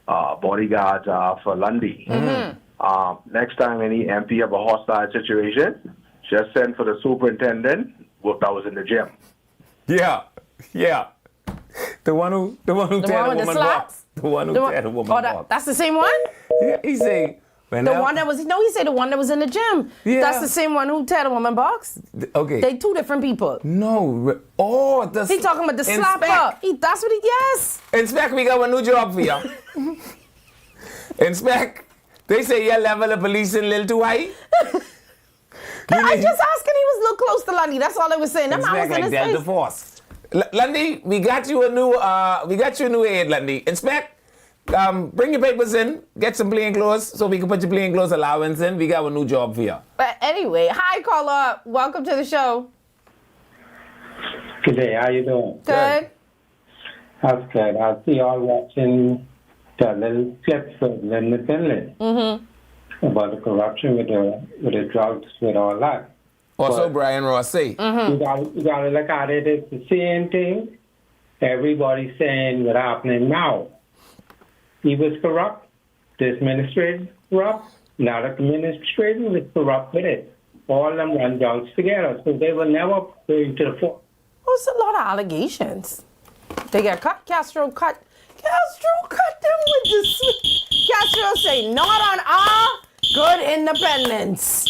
Speaker 12: bodyguards are for Lundy. Next time any MP have a hostile situation, just send for the superintendent that was in the gym.
Speaker 3: Yeah. The one who tear the woman box. The one who tear the woman box.
Speaker 4: That's the same one?
Speaker 3: Yeah, he say,
Speaker 4: The one that was, he said the one that was in the gym.
Speaker 3: Yeah.
Speaker 4: That's the same one who tear the woman box.
Speaker 3: Okay.
Speaker 4: They two different people.
Speaker 3: No.
Speaker 4: He talking about the slapper. That's what he, yes.
Speaker 3: Inspect, we got a new job for you. Inspect, they say your level of policing a little too high.
Speaker 4: I just asking, he was a little close to Lundy. That's all I was saying. That man was in
Speaker 3: like
Speaker 4: his
Speaker 3: Delta
Speaker 4: face.
Speaker 3: Force. Lundy, we got you a new aide, Lundy. Inspect, bring your papers in, get some plain clothes so we can put your plain clothes allowance in. We got a new job for you.
Speaker 4: But anyway, hi caller, welcome to the show.
Speaker 13: Good day, how you doing?
Speaker 4: Good.
Speaker 13: That's good. I see y'all watching the little clips of Linda Finley about the corruption with the drugs, with all that.
Speaker 3: Also, Brian Ross say.
Speaker 13: You gotta look at it as the same thing. Everybody's saying what's happening now. He was corrupt. The administration was corrupt. Now the administration was corrupt with it. All of them run down together, so they will never go into the fore.
Speaker 4: Oh, it's a lot of allegations. They got cut. Castro cut them with the sweet. Castro say, not on our good independence.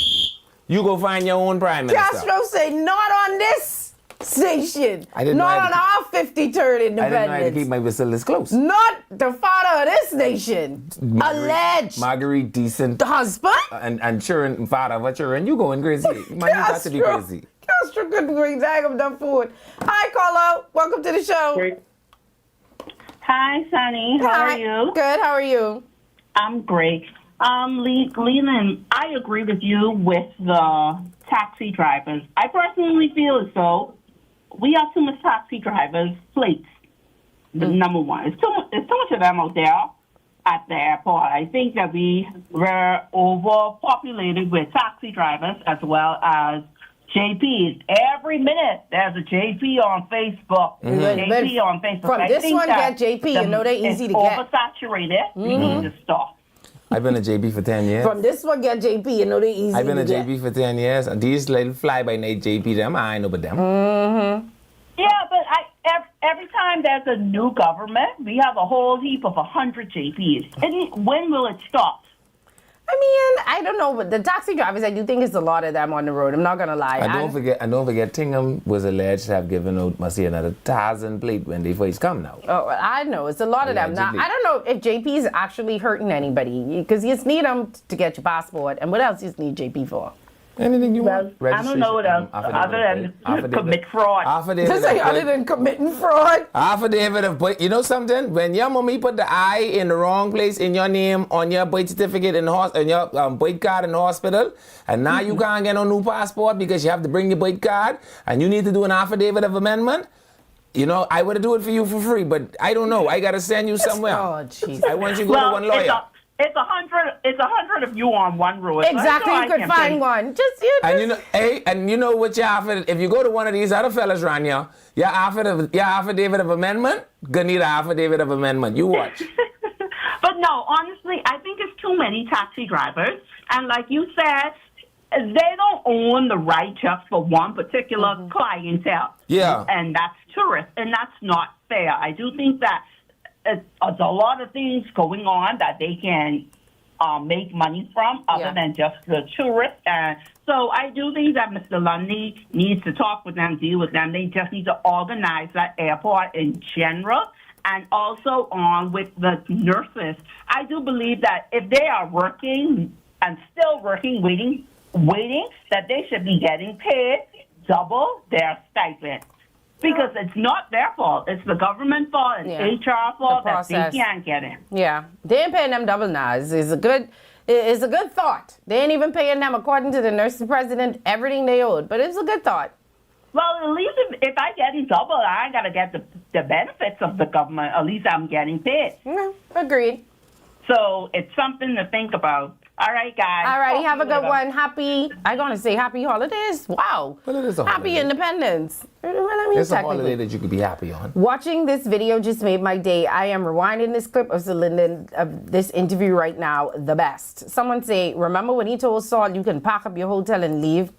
Speaker 3: You go find your own prime minister.
Speaker 4: Castro say, not on this station.
Speaker 3: I didn't know
Speaker 4: not on our 53rd independence.
Speaker 3: I didn't know I had to keep my whistle this close.
Speaker 4: Not the father of this nation. Alleged.
Speaker 3: Marguerite decent.
Speaker 4: The husband?
Speaker 3: And children, father of a children. You going crazy. Man, you got to be crazy.
Speaker 4: Castro couldn't bring dag of them food. Hi, Carlo. Welcome to the show.
Speaker 14: Hi, Sunny. How are you?
Speaker 4: Good. How are you?
Speaker 14: I'm great. Leland, I agree with you with the taxi drivers. I personally feel as though we have too much taxi drivers plates. Number one, it's too much of them out there at the airport. I think that we were overpopulated with taxi drivers as well as JPs. Every minute there's a JP on Facebook. JP on Facebook.
Speaker 4: From this one, get JP. You know they're easy to get.
Speaker 14: Oversaturated. We need to stop.
Speaker 3: I've been a JP for 10 years.
Speaker 4: From this one, get JP. You know they're easy to get.
Speaker 3: I've been a JP for 10 years. And these little fly-by-night JP, them, I know about them.
Speaker 14: Yeah, but every time there's a new government, we have a whole heap of 100 JPs. And when will it stop?
Speaker 4: I mean, I don't know, but the taxi drivers, I do think it's a lot of them on the road. I'm not gonna lie.
Speaker 3: And don't forget, Tingham was alleged to have given out, must see, another 1,000 plate when they first come now.
Speaker 4: Oh, I know, it's a lot of them. Now, I don't know if JP is actually hurting anybody, because you just need them to get your passport, and what else you just need JP for?
Speaker 3: Anything you want.
Speaker 14: I don't know what else, other than commit fraud.
Speaker 4: Other than committing fraud.
Speaker 3: Affidavit of, you know something? When your mommy put the I in the wrong place in your name on your birth certificate in your birth card in the hospital, and now you can't get no new passport because you have to bring your birth card, and you need to do an affidavit of amendment, you know, I would do it for you for free, but I don't know. I got to send you somewhere.
Speaker 4: Oh, jeez.
Speaker 3: I want you to go to one lawyer.
Speaker 14: It's 100 of you on one road.
Speaker 4: Exactly, you could find one.
Speaker 3: And you know, and you know what your affidavit, if you go to one of these other fellas around here, your affidavit of amendment, gonna need an affidavit of amendment. You watch.
Speaker 14: But no, honestly, I think it's too many taxi drivers. And like you said, they don't own the right just for one particular clientele.
Speaker 3: Yeah.
Speaker 14: And that's tourists, and that's not fair. I do think that there's a lot of things going on that they can make money from other than just the tourists. And so I do think that Mr. Lundy needs to talk with them, deal with them. They just need to organize that airport in general, and also on with the nurses. I do believe that if they are working and still working, waiting, that they should be getting paid double their stipend. Because it's not their fault. It's the government fault. It's HR fault that they can't get in.
Speaker 4: Yeah. They ain't paying them double now. It's a good thought. They ain't even paying them, according to the nurses president, everything they owed. But it's a good thought.
Speaker 14: Well, at least if I get double, I got to get the benefits of the government. At least I'm getting paid.
Speaker 4: Agreed.
Speaker 14: So it's something to think about. All right, guys.
Speaker 4: All right, have a good one. I'm going to say happy holidays. Wow.
Speaker 3: Well, it is a
Speaker 4: happy
Speaker 3: holiday.
Speaker 4: Independence.
Speaker 3: It's a holiday that you could be happy on.
Speaker 4: Watching this video just made my day. I am rewinding this clip of this interview right now, the best. Someone say, remember when he told Saul you can pack up your hotel and leave,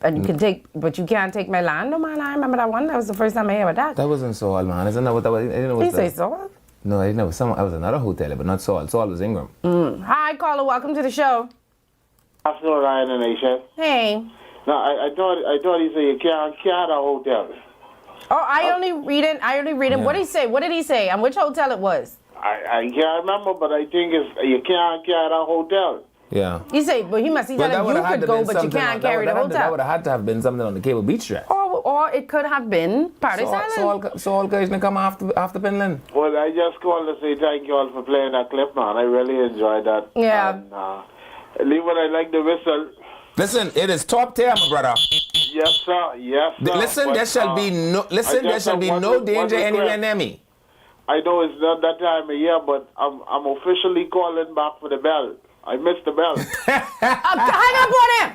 Speaker 4: and you can take, but you can't take my land? No, man, I remember that one. That was the first time I heard that.
Speaker 3: That wasn't Saul, man. Isn't that what that was?
Speaker 4: Did he say Saul?
Speaker 3: No, I didn't know. I was another hotel, but not Saul. Saul was Ingram.
Speaker 4: Hi, caller. Welcome to the show.
Speaker 15: Afternoon, Ryan and Nation.
Speaker 4: Hey.
Speaker 15: No, I thought he said you can't have a hotel.
Speaker 4: Oh, I only read it.
Speaker 3: Yeah.
Speaker 4: What did he say? What did he say? And which hotel it was?
Speaker 15: I can't remember, but I think you can't carry a hotel.
Speaker 3: Yeah.
Speaker 4: He said, but he must be telling you could go, but you can't carry the
Speaker 3: That
Speaker 4: hotel.
Speaker 3: would have had to have been something on the Cable Beach Drive.
Speaker 4: Or it could have been Paradise Island.
Speaker 3: Saul guys gonna come after Penland.
Speaker 15: Well, I just called to say thank you all for playing that clip, man. I really enjoyed that.
Speaker 4: Yeah.
Speaker 15: And, leave when I like the whistle.
Speaker 3: Listen, it is top tier, my brother.
Speaker 15: Yes, sir. Yes, sir.
Speaker 3: Listen, there shall be no danger anywhere near me.
Speaker 15: I know it's not that time of year, but I'm officially calling back for the bell. I missed the bell.
Speaker 4: Hang up on him.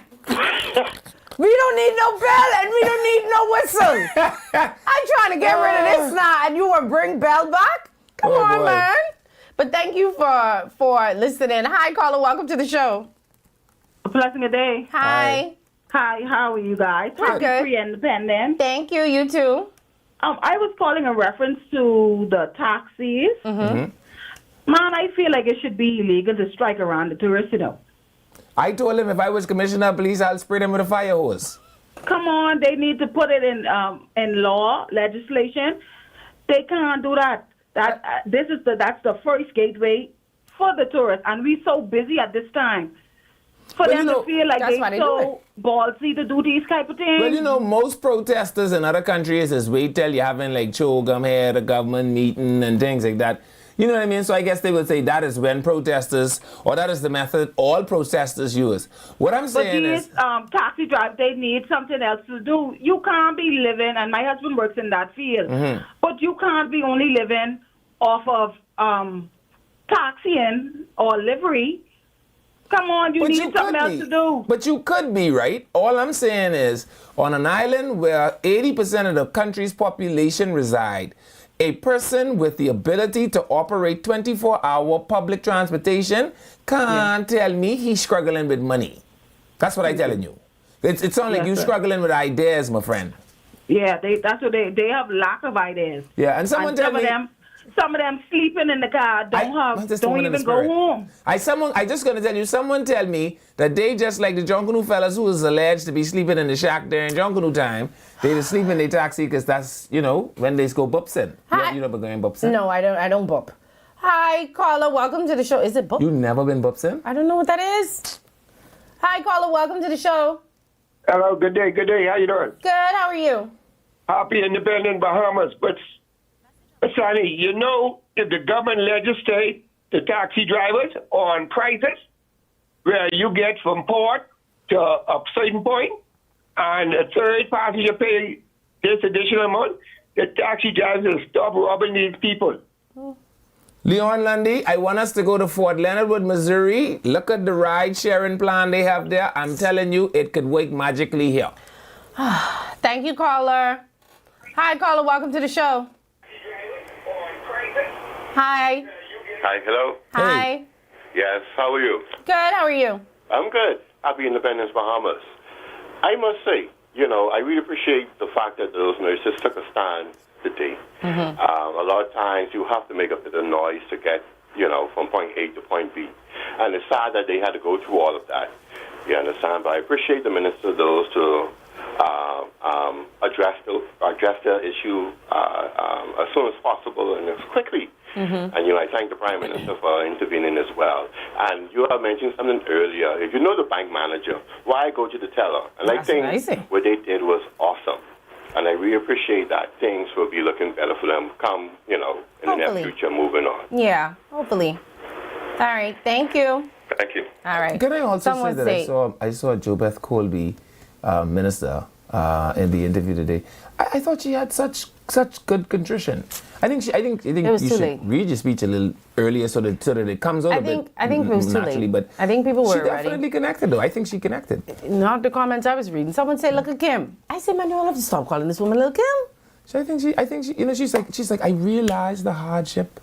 Speaker 4: We don't need no bell and we don't need no whistle. I'm trying to get rid of this now, and you want to bring bell back? Come on,
Speaker 15: boy.
Speaker 4: man. But thank you for listening. Hi, caller. Welcome to the show.
Speaker 16: A blessing a day.
Speaker 4: Hi.
Speaker 16: Hi, how are you guys?
Speaker 4: We're
Speaker 16: Happy
Speaker 4: good.
Speaker 16: Free Independence.
Speaker 4: Thank you. You too.
Speaker 16: I was calling in reference to the taxis.
Speaker 3: Mm-hmm.
Speaker 16: Man, I feel like it should be illegal to strike around the tourists, you know.
Speaker 3: I told him if I was commissioner of police, I'll spray them with a fire hose.
Speaker 16: Come on, they need to put it in law, legislation. They can't do that. That's the first gateway for the tourists, and we're so busy at this time. For them to feel like they're so ballsy to do these type of things.
Speaker 3: Well, you know, most protesters in other countries is wait till you're having like CHOGM here, the government meeting and things like that. You know what I mean? So I guess they would say that is when protesters, or that is the method all protesters use. What I'm saying is...
Speaker 16: But these taxi drivers, they need something else to do. You can't be living, and my husband works in that field, but you can't be only living off of taxiing or livery. Come on, you need something else to do.
Speaker 3: But you could be, right? All I'm saying is, on an island where 80% of the country's population reside, a person with the ability to operate 24-hour public transportation can't tell me he's struggling with money. That's what I'm telling you. It's not like you struggling with ideas, my friend.
Speaker 16: Yeah, that's what they have lack of ideas.
Speaker 3: Yeah, and someone tell me...
Speaker 16: Some of them sleeping in the car, don't even go home.
Speaker 3: I just gonna tell you, someone tell me that they just like the Jonkunu fellas who was alleged to be sleeping in the shack during Jonkunu time, they just sleep in their taxi because that's, you know, when they go bupsin. You never going bupsin?
Speaker 4: No, I don't bup. Hi, caller, welcome to the show. Is it bup?
Speaker 3: You never been bupsin?
Speaker 4: I don't know what that is. Hi, caller, welcome to the show.
Speaker 17: Hello, good day. How you doing?
Speaker 4: Good, how are you?
Speaker 17: Happy Independent Bahamas. But, Sonny, you know if the government legislate the taxi drivers on prices, where you get from port to a certain point, and a third passenger pay this additional amount, the taxi drivers will stop robbing these people.
Speaker 3: Leon Lundy, I want us to go to Fort Leonard Wood, Missouri. Look at the ride-sharing plan they have there. I'm telling you, it could work magically here.
Speaker 4: Thank you, caller. Hi, caller, welcome to the show. Hi.
Speaker 18: Hi, hello.
Speaker 4: Hi.
Speaker 18: Yes, how are you?
Speaker 4: Good, how are you?
Speaker 18: I'm good. Happy Independence, Bahamas. I must say, you know, I really appreciate the fact that those nurses took a stand today. A lot of times you have to make a bit of noise to get, you know, from point A to point B. And it's sad that they had to go through all of that. You understand? But I appreciate the minister, those to address the issue as soon as possible and as quickly. And, you know, I thank the Prime Minister for intervening as well. And you have mentioned something earlier. If you know the bank manager, why go to the teller? And I think what they did was awesome. And I really appreciate that things will be looking better for them come, you know, in the near future, moving on.
Speaker 4: Yeah, hopefully. All right, thank you.
Speaker 18: Thank you.
Speaker 4: All right.
Speaker 3: Can I also say that I saw JoBeth Colby, minister, in the interview today. I thought she had such good contrition. I think you should read your speech a little earlier so that it comes out a bit
Speaker 4: I think it was too
Speaker 3: naturally.
Speaker 4: late.
Speaker 3: But
Speaker 4: I think people were
Speaker 3: she definitely connected, though. I think she connected.
Speaker 4: Not the comments I was reading. Someone said, "Look at Kim." I said, "Man, you all have to stop calling this woman Little Kim."
Speaker 3: So I think she, you know, she's like, I realize the hardship,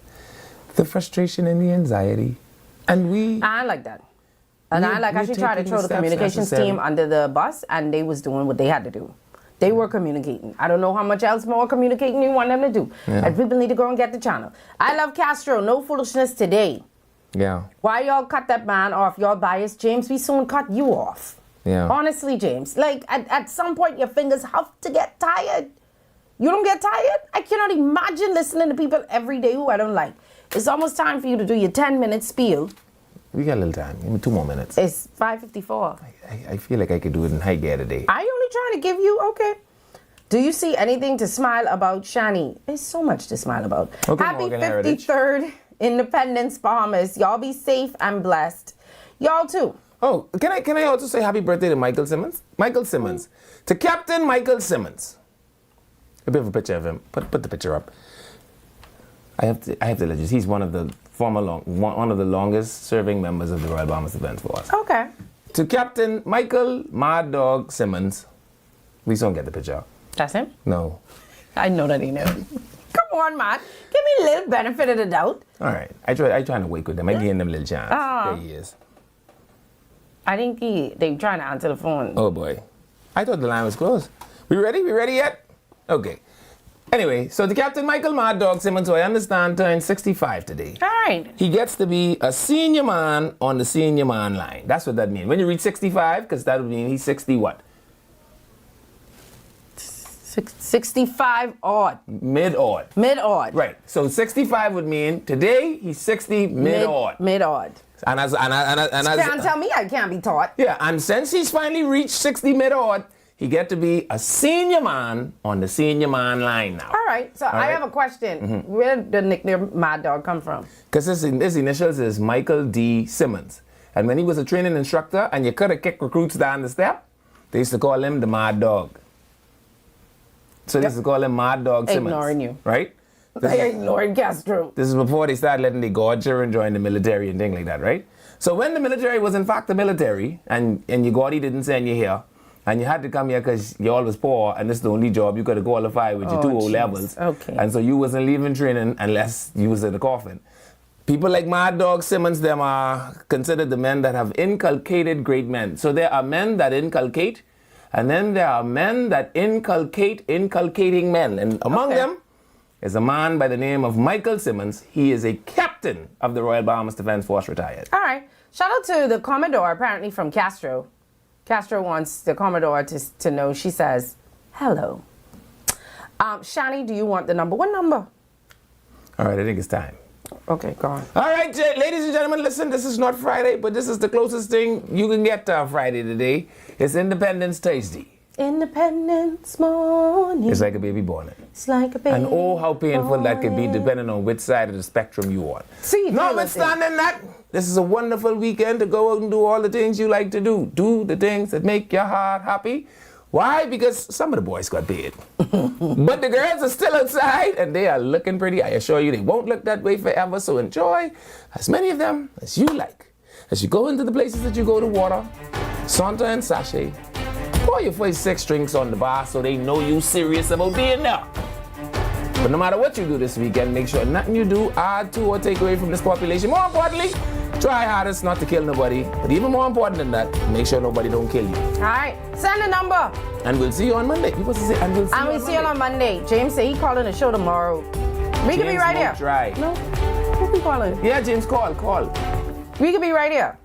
Speaker 3: the frustration, and the anxiety, and I
Speaker 4: like that. And I like how she tried to throw the communications team under the bus, and they was doing what they had to do. They were communicating. I don't know how much else more communicating you want them to do.
Speaker 3: Yeah.
Speaker 4: And people need to go and get the channel. I love Castro. No foolishness today.
Speaker 3: Yeah.
Speaker 4: Why y'all cut that man off? Y'all biased. James, we soon cut you off.
Speaker 3: Yeah.
Speaker 4: Honestly, James. Like, at some point, your fingers have to get tired. You don't get tired? I cannot imagine listening to people every day who I don't like. It's almost time for you to do your 10-minute spiel.
Speaker 3: We got a little time. Give me 2 more minutes.
Speaker 4: It's 5:54.
Speaker 3: I feel like I could do it in high gear today.
Speaker 4: I only trying to give you, okay. Do you see anything to smile about, Shani? There's so much to smile about.
Speaker 3: Okay,
Speaker 4: Happy
Speaker 3: Morgan Heritage.
Speaker 4: 53rd Independence, Bahamas. Y'all be safe and blessed. Y'all too.
Speaker 3: Oh, can I also say happy birthday to Michael Simmons? Michael Simmons. To Captain Michael Simmons. A bit of a picture of him. Put the picture up. I have to let you. He's one of the one of the longest serving members of the Royal Bahamas Defense Force.
Speaker 4: Okay.
Speaker 3: To Captain Michael Mad Dog Simmons. Please don't get the picture.
Speaker 4: That's him?
Speaker 3: No.
Speaker 4: I know that he knows. Come on, man. Give me a little benefit of the doubt.
Speaker 3: All right. I trying to wake with them. I gave them a little chance. There he is.
Speaker 4: I think they trying to answer the phone.
Speaker 3: Oh boy. I thought the line was closed. We ready? We ready yet? Okay. Anyway, so the Captain Michael Mad Dog Simmons, who I understand turned 65 today.
Speaker 4: All right.
Speaker 3: He gets to be a senior man on the senior man line. That's what that means. When you reach 65, because that would mean he's 60 what?
Speaker 4: 65 odd.
Speaker 3: Mid-odd.
Speaker 4: Mid-odd.
Speaker 3: Right. So 65 would mean today he's 60 mid-odd.
Speaker 4: Mid-odd.
Speaker 3: And as
Speaker 4: Can't tell me I can't be taught.
Speaker 3: Yeah, and since he's finally reached 60 mid-odd, he get to be a senior man on the senior man line now.
Speaker 4: All right. So I have a question. Where did the nickname Mad Dog come from?
Speaker 3: Because his initials is Michael D. Simmons. And when he was a training instructor and you could have kicked recruits down the step, they used to call him the Mad Dog. So they used to call him Mad Dog Simmons.
Speaker 4: Ignoring you.
Speaker 3: Right?
Speaker 4: They're ignoring Castro.
Speaker 3: This is before they started letting the god children join the military and things like that, right? So when the military was in fact the military and your Gordy didn't send you here, and you had to come here because you all was poor and this is the only job you could have qualified with your 2 O-levels.
Speaker 4: Okay.
Speaker 3: And so you wasn't leaving training unless you was in the coffin. People like Mad Dog Simmons, them are considered the men that have inculcated great men. So there are men that inculcate, and then there are men that inculcate inculcating men. And among them is a man by the name of Michael Simmons. He is a captain of the Royal Bahamas Defense Force, retired.
Speaker 4: All right. Shout out to the Commodore, apparently from Castro. Castro wants the Commodore to know. She says, hello. Shani, do you want the number? What number?
Speaker 3: All right, I think it's time.
Speaker 4: Okay, go on.
Speaker 3: All right, ladies and gentlemen, listen, this is not Friday, but this is the closest thing you can get to Friday today. It's Independence Thursday.
Speaker 4: Independence morning.
Speaker 3: It's like a baby born.
Speaker 4: It's like a baby.
Speaker 3: And oh, how painful that could be depending on which side of the spectrum you on.
Speaker 4: See,
Speaker 3: notwithstanding that, this is a wonderful weekend to go out and do all the things you like to do. Do the things that make your heart happy. Why? Because some of the boys got paid. But the girls are still outside and they are looking pretty. I assure you they won't look that way forever. So enjoy as many of them as you like. As you go into the places that you go to water, saunter and sachet, pour your first 6 drinks on the bar so they know you serious about being there. But no matter what you do this weekend, make sure nothing you do add to or take away from this population. More importantly, try hardest not to kill nobody. But even more important than that, make sure nobody don't kill you.
Speaker 4: All right, send a number.
Speaker 3: And we'll see you on Monday. You supposed to say, and we'll see you on
Speaker 4: Monday. James said he calling the show tomorrow. We could be right here.
Speaker 3: Try.
Speaker 4: No, who be calling?
Speaker 3: Yeah, James, call.
Speaker 4: We could be right here.